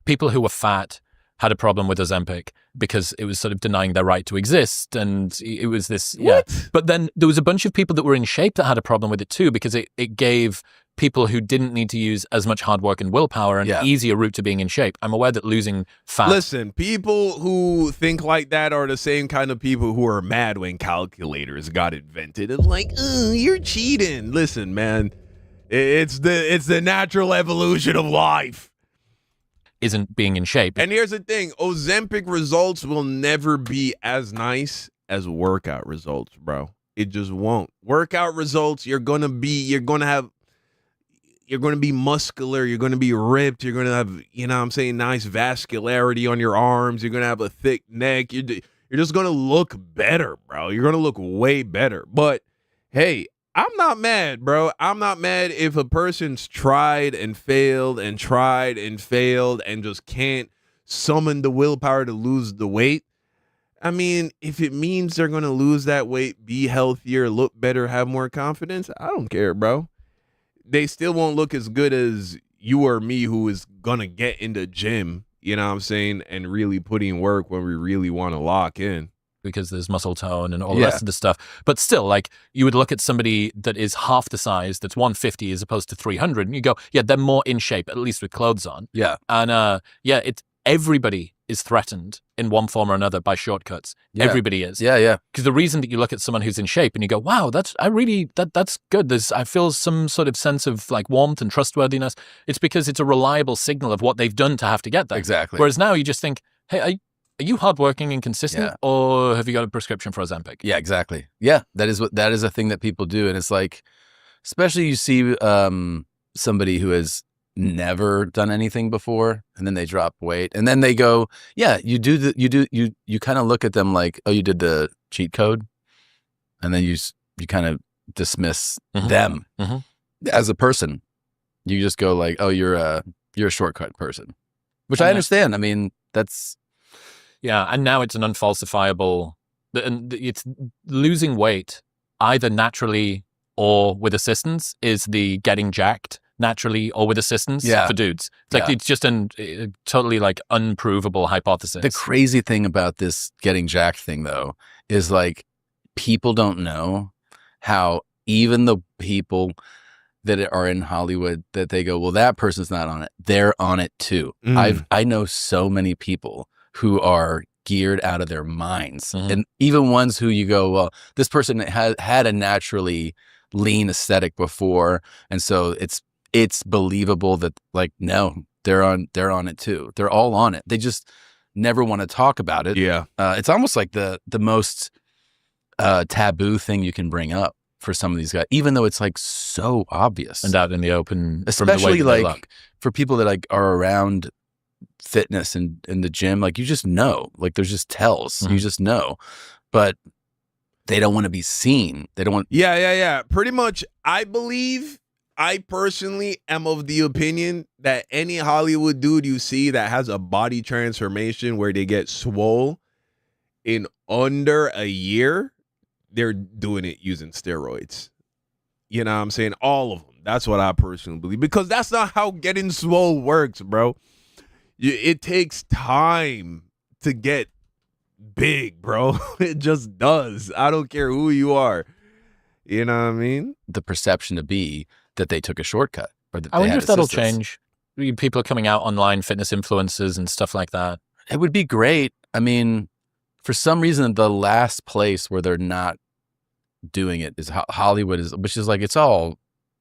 people who were fat had a problem with Ozempic because it was sort of denying their right to exist. And it was this, What? But then there was a bunch of people that were in shape that had a problem with it too, because it gave people who didn't need to use as much hard work and willpower an easier route to being in shape. I'm aware that losing fat... Listen, people who think like that are the same kind of people who are mad when calculators got invented. And like, you're cheating. Listen, man, It's the natural evolution of life. Isn't being in shape. And here's the thing, Ozempic results will never be as nice as workout results, bro. It just won't. Workout results, you're gonna be muscular, you're gonna be ripped, you're gonna have, nice vascularity on your arms, you're gonna have a thick neck, you're just gonna look better, bro. You're gonna look way better. But hey, I'm not mad, bro. I'm not mad if a person's tried and failed and just can't summon the willpower to lose the weight. I mean, if it means they're going to lose that weight, be healthier, look better, have more confidence, I don't care, bro. They still won't look as good as you or me who is going to get in the gym, you know what I'm saying, and really put in work when we really want to lock in. Because there's muscle tone and all the rest of the stuff. But still, like, you would look at somebody that is half the size, that's 150 as opposed to 300, and you go, yeah, they're more in shape, at least with clothes on. Yeah. And everybody is threatened in one form or another by shortcuts. Yeah. Everybody is. Yeah, yeah. Because the reason that you look at someone who's in shape and you go, wow, that's good. I feel some sort of sense of like warmth and trustworthiness. It's because it's a reliable signal of what they've done to have to get there. Exactly. Whereas now you just think, hey, are you hardworking and consistent, or have you got a prescription for Ozempic? Yeah, exactly. Yeah, that is a thing that people do, and it's like, especially you see somebody who has never done anything before, and then they drop weight, and then they go, yeah, you kind of look at them like, oh, you did the cheat code, and then you kind of dismiss them as a person. You just go like, oh, you're a shortcut person, which I understand. I mean, that's. Yeah, and now it's an unfalsifiable. It's losing weight either naturally or with assistance is the getting jacked naturally or with assistance for dudes. It's like it's just a totally like unprovable hypothesis. The crazy thing about this getting jacked thing though is like people don't know how even the people that are in Hollywood that they go, well, that person's not on it. They're on it too. I know so many people who are geared out of their minds. And even ones who you go, well, this person had a naturally lean aesthetic before. And so it's believable that like, no, they're on it too. They're all on it. They just never want to talk about it. Yeah. It's almost like the most taboo thing you can bring up for some of these guys, even though it's like so obvious. And out in the open. Especially from the way that like for people that like are around fitness and in the gym, like you just know, like there's just tells, you just know, but they don't want to be seen. They don't want. Yeah. Pretty much, I personally am of the opinion that any Hollywood dude you see that has a body transformation where they get swole in under a year, they're doing it using steroids. You know what I'm saying? All of them. That's what I personally believe, because that's not how getting swole works, bro. It takes time to get big, bro. It just does. I don't care who you are. You know what I mean? The perception to be that they took a shortcut. Or that I wonder if that'll change. People are coming out online, fitness influencers and stuff like that. It would be great. I mean, for some reason, the last place where they're not doing it is Hollywood, which is like, it's all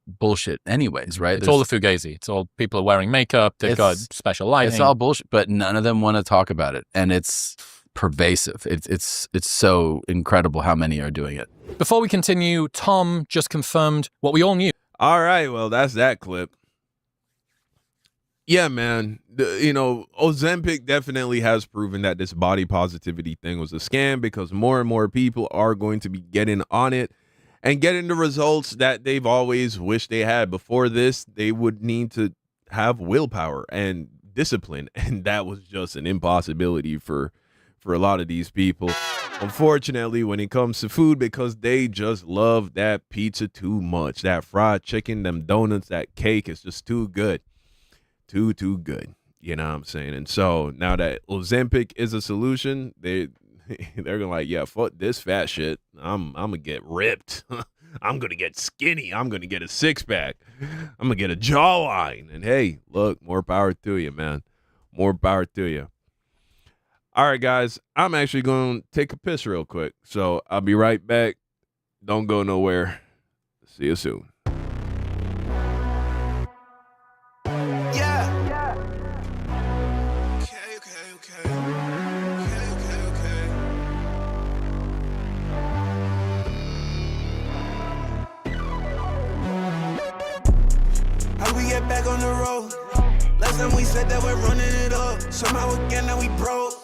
bullshit anyways, right? It's all the fugazi. It's all people are wearing makeup. They've got special lighting. It's all bullshit, but none of them want to talk about it, and it's pervasive. It's so incredible how many are doing it. Before we continue, Tom just confirmed what we all knew. All right, well, that's that clip. Yeah, man. Ozempic definitely has proven that this body positivity thing was a scam, because more and more people are going to be getting on it and getting the results that they've always wished they had. Before this, they would need to have willpower and discipline, and that was just an impossibility for a lot of these people. Unfortunately, when it comes to food, because they just love that pizza too much, that fried chicken, them donuts, that cake is just too good. Too good. You know what I'm saying? And so now that Ozempic is a solution, they're gonna like, yeah, fuck this fat shit. I'm gonna get ripped. I'm gonna get skinny. I'm gonna get a 6-pack. I'm gonna get a jawline. And hey, look, more power to you, man. More power to you. All right, guys, I'm actually going to take a piss real quick. So I'll be right back. Don't go nowhere. See you soon. back on the road. Last time we said that we're running it up. Somehow again now we broke.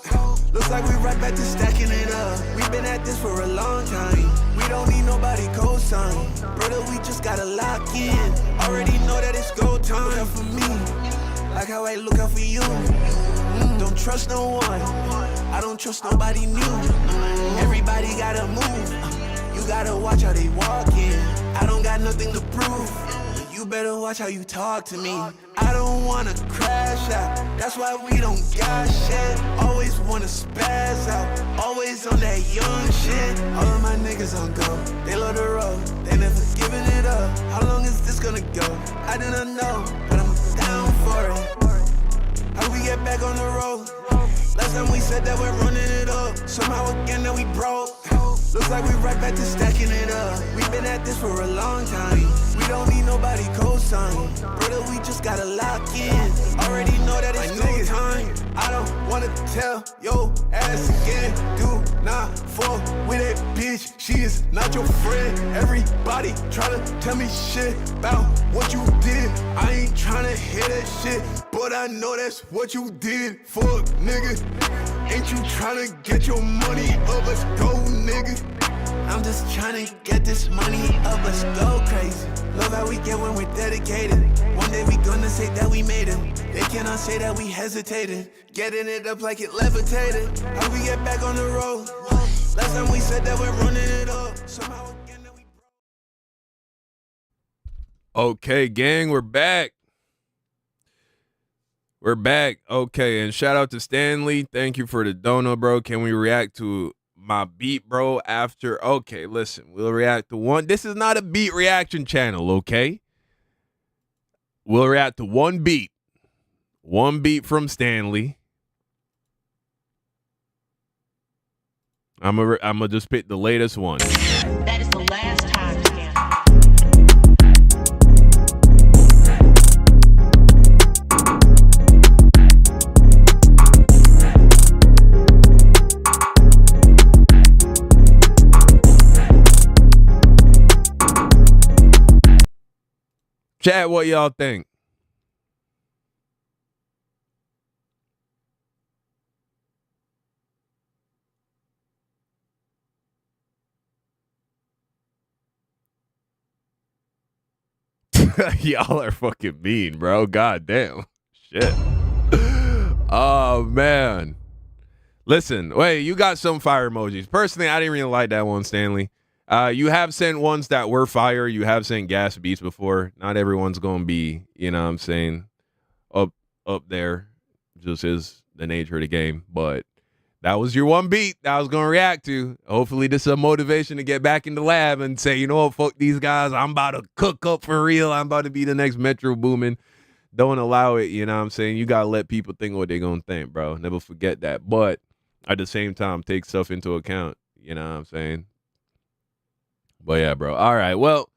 Looks like we right back to stacking it up. We've been at this for a long time. We don't need nobody co-sign. Brother, we just gotta lock in. Already know that it's go time. Look out for me, like how I look out for you. Don't trust no one. I don't trust nobody new. Everybody gotta move. You gotta watch how they walk in. I don't got nothing to prove. You better watch how you talk to me. I don't wanna crash out. That's why we don't got shit. Always wanna spaz out. Always on that young shit. All of my niggas on go. They love the road. They never giving it up. How long is this gonna go? I didn't know, but I'm down for it. How we get back on the road? Last time we said that we're running it up. Somehow again now we broke. Looks like we right back to stacking it up. We've been at this for a long time. We don't need nobody co-sign. Brother, we just gotta lock in. Already know that it's no time. I don't wanna tell your ass again. Do not fuck with that bitch. She is not your friend. Everybody tryna tell me shit about what you did. I ain't tryna hear that shit, but I know that's what you did. Fuck, nigga. Ain't you tryna get your money up? Let's go, nigga. I'm just tryna get this money up. Let's go crazy. Love how we get when we're dedicated. One day we gonna say that we made it. They cannot say that we hesitated. Getting it up like it levitated. How we get back on the road? Last time we said that we're running it up. Somehow again that we Okay, gang, we're back. We're back. Okay, and shout out to Stanley. Thank you for the dono, bro. Can we react to my beat, bro, after? Okay, listen, we'll react to one. This is not a beat reaction channel, okay? We'll react to one beat. One beat from Stanley. I'm gonna just pick the latest one. That is the last time again. Chat, what y'all think? Y'all are fucking mean, bro. God damn. Shit. Oh, man. Listen, wait, you got some fire emojis. Personally, I didn't really like that one, Stanley. You have sent ones that were fire. You have sent gas beats before. Not everyone's going to be, you know what I'm saying, up there. Just is the nature of the game. But that was your one beat that I was going to react to. Hopefully this is a motivation to get back in the lab and say, you know what, fuck these guys. I'm about to cook up for real. I'm about to be the next Metro Boomin. Don't allow it, you know what I'm saying? You got to let people think what they're going to think, bro. Never forget that. But at the same time, take stuff into account, you know what I'm saying? But yeah, bro. All right. Well,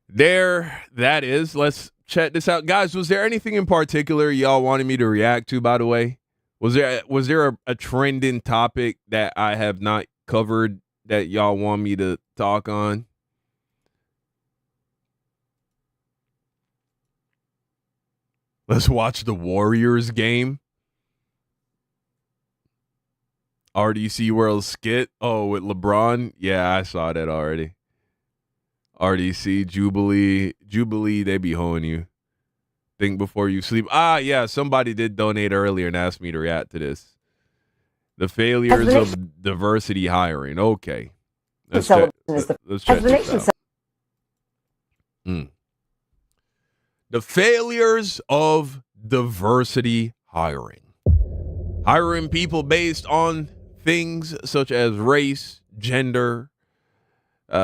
there that is. Let's check this out. Guys, was there anything in particular y'all wanted me to react to, by the way? Was there a trending topic that I have not covered that y'all want me to talk on? Let's watch the Warriors game. RDC World skit. Oh, with LeBron? Yeah, I saw that already. RDC, Jubilee, they be hoeing you. Think before you sleep. Ah, yeah, somebody did donate earlier and asked me to react to this. The failures of diversity hiring. Okay. Let's check this out. The failures of diversity hiring. Hiring people based on things such as race, gender,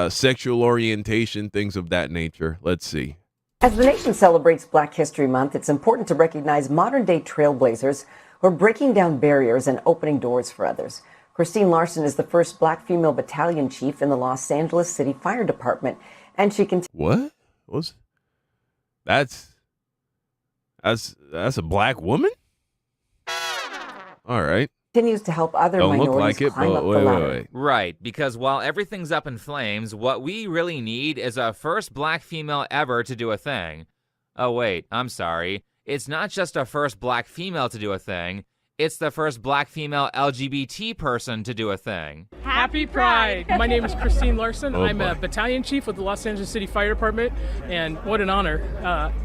sexual orientation, things of that nature. Let's see. As the nation celebrates Black History Month, it's important to recognize modern-day trailblazers who are breaking down barriers and opening doors for others. Christine Larson is the first Black female battalion chief in the Los Angeles City Fire Department, and she continues. What? What's that's a Black woman? All right. Continues to help other minorities climb up the ladder. Right, because while everything's up in flames, what we really need is a first Black female ever to do a thing. Oh, wait, I'm sorry. It's not just a first black female to do a thing. It's the first black female LGBT person to do a thing. Happy Pride! My name is Christine Larson. Oh, I'm boy. a battalion chief with the Los Angeles City Fire Department, and what an honor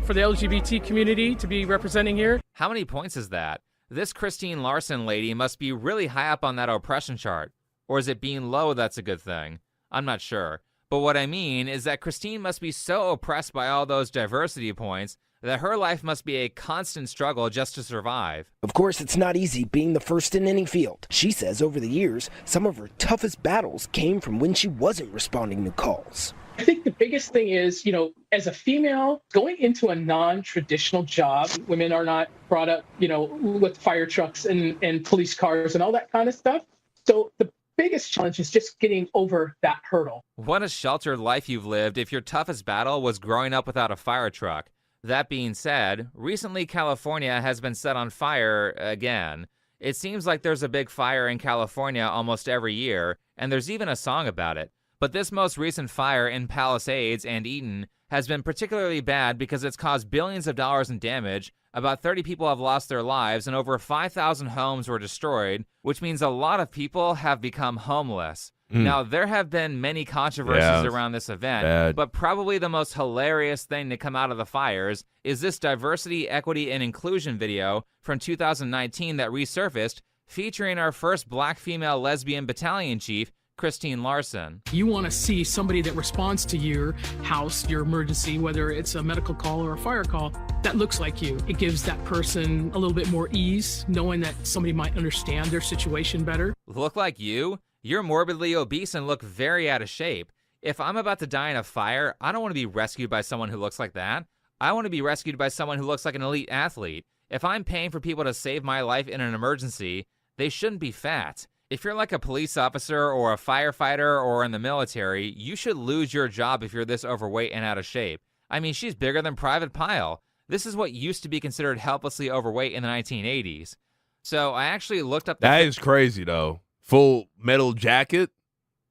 for the LGBT community to be representing here. How many points is that? This Christine Larson lady must be really high up on that oppression chart. Or is it being low that's a good thing? I'm not sure. But what I mean is that Christine must be so oppressed by all those diversity points that her life must be a constant struggle just to survive. Of course, it's not easy being the first in any field. She says over the years, some of her toughest battles came from when she wasn't responding to calls. I think the biggest thing is, as a female, going into a non-traditional job, women are not brought up, with fire trucks and police cars and all that kind of stuff. So the biggest challenge is just getting over that hurdle. What a sheltered life you've lived if your toughest battle was growing up without a fire truck. That being said, recently California has been set on fire again. It seems like there's a big fire in California almost every year, and there's even a song about it. But this most recent fire in Palisades and Eaton has been particularly bad because it's caused billions of dollars in damage. About 30 people have lost their lives and over 5,000 homes were destroyed, which means a lot of people have become homeless. Now, there have been many controversies around this event, but probably the most hilarious thing to come out of the fires is this diversity, equity, and inclusion video from 2019 that resurfaced, featuring our first black female lesbian battalion chief, Christine Larson. You want to see somebody that responds to your house, your emergency, whether it's a medical call or a fire call, that looks like you. It gives that person a little bit more ease, knowing that somebody might understand their situation better. Look like you? You're morbidly obese and look very out of shape. If I'm about to die in a fire, I don't want to be rescued by someone who looks like that. I want to be rescued by someone who looks like an elite athlete. If I'm paying for people to save my life in an emergency, they shouldn't be fat. If you're like a police officer or a firefighter or in the military, you should lose your job if you're this overweight and out of shape. I mean, she's bigger than Private Pile. This is what used to be considered helplessly overweight in the 1980s. So I actually looked up That is crazy, though. Full metal jacket.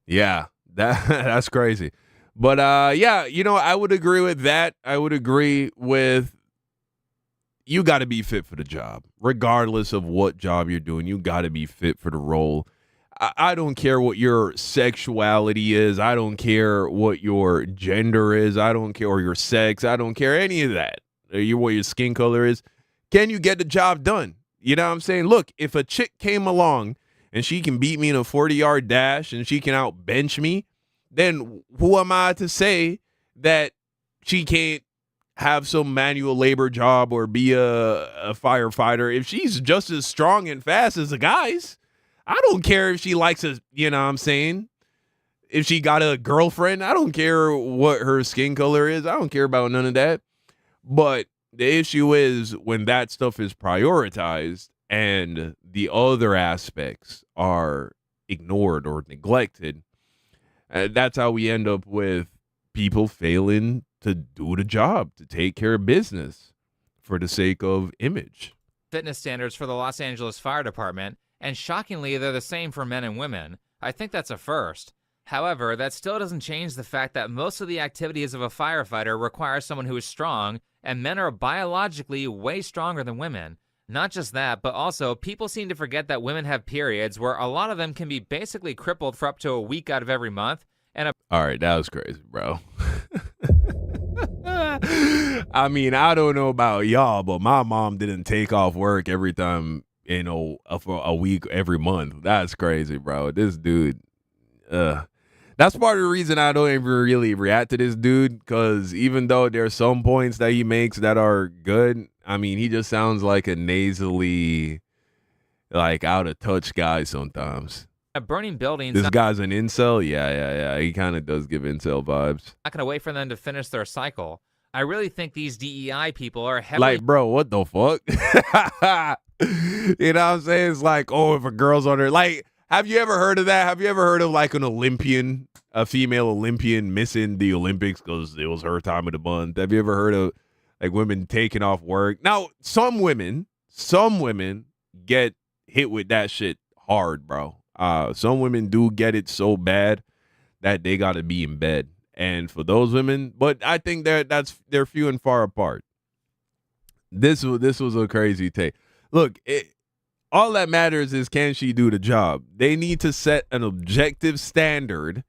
Yeah, that's crazy. But yeah, I would agree with that. I would agree with you got to be fit for the job. Regardless of what job you're doing, you got to be fit for the role. I don't care what your sexuality is. I don't care what your gender is. I don't care, or your sex. I don't care any of that. What your skin color is. Can you get the job done? You know what I'm saying? Look, if a chick came along and she can beat me in a 40-yard dash and she can out-bench me, then who am I to say that she can't have some manual labor job or be a firefighter if she's just as strong and fast as the guys? I don't care if she likes a, you know what I'm saying? If she got a girlfriend, I don't care what her skin color is. I don't care about none of that. But the issue is when that stuff is prioritized and the other aspects are ignored or neglected, that's how we end up with people failing to do the job, to take care of business for the sake of image. fitness standards for the Los Angeles Fire Department, and shockingly, they're the same for men and women. I think that's a first. However, that still doesn't change the fact that most of the activities of a firefighter require someone who is strong, and men are biologically way stronger than women. Not just that, but also people seem to forget that women have periods where a lot of them can be basically crippled for up to a week out of every month. And all right, that was crazy, bro. I mean, I don't know about y'all, but my mom didn't take off work every time, for a week every month. That's crazy, bro. This dude, that's part of the reason I don't even really react to this dude, because even though there's some points that he makes that are good, I mean, he just sounds like a nasally, like out of touch guy sometimes. burning buildings. This guy's an incel? Yeah. He kind of does give incel vibes. Not going to wait for them to finish their cycle. I really think these DEI people are heavily... Like, bro, what the fuck? You know what I'm saying? It's like, oh, if a girl's on her... Like, have you ever heard of that? Have you ever heard of, like, a female Olympian missing the Olympics because it was her time of the month? Have you ever heard of, like, women taking off work? Now, some women get hit with that shit hard, bro. Some women do get it so bad that they got to be in bed. And for those women, but I think they're few and far apart. This was a crazy take. Look, all that matters is, can she do the job? They need to set an objective standard,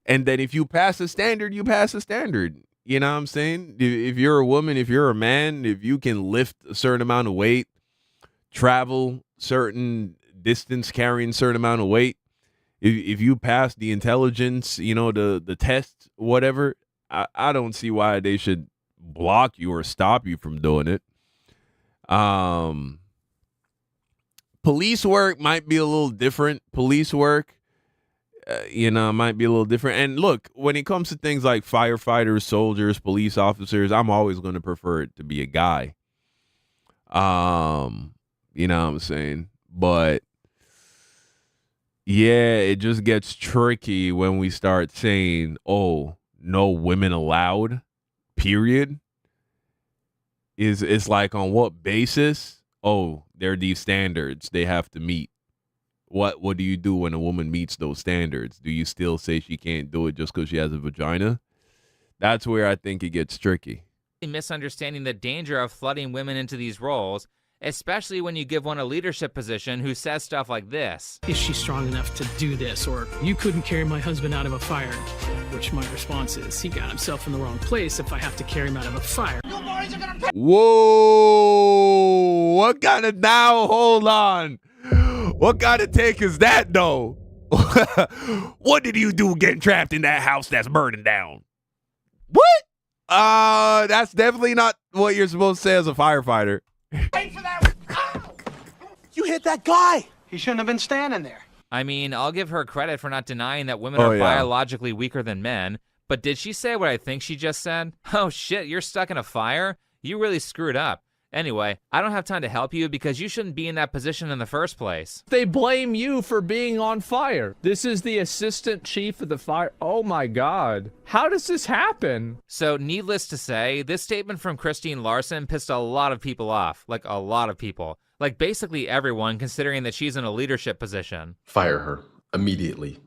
and then if you pass a standard, you pass a standard. You know what I'm saying? If you're a woman, if you're a man, if you can lift a certain amount of weight, travel certain distance carrying a certain amount of weight, if you pass the intelligence, the test, whatever, I don't see why they should block you or stop you from doing it. Police work might be a little different. Police work, might be a little different. And look, when it comes to things like firefighters, soldiers, police officers, I'm always going to prefer it to be a guy. You know what I'm saying? But yeah, it just gets tricky when we start saying, oh, no women allowed, period. It's like, on what basis? Oh, there are these standards they have to meet. What do you do when a woman meets those standards? Do you still say she can't do it just because she has a vagina? That's where I think it gets tricky. Misunderstanding the danger of flooding women into these roles, especially when you give one a leadership position who says stuff like this. Is she strong enough to do this? Or, you couldn't carry my husband out of a fire. Which my response is, he got himself in the wrong place if I have to carry him out of a fire. Whoa! What kind of hold on. What kind of take is that, though? What did you do getting trapped in that house that's burning down? What? That's definitely not what you're supposed to say as a firefighter. You hit that guy. He shouldn't have been standing there. I mean, I'll give her credit for not denying that women are biologically weaker than men, but did she say what I think she just said? Oh shit, you're stuck in a fire? You really screwed up. Anyway, I don't have time to help you because you shouldn't be in that position in the first place. They blame you for being on fire. This is the assistant chief of the fire. Oh my God. How does this happen? So needless to say, this statement from Christine Larson pissed a lot of people off. Like a lot of people. Like basically everyone, considering that she's in a leadership position. Fire her immediately.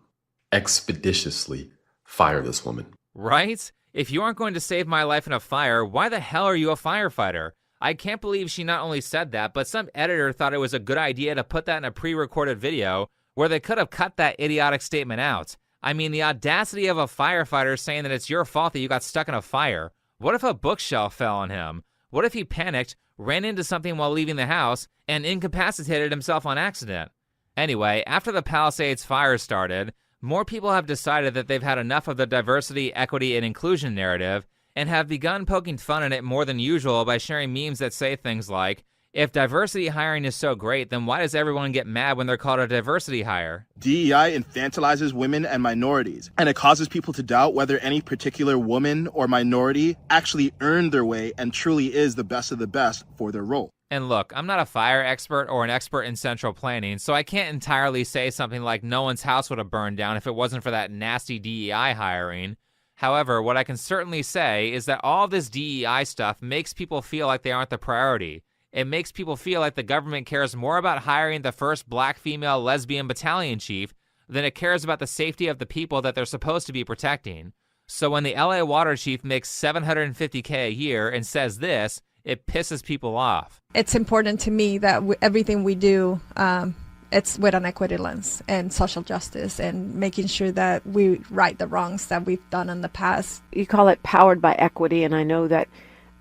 Expeditiously fire this woman. Right? If you aren't going to save my life in a fire, why the hell are you a firefighter? I can't believe she not only said that, but some editor thought it was a good idea to put that in a pre-recorded video where they could have cut that idiotic statement out. I mean, the audacity of a firefighter saying that it's your fault that you got stuck in a fire. What if a bookshelf fell on him? What if he panicked, ran into something while leaving the house, and incapacitated himself on accident? Anyway, after the Palisades fire started, more people have decided that they've had enough of the diversity, equity, and inclusion narrative, and have begun poking fun at it more than usual by sharing memes that say things like, if diversity hiring is so great, then why does everyone get mad when they're called a diversity hire? DEI infantilizes women and minorities, and it causes people to doubt whether any particular woman or minority actually earned their way and truly is the best of the best for their role. And look, I'm not a fire expert or an expert in central planning, so I can't entirely say something like no one's house would have burned down if it wasn't for that nasty DEI hiring. However, what I can certainly say is that all of this DEI stuff makes people feel like they aren't the priority. It makes people feel like the government cares more about hiring the first black female lesbian battalion chief than it cares about the safety of the people that they're supposed to be protecting. So when the LA water chief makes $750K a year and says this, it pisses people off. It's important to me that everything we do, it's with an equity lens and social justice and making sure that we right the wrongs that we've done in the past. You call it powered by equity, and I know that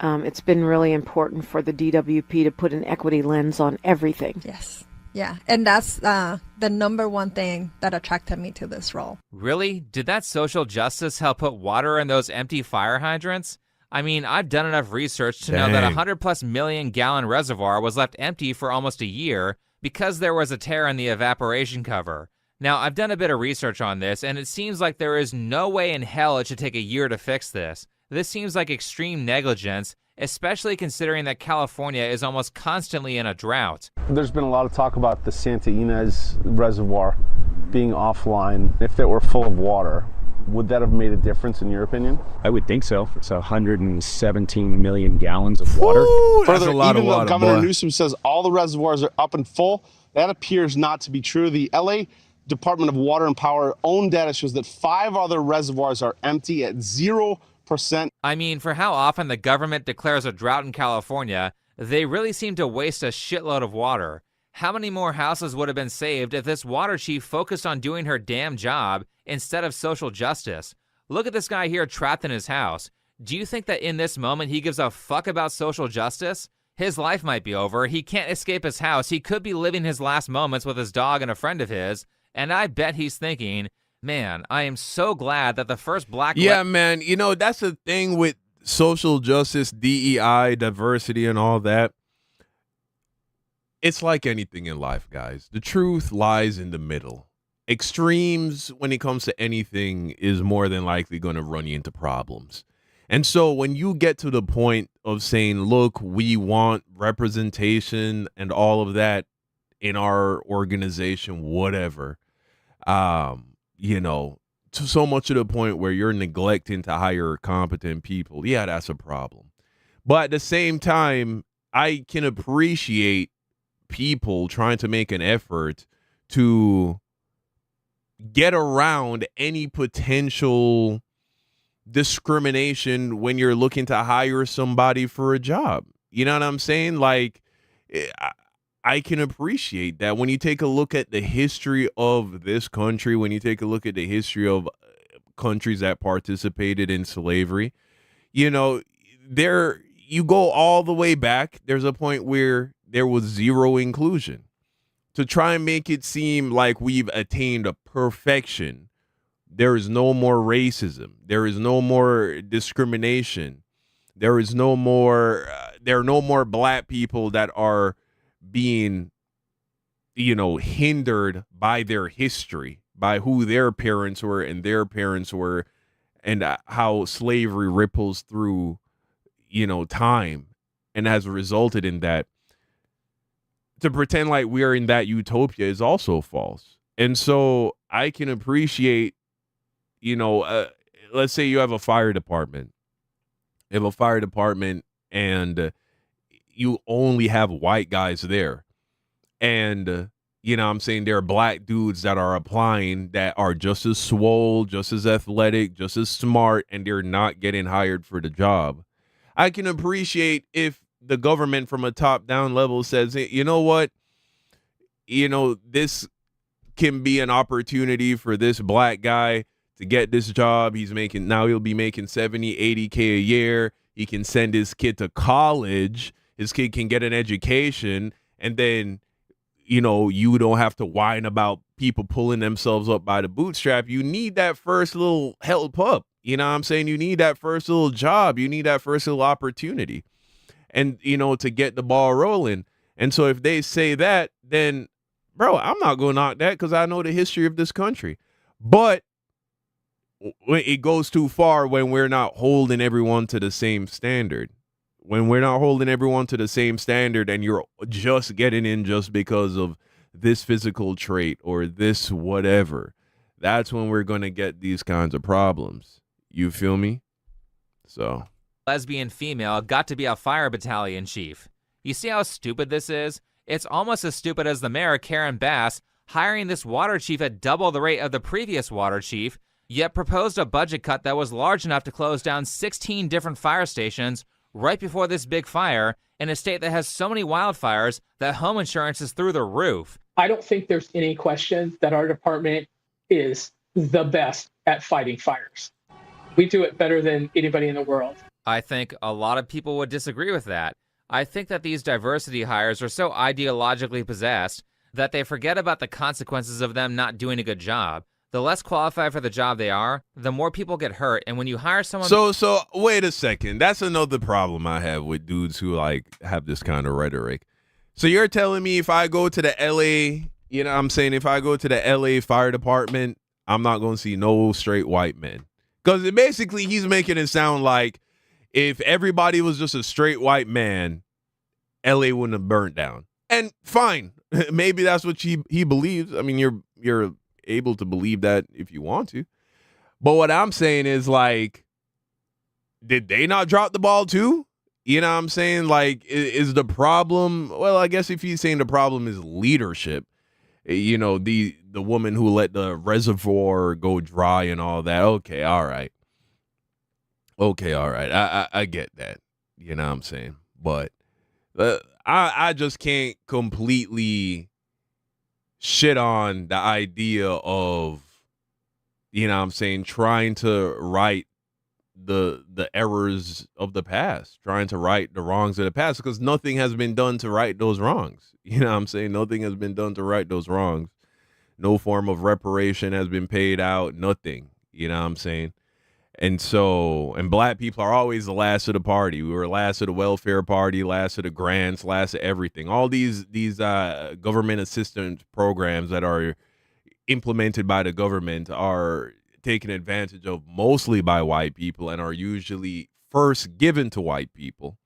it's been really important for the DWP to put an equity lens on everything. Yes. Yeah. And that's the number one thing that attracted me to this role. Really? Did that social justice help put water in those empty fire hydrants? I mean, I've done enough research to know that a 100+ million gallon reservoir was left empty for almost a year because there was a tear in the evaporation cover. Now, I've done a bit of research on this, and it seems like there is no way in hell it should take a year to fix this. This seems like extreme negligence, especially considering that California is almost constantly in a drought. There's been a lot of talk about the Santa Ynez Reservoir being offline. If it were full of water, would that have made a difference in your opinion? I would think so. It's 117 million gallons of water. Further, even though Governor Newsom says all the reservoirs are up and full, that appears not to be true. The LA Department of Water and Power own data shows that 5 other reservoirs are empty at 0%. I mean, for how often the government declares a drought in California, They really seem to waste a shitload of water. How many more houses would have been saved if this water chief focused on doing her damn job instead of social justice? Look at this guy here trapped in his house. Do you think that in this moment he gives a fuck about social justice? His life might be over. He can't escape his house. He could be living his last moments with his dog and a friend of his. And I bet he's thinking, man, I am so glad that the first black... Yeah, man. You know, that's the thing with social justice, DEI, diversity, and all that. It's like anything in life, guys. The truth lies in the middle. Extremes when it comes to anything is more than likely going to run you into problems. And so when you get to the point of saying, look, we want representation and all of that in our organization, whatever, you know, to so much to the point where you're neglecting to hire competent people, yeah, that's a problem. But at the same time, I can appreciate people trying to make an effort to get around any potential discrimination when you're looking to hire somebody for a job. You know what I'm saying? Like, I can appreciate that. When you take a look at the history of this country, when you take a look at the history of countries that participated in slavery, you know, there you go all the way back. There's a point where there was zero inclusion. To try and make it seem like we've attained a perfection, there is no more racism. There is no more discrimination. There is no more. There are no more black people that are being, you know, hindered by their history, by who their parents were and their parents were, and how slavery ripples through, you know, time and has resulted in that. To pretend like we're in that utopia is also false. And so I can appreciate, you know, let's say you have a fire department. You have a fire department and you only have white guys there. And, you know what I'm saying, there are black dudes that are applying that are just as swole, just as athletic, just as smart, and they're not getting hired for the job. I can appreciate if the government from a top-down level says, hey, you know what, you know, this can be an opportunity for this black guy to get this job. He'll be making 70, 80K a year. He can send his kid to college. His kid can get an education. And then, you know, you don't have to whine about people pulling themselves up by the bootstrap. You need that first little help up. You know what I'm saying? You need that first little job. You need that first little opportunity. And, you know, to get the ball rolling. And so if they say that, then, bro, I'm not going to knock that because I know the history of this country. But it goes too far when we're not holding everyone to the same standard. When we're not holding everyone to the same standard and you're just getting in just because of this physical trait or this whatever, that's when we're going to get these kinds of problems. You feel me? So... lesbian female got to be a fire battalion chief. You see how stupid this is? It's almost as stupid as the mayor, Karen Bass, hiring this water chief at double the rate of the previous water chief, yet proposed a budget cut that was large enough to close down 16 different fire stations right before this big fire in a state that has so many wildfires that home insurance is through the roof. I don't think there's any question that our department is the best at fighting fires. We do it better than anybody in the world. I think a lot of people would disagree with that. I think that these diversity hires are so ideologically possessed that they forget about the consequences of them not doing a good job. The less qualified for the job they are, the more people get hurt. And when you hire someone... So wait a second. That's another problem I have with dudes who like have this kind of rhetoric. So you're telling me if I go to the LA, you know what I'm saying, if I go to the LA fire department, I'm not going to see no straight white men. Because basically he's making it sound like if everybody was just a straight white man, LA wouldn't have burnt down. And fine, maybe that's what he believes. I mean, you're able to believe that if you want to. But what I'm saying is, like, did they not drop the ball too? You know what I'm saying? Like, is the problem, well, I guess if he's saying the problem is leadership, you know, the woman who let the reservoir go dry and all that. Okay, all right. I get that. You know what I'm saying? But I just can't completely shit on the idea of, you know what I'm saying, trying to right the errors of the past, trying to right the wrongs of the past, because nothing has been done to right those wrongs. You know what I'm saying? Nothing has been done to right those wrongs. No form of reparation has been paid out, nothing. You know what I'm saying? And so, and black people are always the last of the party. We were last of the welfare party, last of the grants, last of everything. All these government assistance programs that are implemented by the government are taken advantage of mostly by white people and are usually first given to white people.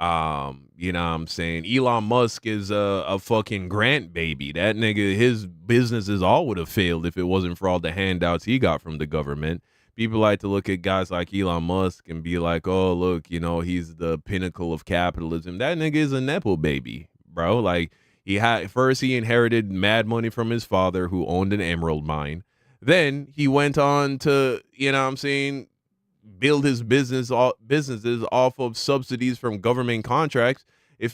You know what I'm saying? Elon Musk is a fucking grant baby. That nigga, his businesses all would have failed if it wasn't for all the handouts he got from the government. People like to look at guys like Elon Musk and be like, oh, look, you know, he's the pinnacle of capitalism. That nigga is a Nepo baby, bro. Like, he inherited mad money from his father, who owned an emerald mine. Then he went on to, you know what I'm saying, build his businesses off of subsidies from government contracts. If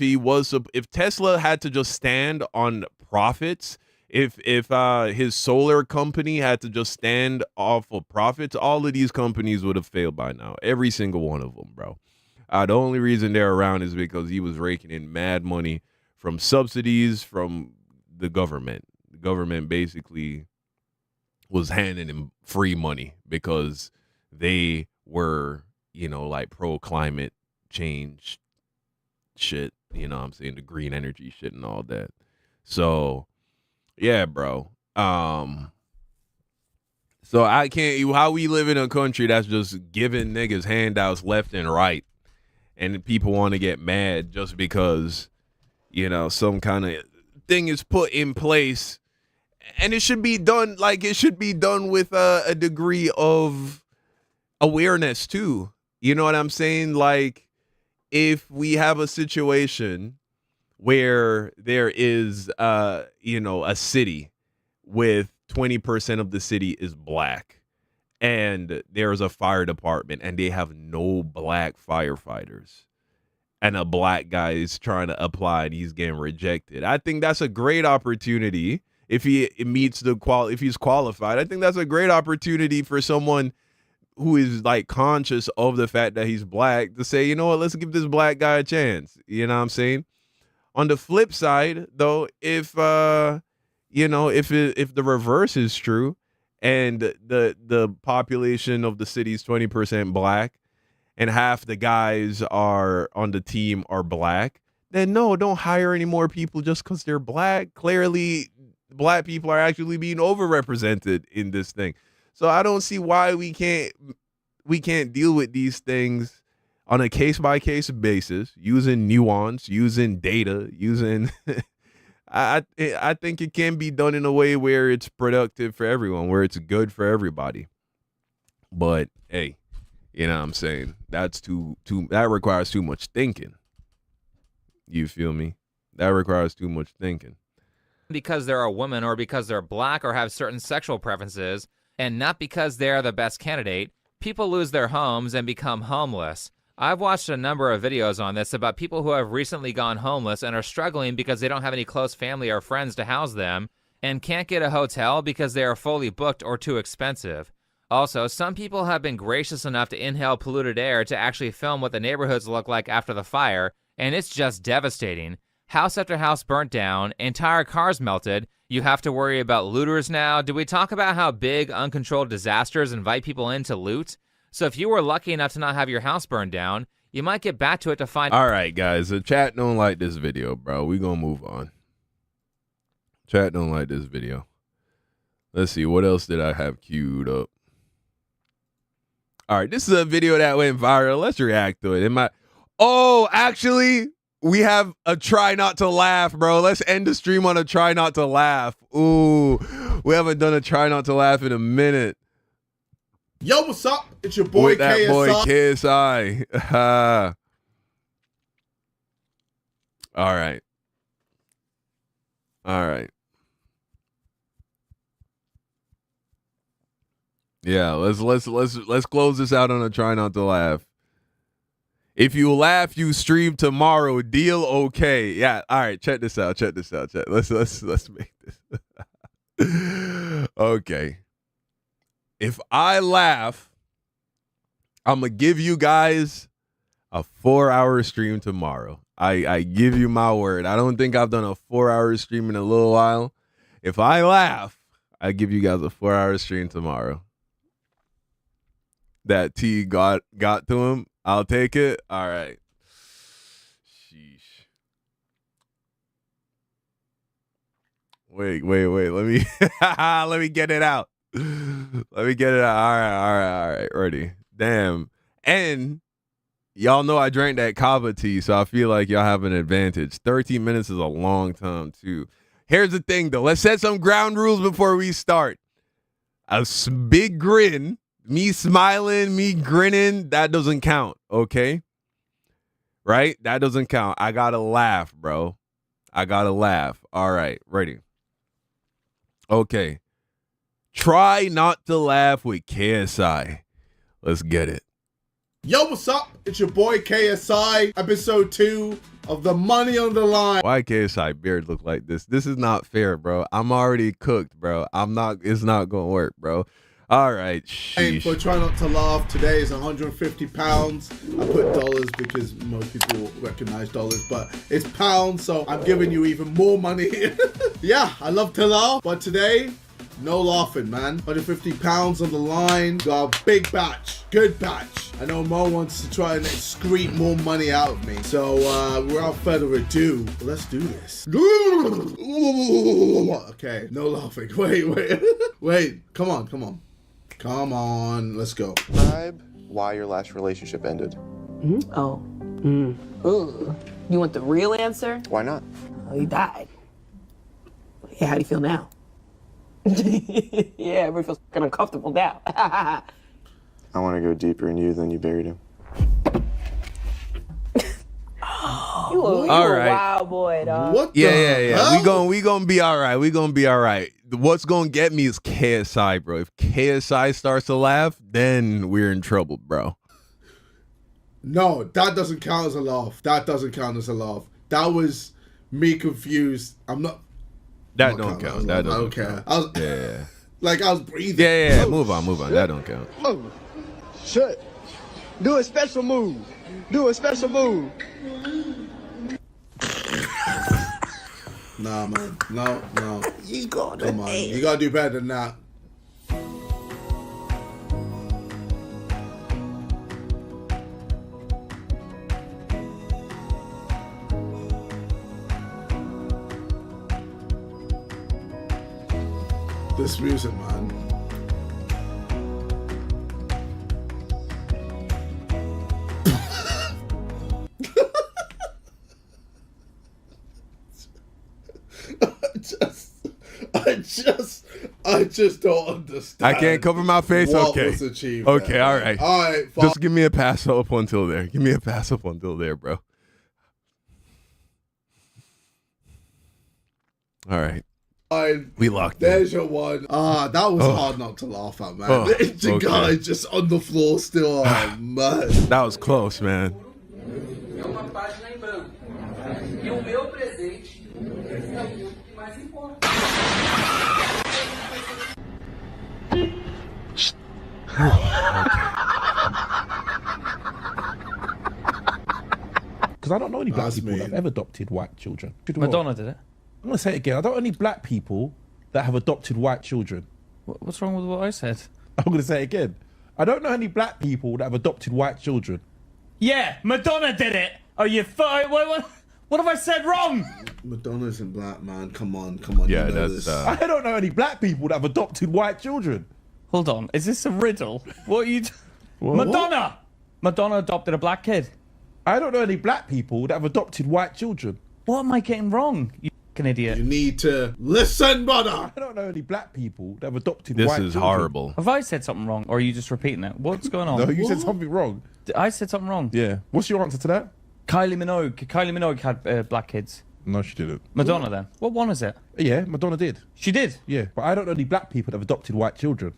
Tesla had to just stand on profits, if his solar company had to just stand off of profits, all of these companies would have failed by now. Every single one of them, bro. The only reason they're around is because he was raking in mad money from subsidies from the government. The government basically was handing him free money because they were, you know, like pro climate change shit, you know what I'm saying, the green energy shit and all that. So yeah, bro. So I can't, how we live in a country that's just giving niggas handouts left and right, and people want to get mad just because, you know, some kind of thing is put in place, and it should be done with a degree of awareness too. You know what I'm saying? Like, if we have a situation where there is you know, a city with 20% of the city is black, and there's a fire department and they have no black firefighters, and a black guy is trying to apply and he's getting rejected, I think that's a great opportunity. If he meets if he's qualified, I think that's a great opportunity for someone who is like conscious of the fact that he's black to say, you know what, let's give this black guy a chance. You know what I'm saying? On the flip side, though, if you know, if the reverse is true, and the population of the city is 20% black, and half the guys are on the team are black, then no, don't hire any more people just because they're black. Clearly, black people are actually being overrepresented in this thing. So I don't see why we can't deal with these things on a case-by-case basis, using nuance, using data, using I think it can be done in a way where it's productive for everyone, where it's good for everybody. But hey, you know what I'm saying? That requires too much thinking. You feel me? That requires too much thinking. Because they're a woman, or because they're black, or have certain sexual preferences, and not because they're the best candidate, people lose their homes and become homeless. I've watched a number of videos on this about people who have recently gone homeless and are struggling because they don't have any close family or friends to house them, and can't get a hotel because they are fully booked or too expensive. Also, some people have been gracious enough to inhale polluted air to actually film what the neighborhoods look like after the fire, and it's just devastating. House after house burnt down, entire cars melted. You have to worry about looters now. Do we talk about how big, uncontrolled disasters invite people in to loot? So if you were lucky enough to not have your house burned down, you might get back to it to find... All right, guys, the chat don't like this video, bro. We gonna move on. Chat don't like this video. Let's see, what else did I have queued up? All right, this is a video that went viral. Let's react to it. Oh, actually, we have a try not to laugh, bro. Let's end the stream on a try not to laugh. Ooh, we haven't done a try not to laugh in a minute. Yo, what's up? It's your boy With that KSI. boy KSI. All right. All right. Yeah, let's close this out on a try not to laugh. If you laugh, you stream tomorrow. Deal okay. Yeah. All right. Check this out. Let's make this. Okay. If I laugh, I'm gonna give you guys a 4-hour stream tomorrow. I give you my word. I don't think I've done a 4-hour stream in a little while. If I laugh, I give you guys a 4-hour stream tomorrow. That T got to him. I'll take it. All right. Sheesh. Wait. Let me let me get it out. Let me get it out. All right. Ready. Damn. And y'all know I drank that kava tea, so I feel like y'all have an advantage. 13 minutes is a long time, too. Here's the thing, though. Let's set some ground rules before we start. A big grin, me smiling, me grinning, that doesn't count, okay? Right? That doesn't count. I gotta laugh, bro. I gotta laugh. All right, ready. Okay. Try not to laugh with KSI. Let's get it. Yo, what's up? It's your boy KSI, episode 2 of the Money on the Line. Why KSI beard look like this? This is not fair, bro. I'm already cooked, bro. It's not gonna work, bro. All right, And for try not to laugh, today is 150 pounds. I put dollars because most people recognize dollars, but it's pounds, so I'm giving you even more money. Yeah, I love to laugh, but today, no laughing, man. 150 pounds on the line. Got a big batch, good batch. I know Mo wants to try and excrete more money out of me. So without further ado, let's do this. Okay, no laughing. Wait. Come on, let's go. Describe why your last relationship ended. Ooh. You want the real answer? Why not? Oh, he died. Yeah, how do you feel now? Yeah, everybody feels kind of uncomfortable now. I want to go deeper in you than you buried him. You a wild boy, dog. What the Yeah. hell? We gonna be all right. What's gonna get me is KSI, bro. If KSI starts to laugh, then we're in trouble, bro. No, that doesn't count as a laugh. That was me confused. That don't count. I don't care. Yeah. Like I was breathing. Yeah. Move on. That don't count. Oh, shit. Do a special move. Nah, man. No. You gotta Come on. You gotta do better than that. This music, man. I just don't understand. I can't cover my face. What Okay. was achieved Okay. there. All right. All right. Just give me a pass up until there. Bro. All right. We locked in. There's your one. That was hard not to laugh at, man. The guy just on the floor still. Oh, man. That was close, man. Because I don't know any black people that have ever adopted white children. Madonna did it. I'm going to say it again. I don't know any black people that have adopted white children. What's wrong with what I said? I'm going to say it again. I don't know any black people that have adopted white children. Yeah, Madonna did it. Are you what have I said wrong? Madonna isn't black, man. Come on. Yeah, you know that's. this. I don't know any black people that have adopted white children. Hold on, is this a riddle? What are you... What? Madonna! Madonna adopted a black kid. I don't know any black people that have adopted white children. What am I getting wrong, you fucking idiot? You need to listen, brother. I don't know any black people that have adopted This white is children. horrible. Have I said something wrong, or are you just repeating it? What's going on? No, you said something wrong. I said something wrong. Yeah. What's your answer to that? Kylie Minogue had black kids. No, she didn't. Madonna then? What one is it? Yeah, Madonna did. She did? Yeah, but I don't know any black people that have adopted white children.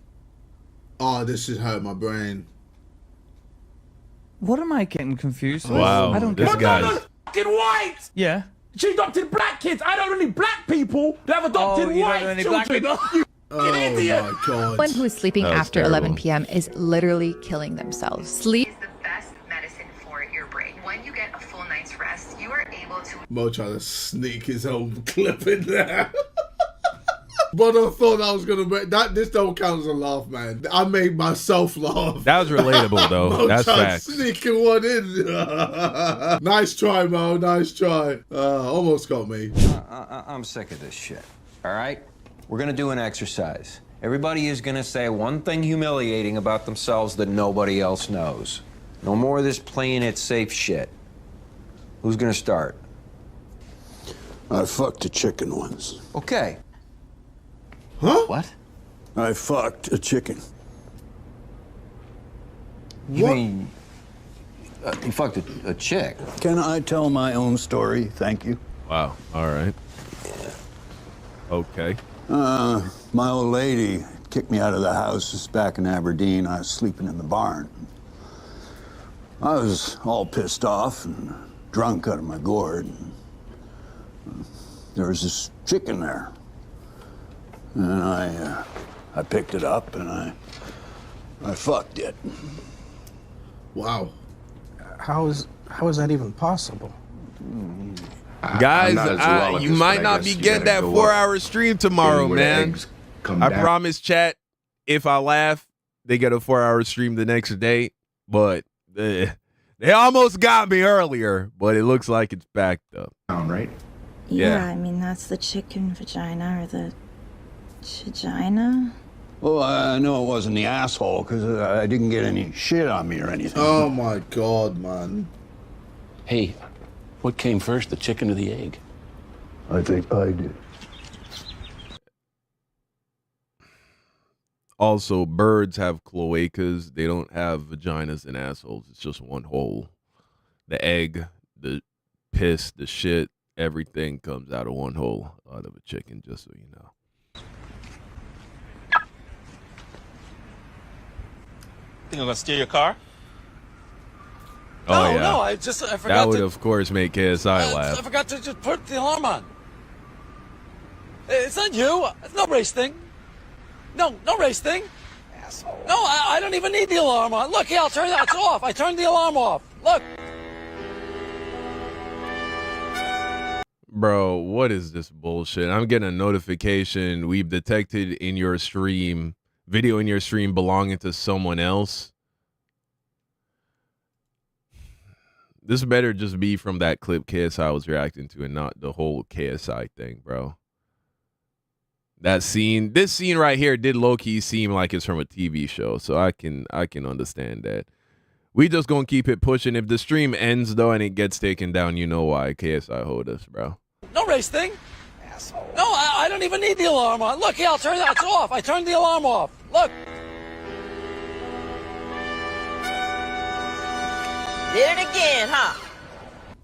Oh, this has hurt my brain. What am I getting confused with? Wow, I don't this get guy's... Fucking white. Yeah. She adopted black kids. I don't know any black people that have adopted you don't white know any children. black You Oh idiot. my god. Someone who is sleeping That was after terrible. 11 p.m. is literally killing themselves. Sleep is the best medicine for your brain. When you get a full night's rest, you are able to... Mo trying to sneak his own clip in there. But I thought I was gonna make that. This don't count as a laugh, man. I made myself laugh. That was relatable, though. Mo That's tried facts. sneaking one in. Nice try, Mo. Nice try. Almost got me. I'm sick of this shit. All right? We're gonna do an exercise. Everybody is gonna say one thing humiliating about themselves that nobody else knows. No more of this playing it safe shit. Who's gonna start? I fucked a chicken once. Okay. Huh? What? I fucked a chicken. You mean you fucked a chick? Can I tell my own story? Thank you. Wow. All right. Okay. My old lady kicked me out of the house. It's back in Aberdeen. I was sleeping in the barn. I was all pissed off and drunk out of my gourd. There was this chicken there. And I picked it up and I fucked it. Wow. How is that even possible? Guys, not a zoologist, you might but I not guess be you getting better that go 4-hour stream tomorrow, where the man. eggs come I down. promise, chat, if I laugh, they get a 4-hour stream the next day. But they almost got me earlier, but it looks like it's backed up. Right? Yeah, I mean, that's the chicken vagina or the vagina. Well, I know it wasn't the asshole because I didn't get any shit on me or anything. Oh my god, man. Hey, what came first, the chicken or the egg? I think I did. Also, birds have cloacas. They don't have vaginas and assholes. It's just one hole. The egg, the piss, the shit, everything comes out of one hole out of a chicken, just so you know. Think I'm gonna steal your car? Oh, No, yeah. no, I forgot That would, to. of course, make KSI I laugh. forgot to just put the alarm on. It's not you. It's no race thing. No race thing. Asshole. No, I don't even need the alarm on. Look, here, I'll turn that. It's off. I turned the alarm off. Look. Bro, what is this bullshit? I'm getting a notification. We've detected in your stream, video in your stream belonging to someone else. This better just be from that clip KSI was reacting to and not the whole KSI thing, bro. That scene, this scene right here did low-key seem like it's from a TV show, so I can understand that. We just gonna keep it pushing. If the stream ends, though, and it gets taken down, you know why. KSI hold us, bro. No race thing. Asshole. No, I don't even need the alarm on. Look, here, I'll turn that. It's off. I turned the alarm off. Look. Did it again, huh?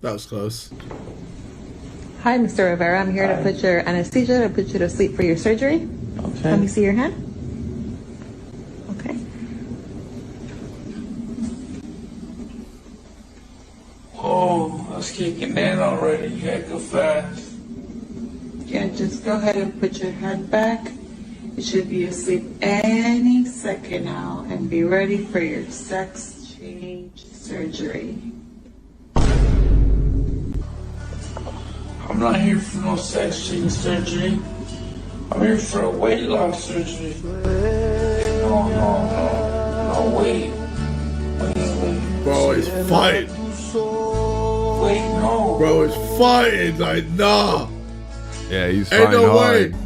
That was close. Hi, Mr. Rivera. I'm here to put your anesthesia to put you to sleep for your surgery. Okay. Let me see your hand. Okay. Oh, I was kicking in already. You had to go fast. Yeah, just go ahead and put your head back. You should be asleep any second now and be ready for your sex change surgery. I'm not here for no sex change surgery. I'm here for a weight loss surgery. No, wait. Bro, he's fighting. Wait, no. Bro, he's fighting. Like, nah. Yeah, he's Ain't fighting no hard. way.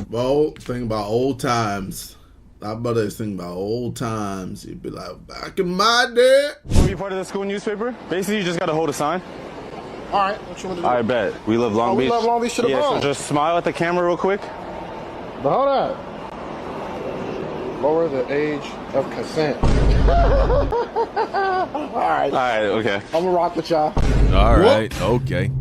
Well, think about old times. My brother is thinking about old times. He'd be like, back in my day. Want to be part of the school newspaper? Basically, you just got to hold a sign. All right, what you want to do? I bet. We love Long Beach. We love Long Beach to the Yeah, so bone. just smile at the camera real quick. But hold on. Lower the age of consent. All right. All right, okay. I'm going to rock with y'all. All right, okay.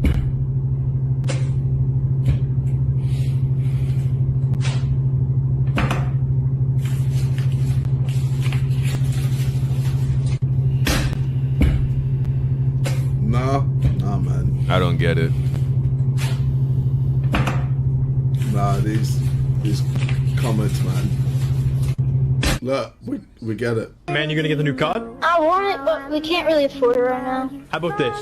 I don't get it. Nah, these comments, man. Look, we get it. Man, you gonna get the new COD? I want it, but we can't really afford it right now. How about this?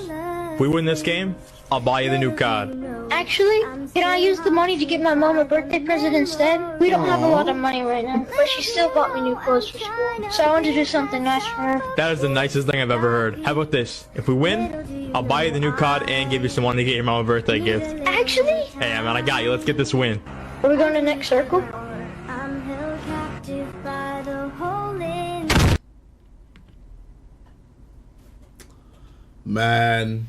If we win this game, I'll buy you the new COD. Actually, can I use the money to get my mom a birthday present instead? We don't have a lot of money right now, but she still bought me new clothes for school. So I want to do something nice for her. That is the nicest thing I've ever heard. How about this? If we win, I'll buy you the new COD and give you some money to get your mom a birthday gift. Actually? Hey, man, I got you. Let's get this win. Are we going to next circle? Man.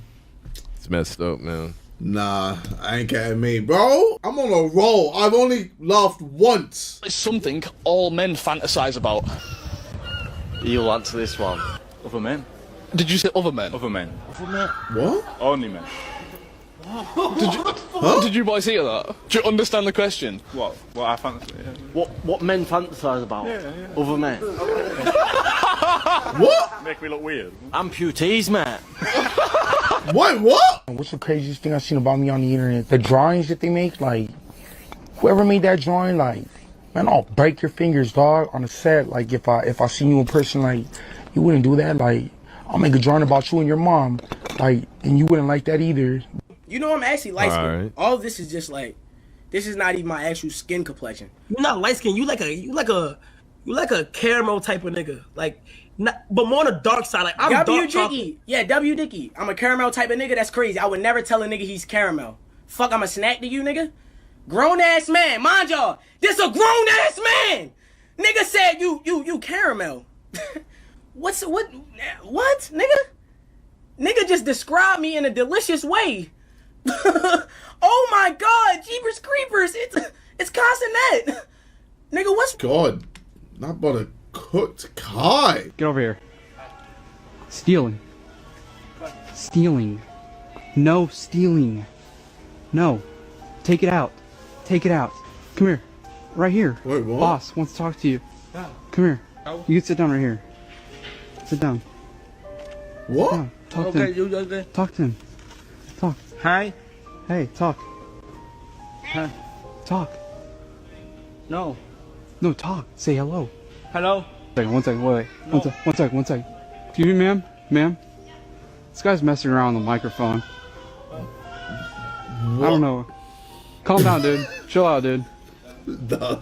It's messed up, man. Nah, I ain't getting me. Bro, I'm on a roll. I've only laughed once. It's something all men fantasize about. You'll answer this one. Other men. Did you say other men? Other men. Other men? What? Only men. Did you boys hear that? Do you understand the question? What I fancy? Yeah. What men fantasize about? Other men. What? Make me look weird. Amputees, man. What? What's the craziest thing I've seen about me on the internet? The drawings that they make, like, whoever made that drawing, like, man, I'll break your fingers, dog, on the set. Like, if I see you in person, like, you wouldn't do that. Like, I'll make a drawing about you and your mom, like, and you wouldn't like that either. You know, I'm actually light skinned. Right. All of this is just like, this is not even my actual skin complexion. You're not light skinned. You like a caramel type of nigga. Like, not, but more on the dark side. Like, I'm W dark Dicky. Yeah, W Dicky. I'm a caramel type of nigga. That's crazy. I would never tell a nigga he's caramel. Fuck, I'm a snack to you, nigga. Grown ass man, mind y'all. This a grown ass man. Nigga said you caramel. what, nigga? Nigga just described me in a delicious way. Oh my God, Jeepers Creepers, it's Castanet. Nigga, what's God, not but a cooked Kai. Get over here. Stealing. Stealing. No stealing. No. Take it out. Take it out. Come here. Right here. Wait, what? Boss wants to talk to you. Yeah. Come here. You can sit down right here. Sit down. What? Sit down. Talk to him. Talk to him. Talk. Hi. Hey, talk. Hi. Talk. No. No, talk. Say hello. Hello. One second. Wait. No. One second. Excuse me, ma'am. Ma'am. This guy's messing around on the microphone. I don't know. Calm down, dude. Chill out, dude. That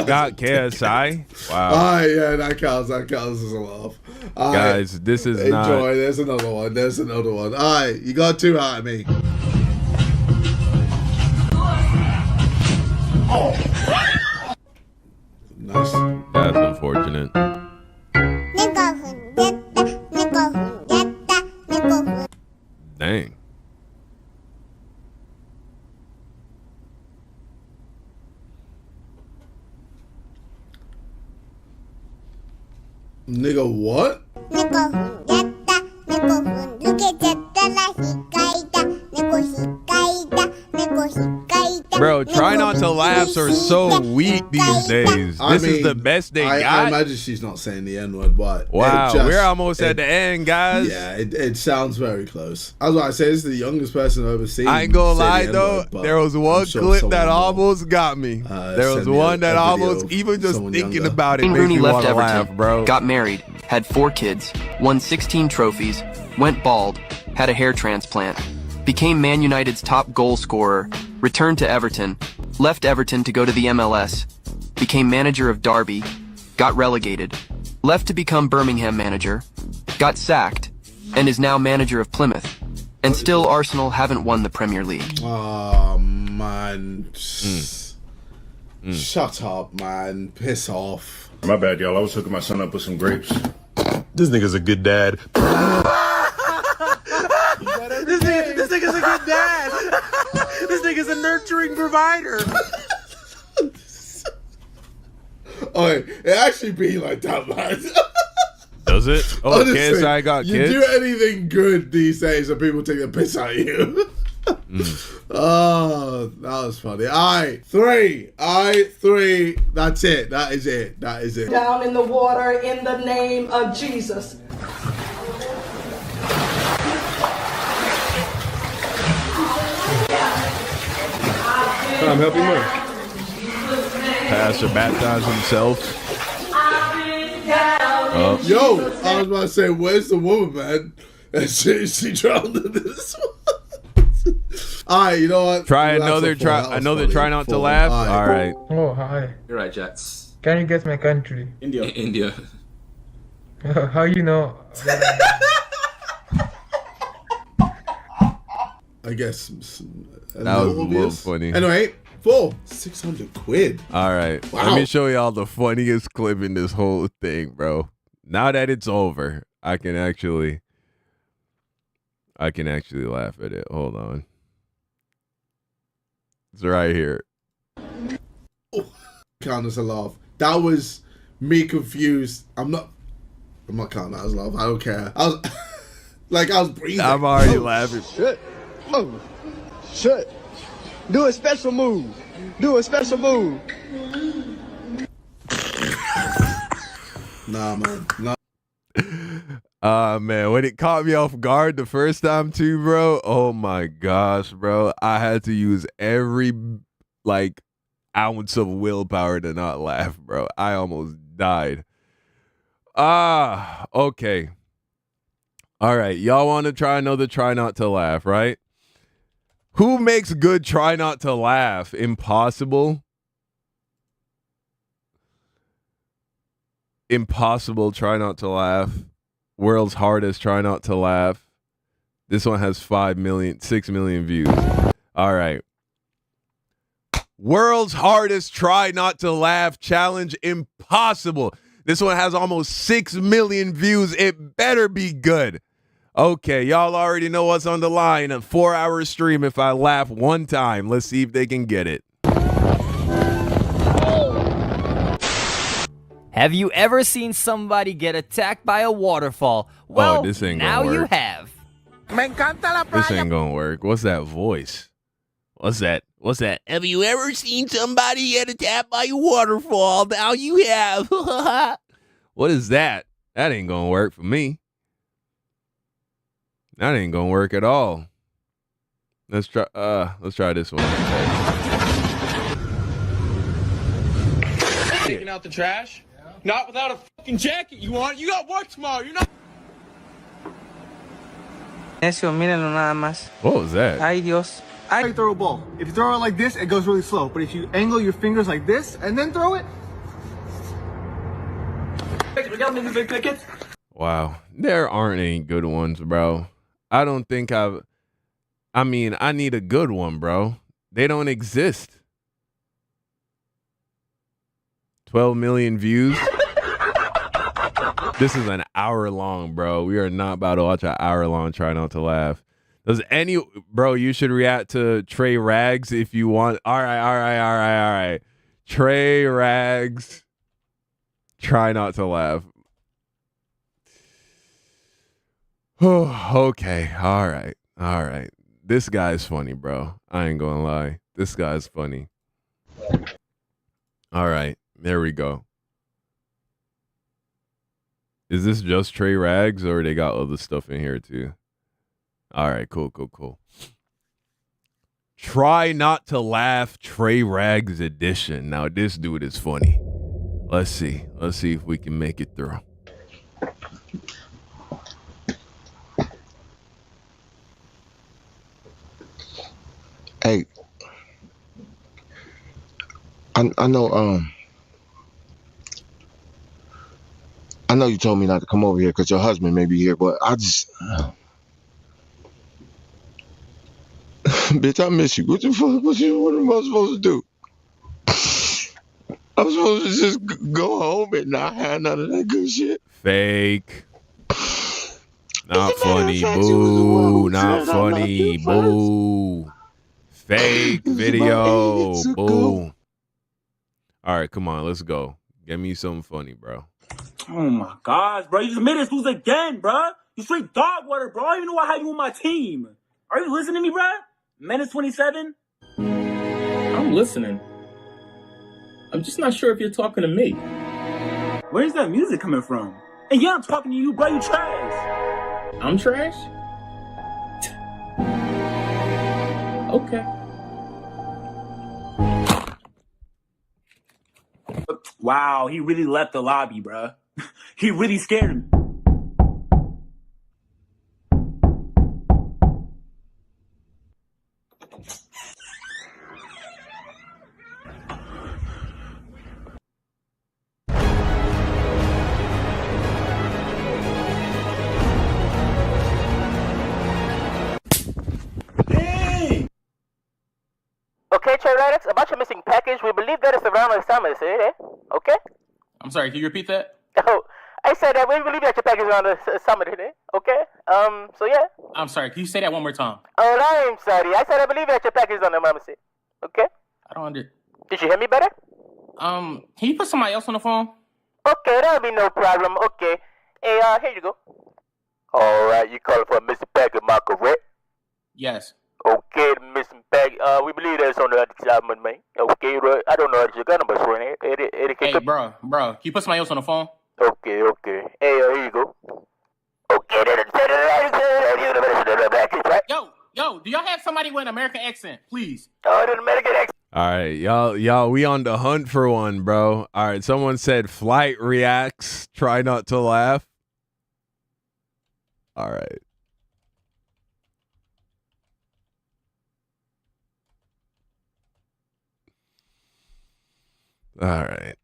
got KSI. Wow. Yeah, that counts as a laugh. Guys, this is enjoy. not. There's another one. Alright, you got two out of me. Nice. That's unfortunate. Dang. Nigga, what? Bro, try not to laughs are so weak these days. This is the best they got. I imagine she's not saying the N-word, but wow, we're almost at the end, guys. Yeah, it sounds very close. That's why I say this is the youngest person I've ever seen. I ain't gonna lie though, there was one clip that almost got me. There was one that almost, even just thinking about it, made me want to laugh, bro. Got married, had 4 kids, won 16 trophies, went bald, had a hair transplant, became Man United's top goal scorer, returned to Everton, left Everton to go to the MLS, became manager of Derby, got relegated, left to become Birmingham manager, got sacked, and is now manager of Plymouth. And still Arsenal haven't won the Premier League. Oh, man. Shut up, man. Piss off. My bad, y'all. I was hooking my son up with some grapes. This nigga's a good dad. This nigga's a good dad. This nigga's a nurturing provider. Oh, it actually be like that, man. Does it? Oh, honestly, KSI got kids? You do anything good these days and people take the piss out of you. Oh, that was funny. Alright, 3. That's it. That is it. Down in the water in the name of Jesus. Tom, help him out. Pastor baptized himself. Yo, I was about to say, where's the woman, man? And she drowned in this one. Alright, you know what? Try another try. Another try not to laugh. All right. Oh, hi. You're right, Jets. Can you guess my country? India. India. How you know? I guess That was a little funny. Anyway, 600 quid. All right. Wow. Let me show y'all the funniest clip in this whole thing, bro. Now that it's over, I can actually laugh at it. Hold on. It's right here. Count as a laugh. That was me confused. I'm not counting that as a laugh. I don't care. I was I was breathing. I'm already laughing. Shit. Oh, shit. Do a special move. Do a special move. Nah, man. Nah. Man, when it caught me off guard the first time too, bro. Oh my gosh, bro. I had to use every ounce of willpower to not laugh, bro. I almost died. Okay. All right. Y'all want to try another try not to laugh, right? Who makes good try not to laugh? Impossible. Impossible try not to laugh. World's hardest try not to laugh. This one has 6 million views. All right. World's hardest try not to laugh challenge impossible. This one has almost 6 million views. It better be good. Okay, y'all already know what's on the line. A 4-hour stream if I laugh one time. Let's see if they can get it. Have you ever seen somebody get attacked by a waterfall? Well, this ain't now gonna you work. have. This ain't gonna work. What's that voice? What's that? Have you ever seen somebody get attacked by a waterfall? Now you have. What is that? That ain't gonna work for me. That ain't gonna work at all. Let's try this one. Taking out the trash? Not without a fucking jacket. You got work tomorrow. You're not. Necio, mírenlo nada más. What was that? Ay, Dios. I throw a ball. If you throw it like this, it goes really slow. But if you angle your fingers like this and then throw it. We got maybe big tickets. Wow. There aren't any good ones, bro. I don't think I need a good one, bro. They don't exist. 12 million views. This is an hour long, bro. We are not about to watch an hour long try not to laugh. Bro, you should react to Trey Rags if you want. All right. Trey Rags. Try not to laugh. Okay. All right. This guy's funny, bro. I ain't gonna lie. This guy's funny. All right. There we go. Is this just Trey Rags or they got other stuff in here too? All right, cool. Try not to laugh, Trey Rags edition. Now this dude is funny. Let's see if we can make it through. Hey, I know. I know you told me not to come over here because your husband may be here, but I just, bitch, I miss you. What the fuck? What am I supposed to do? I'm supposed to just go home and not have none of that good shit. Fake. Not funny. Boo. Not funny. Boo. Fake video. Boo. All right, come on, let's go. Get me something funny, bro. Oh my gosh, bro. You just made us lose again, bro. You straight dog water, bro. I don't even know I had you on my team. Are you listening to me, bro? Menace 27? I'm listening. I'm just not sure if you're talking to me. Where's that music coming from? And yeah, I'm talking to you, bro. You trash. I'm trash? Okay. Wow, he really left the lobby, bruh. He really scared me. Okay, Charites, about your missing package, we believe that it's around the summer, eh? Okay? I'm sorry, can you repeat that? Oh, I said that we believe that your package is around the summer today, okay? So yeah. I'm sorry, can you say that one more time? Oh, I'm sorry. I said I believe that your package is on the mama, okay? I don't under... Did you hear me better? Can you put somebody else on the phone? Okay, that'll be no problem, okay. Hey, here you go. Alright, you calling for a missing package, am I correct? Yes. Okay, the missing package, we believe that's on the other side, man. Okay, I don't know if you got number for it. Hey, bro, can you put somebody else on the phone? Okay. Hey, here you go. Okay, Yo, do y'all have somebody with an American accent, please? Oh, the American accent. All right, y'all, we on the hunt for one, bro. All right, someone said Flight reacts. Try not to laugh. All right. All right.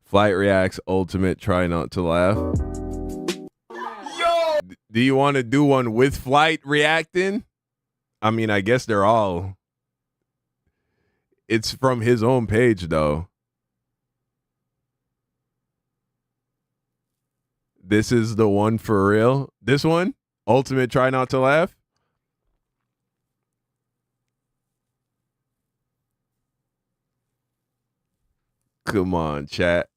Flight reacts ultimate. Try not to laugh. Yo! Do you want to do one with Flight reacting? I mean, I guess they're all. It's from his own page, though. This is the one for real. This one? Ultimate try not to laugh? Come on, chat.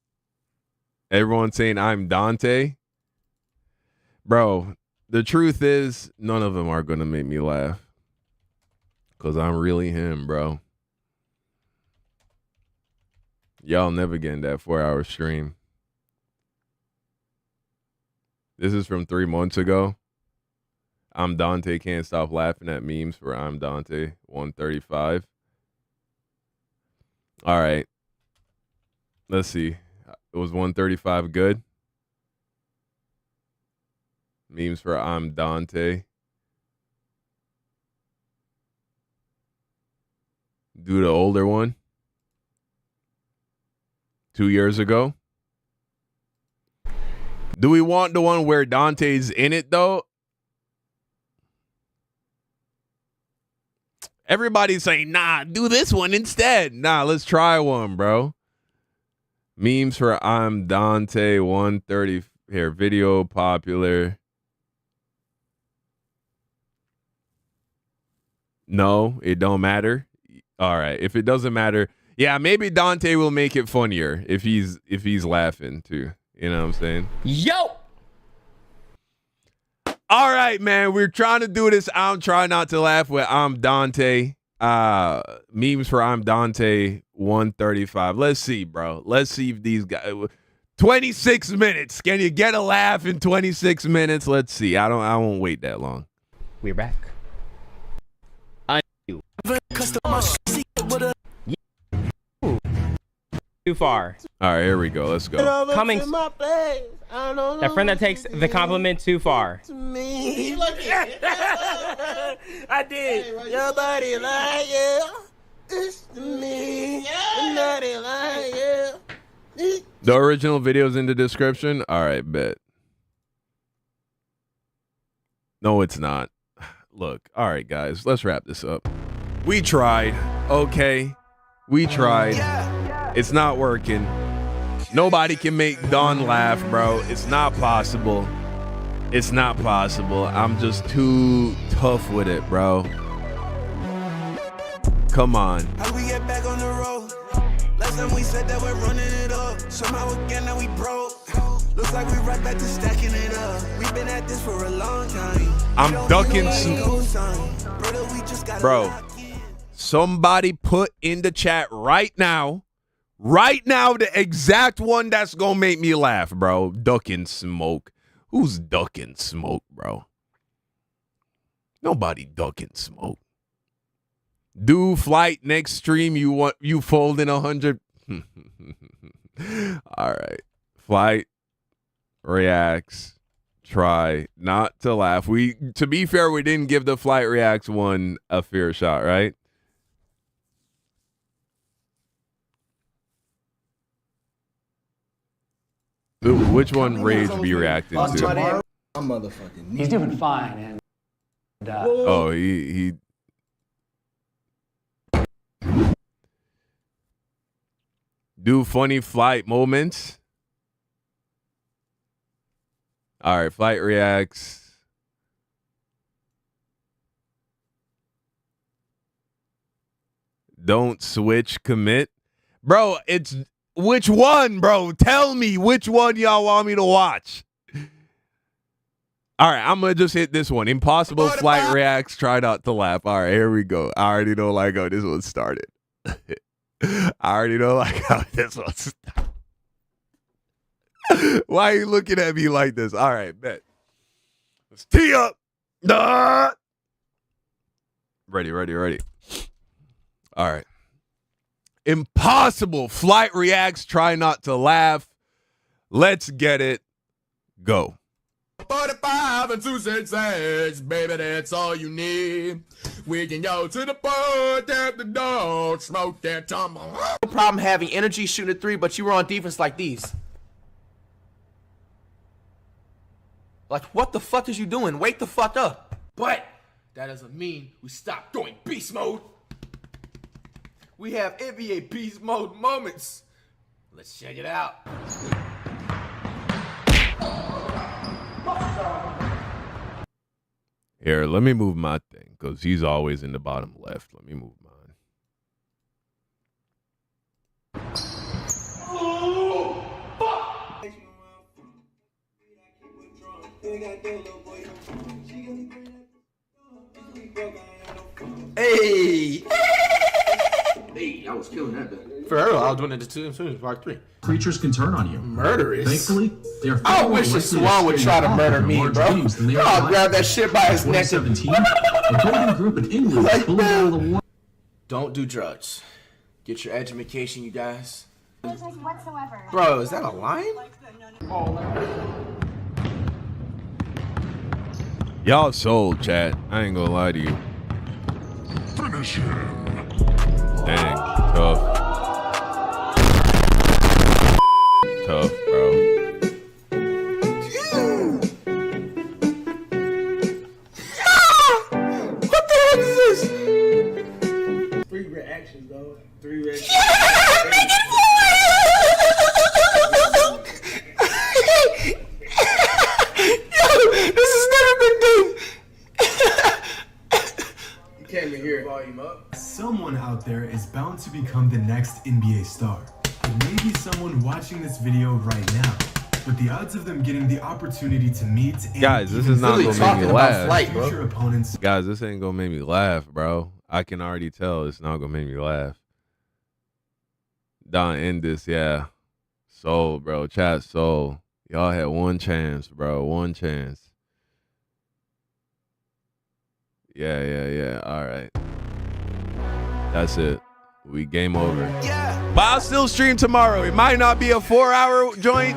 Everyone saying I'm Dante. Bro, the truth is, none of them are going to make me laugh. Because I'm really him, bro. Y'all never getting that 4-hour stream. This is from 3 months ago. I'm Dante, can't stop laughing at memes for I'm Dante, 135. All right. Let's see. It was 135 good. Memes for I'm Dante. Do the older one. 2 years ago. Do we want the one where Dante's in it, though? Everybody's saying, nah, do this one instead. Nah, let's try one, bro. Memes for I'm Dante 130 here. Video popular. No, it don't matter. All right. If it doesn't matter, yeah, maybe Dante will make it funnier if he's laughing too. You know what I'm saying? Yo! All right, man. We're trying to do this. I'm trying not to laugh with I'm Dante. Memes for I'm Dante 135. Let's see, bro. Let's see if these guys 26 minutes. Can you get a laugh in 26 minutes? Let's see. I won't wait that long. We're back. Too far. All right, here we go. Let's go. Coming. That friend that takes the compliment too far. I did. Your body like yeah. It's me. Nobody like yeah. The original video's in the description. All right, bet. No, it's not. Look, all right, guys, let's wrap this up. We tried, okay? We tried. It's not working. Nobody can make Don laugh, bro. It's not possible. It's not possible. I'm just too tough with it, bro. Come on. How we get back on the road? Last time we said that we're running it up. Somehow again now we broke. Looks like we right back to stacking it up. We've been at this for a long time. I'm ducking some. Bro, somebody put in the chat right now the exact one that's gonna make me laugh, bro. Ducking smoke. Who's ducking smoke, bro? Nobody ducking smoke. Do flight next stream. You fold in 100. All right. Flight reacts. Try not to laugh. To be fair, we didn't give the flight reacts one a fair shot, right? Ooh, which one Rage be reacting to? I'm motherfucking. He's doing fine, and oh, he. Do funny flight moments. All right, flight reacts. Don't switch, commit. Bro, it's which one, bro? Tell me which one y'all want me to watch. All right, I'm going to just hit this one. Impossible flight reacts, try not to laugh. All right, here we go. I already know like how this one started. I already know like how this one started. Why are you looking at me like this? All right, bet. Let's tee up. Ready. All right. Impossible flight reacts, try not to laugh. Let's get it. Go. 45 and 2 6, baby, that's all you need. We can go to the bar, tap the dog, smoke that tumble. No problem having energy shooting a 3, but you were on defense like these. Like, what the fuck is you doing? Wake the fuck up. But that doesn't mean we stop doing beast mode. We have NBA beast mode moments. Let's check it out. Here, let me move my thing because he's always in the bottom left. Let me move mine. Oh, fuck! Hey! Hey, I was killing that bit. For real, I was doing it to 2 in part 3. Creatures can turn on you. Murderous. Thankfully, they are. I wish a swan would try to murder me, bro. I'll grab that shit by his neck. 2017, a golden group in England Like pulling out of the war. Don't do drugs. Get your education, you guys. Whatsoever. Bro, is that a lion? Y'all sold, chat. I ain't gonna lie to you. Finish him. Dang, tough. Tough, bro. What the heck is this? 3 reactions, though. 3 reactions. Yo, this has never been done. You came in here. Volume up. Someone out there is bound to become the next NBA star. It may be someone watching this video right now, but the odds of them getting the opportunity to meet and guys, this is not gonna make me laugh. Future opponents. Guys, this ain't gonna make me laugh, bro. I can already tell it's not gonna make me laugh. Don, end this, yeah. Soul, bro. Chat, soul. Y'all had one chance, bro. One chance. Yeah. All right. That's it. We game over. But I'll still stream tomorrow. It might not be a 4-hour joint.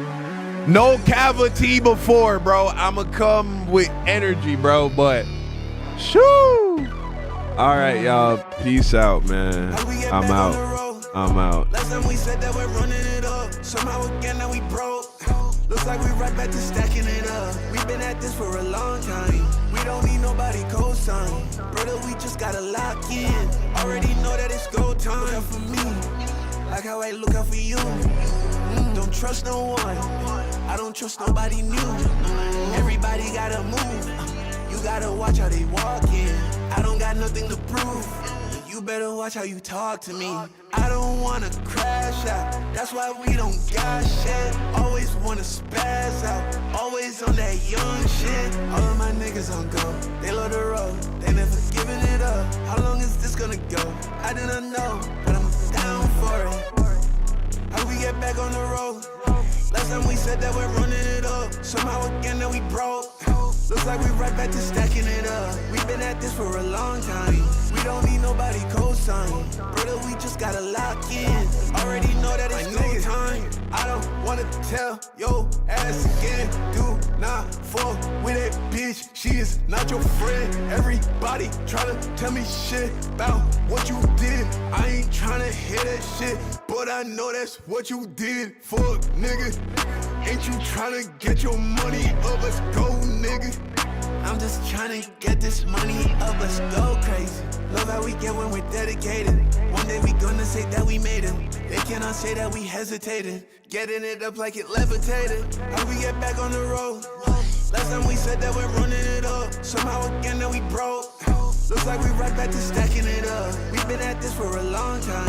No cavity before, bro. I'ma come with energy, bro. But shoo. All right, y'all. Peace out, man. I'm out. Last time we said that we're running it up. Somehow again now we broke. Looks like we right back to stacking it up. We've been at this for a long time. We don't need nobody co-sign. Brother, we just gotta lock in. Already know that it's go time. Look out for me, like how I look out for you. Don't trust no one. I don't trust nobody new. Everybody gotta move. You gotta watch how they walk in. I don't got nothing to prove. You better watch how you talk to me. I don't wanna crash out. That's why we don't got shit. Always wanna spaz out. Always on that young shit. All of my niggas on go. They love the road. They never giving it up. How long is this gonna go? I do not know, but I'm down for it. How we get back on the road? Last time we said that we're running it up. Somehow again that we broke. Looks like we right back to stacking it up. We've been at this for a long time. We don't need nobody co-sign. Brother, we just gotta lock in. Already know that it's go time. I don't wanna tell your ass again. Do not fuck with that bitch. She is not your friend. Everybody tryna tell me shit about what you did. I ain't tryna hear that shit, but I know that's what you did. Fuck, nigga. Ain't you tryna get your money up? Let's go, nigga. I'm just tryna get this money up. Let's go crazy. Love how we get when we're dedicated. One day we gonna say that we made it. They cannot say that we hesitated. Getting it up like it levitated. How we get back on the road? Last time we said that we're running it up. Somehow again that we broke. Looks like we right back to stacking it up. We've been at this for a long time.